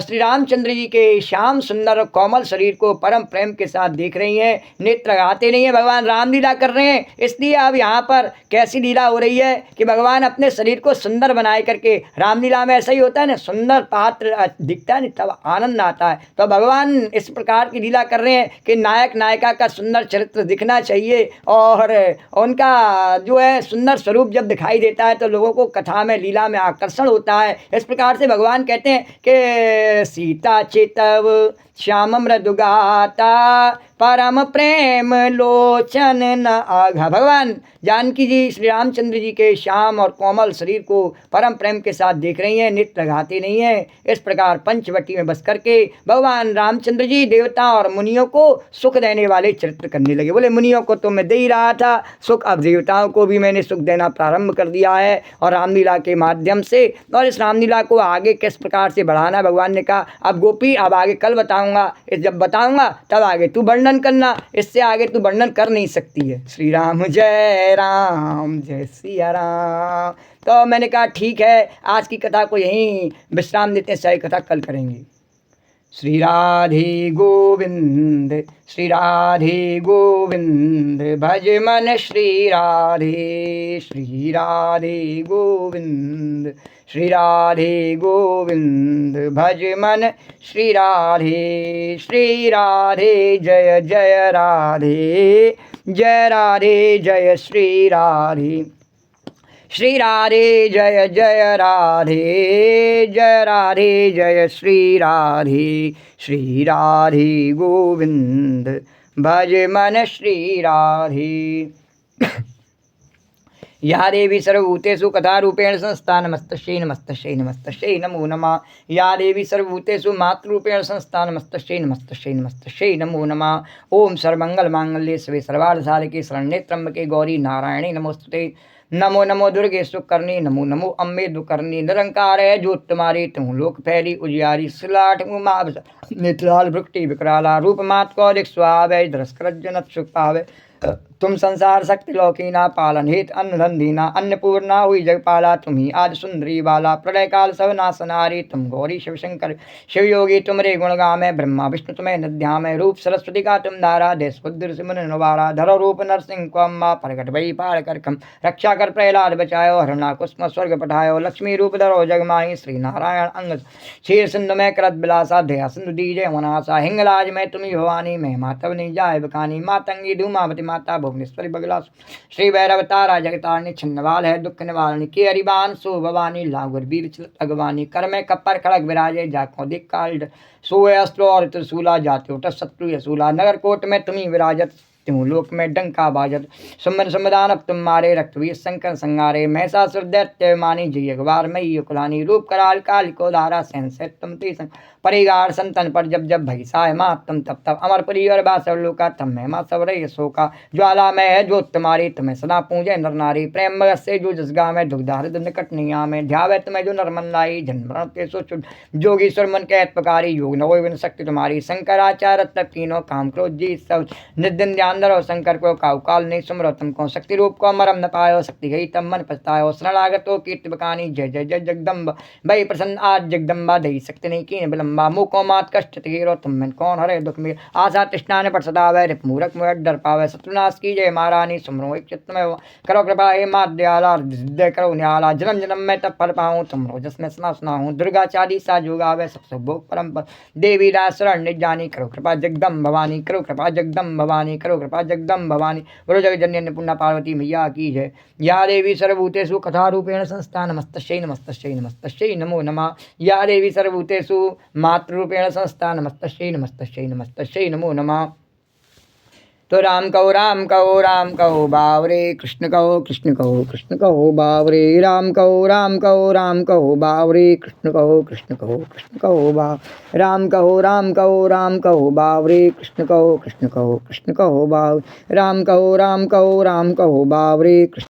श्री रामचंद्र जी के श्याम सुंदर और कोमल शरीर को परम प्रेम के साथ देख रही हैं, नेत्र लगाते नहीं है। भगवान रामलीला कर रहे हैं, इसलिए अब यहाँ पर कैसी लीला हो रही है कि भगवान अपने शरीर को सुंदर बनाए करके, रामलीला में ऐसा ही होता है ना, सुंदर पात्र दिखता है ना तब आनंद आता है। तो भगवान इस प्रकार की लीला कर रहे हैं कि नायक नायिका का सुंदर चरित्र दिखना चाहिए, और उनका जो है सुंदर स्वरूप जब दिखाई देता है तो लोगों को कथा में, लीला में आकर्षण होता है। इस प्रकार से भगवान कहते हैं कि सीता चितव श्याम मृदुगाता परम प्रेम लोचन न आघा। भगवान जानकी जी श्री रामचंद्र जी के श्याम और कोमल शरीर को परम प्रेम के साथ देख रही हैं, नित्य लगाती नहीं हैं। इस प्रकार पंचवटी में बस करके भगवान रामचंद्र जी देवता और मुनियों को सुख देने वाले चरित्र करने लगे। बोले मुनियों को तो मैं दे ही रहा था सुख, अब देवताओं को भी मैंने सुख देना प्रारंभ कर दिया है और रामलीला के माध्यम से। और इस रामलीला को आगे किस प्रकार से बढ़ाना, भगवान ने कहा अब गोपी अब आगे कल बताऊंगा, जब बताऊंगा तब आगे तू वर्णन करना, इससे आगे तू वर्णन कर नहीं सकती है। श्री राम जय सिया राम। तो मैंने कहा ठीक है, आज की कथा को यहीं विश्राम देते हैं, सारी कथा कल करेंगे। श्री राधे गोविंद श्री राधे गोविंद भज मन श्री राधे, श्री राधे गोविंद श्री राधे गोविंद भज मन श्री राधे, श्री राधे जय जय राधे, जय राधे जय श्री राधे, श्री राधे जय जय राधे, जय राधे जय श्री राधे, श्री राधे गोविंद भज मन श्री राधे। या देवी सर्वभूतेषु कथारूपेण संस्था नमस्तस्यै नमस्तस्यै नमस्तस्यै नमो नमः। या देवी सर्वभूतेषु मातृरूपेण संस्था नमस्तस्यै नमस्तस्यै नमस्तस्यै नमो नमः। ओम सर्वमंगल मांगल्ये शिवे सर्वार्थ साधके शरण्ये त्र्यंबके गौरी नारायणी नमोस्तुते। नमो नमो दुर्गे सुकर्णी, नमो नमो अम्बे दुकर्णी। निरंकार है जो तुम्हारी तुम लोक फैली उजियारी, सिलाट उमा नेत्राल भ्रुक्ति विकराला, रूप मात को दिख सुहावे, धरस्कर जनत सुख पावे। तुम संसार शक्ति लौकीना, पालन हेत अन्न धन दीना, अन्नपूर्णा हुई जगपाला, तुम ही आदि सुंदरी बाला, प्रलय काल सब नासनारी, तुम गौरी शिव शंकर शिव योगी तुमरे गुण गामे, ब्रह्मा विष्णु तुम्हें नद्यामे, रूप सरस्वती का तुम धारा, देश बुद्धि सिमन नवारा, धरो रूप नरसिंह को अम्मा, प्रगट भई पार कर कम, रक्षा कर प्रहलाद बचायो, हरणा कुस्म स्वर्ग पठायो, लक्ष्मी रूप धरो जगमाही, श्री नारायण अंग क्षीर सिंधु में करत बिलासा, दया सिंधु दीजय मनासा, हिंगलाज में तुम्ही भवानी, महिमा तब नहीं जाए बकानी, मातंगी धूमावती माता भुवनेश्वरी बगला, श्री भैरव तारा जगतारणी, छिन्नवाल है दुख निवारणी, के हरिबान सो भवानी, लांगुर वीर अगवानी, कर में कप्पर खड़ग विराजे, जाको दिक काल सोए अस्त्रो और त्रिशूला, जाते उठ शत्रु यसूला, नगर कोट में तुम्ही विराजत, त्यों लोक में डंका बाजत, सुमन समदान अब तुम मारे, रक्तवीर शंकर संगारे, महसासुर दैत्य मानी, जय अखबार मई युकुलानी, रूप कराल काल को धारा, सहन से तुम त्रिसंग परिगार संतन पर जब जब भैसाय मात तुम तब तब, अमर पुरी और बासव लोका तम महिमा सवरय शोका, ज्वाला में है जो तुम्हारी, तुम्हें सदा पूजे नर नारी, प्रेम भगत से जो जसगा में दुग्धारिद निकट निया में, ध्यावे तुम्हें जो नरमन लाई, जन्म सो चुट जोगीश्वर मन के पकारी, योग नवो शक्ति तुम्हारी, शंकराचार्य तब तीनों काम क्रोध जी सब निदिन ध्यान धरो, शंकर को काउ काल नहीं सुमरो तुमको, शक्ति रूप को मरम न पायो, शक्ति गई तब मन पछतायो, शरणागतो कीर्ति बकानी, जय जय जय जगदम्ब भई प्रसन्न आज जगदम्बा, दई शक्ति नहीं कीन विलम्बा, मुको मात कष्ट तीरो तुम में कौन हरे दुख में, आशा तृष्णा ने पर सदावे, रिप मूरख मुरख डर पावे, शत्रुनाश की जय महारानी, सुमरो एक चित्त में करो कृपा हे मात दयाला, हृदय करो न्याला, जन्म जन्म में तब फल पाऊँ, तुमरो जसमें सुना सुना हूँ, दुर्गा चालीसा जोगावे सबसे भोग परम देवी राज शरण निजानी, करो कृपा जगदम भवानी, करो कृपा जगदम भवानी, करो कृपा जगदम भवानी, बोलो जगत जननी अन्नपूर्णा पार्वती मैया की जय। या देवी सर्वभूतेषु कथारूपेण संस्था नमस्तस्यै नमस्तस्यै नमस्तस्यै नमो नमः। या देवी सर्वभूतेषु मातृरूपेण संस्था नमस्तस्यै नमस्तस्यै नमस्तस्यै नमो नमः। तो राम कहो बावरे, कृष्ण कहो बावरे, राम कहो बावरे, कृष्ण कहो बाव, राम कहो बावरे, कृष्ण कहो बाव, राम कहो बावरे, कृष्ण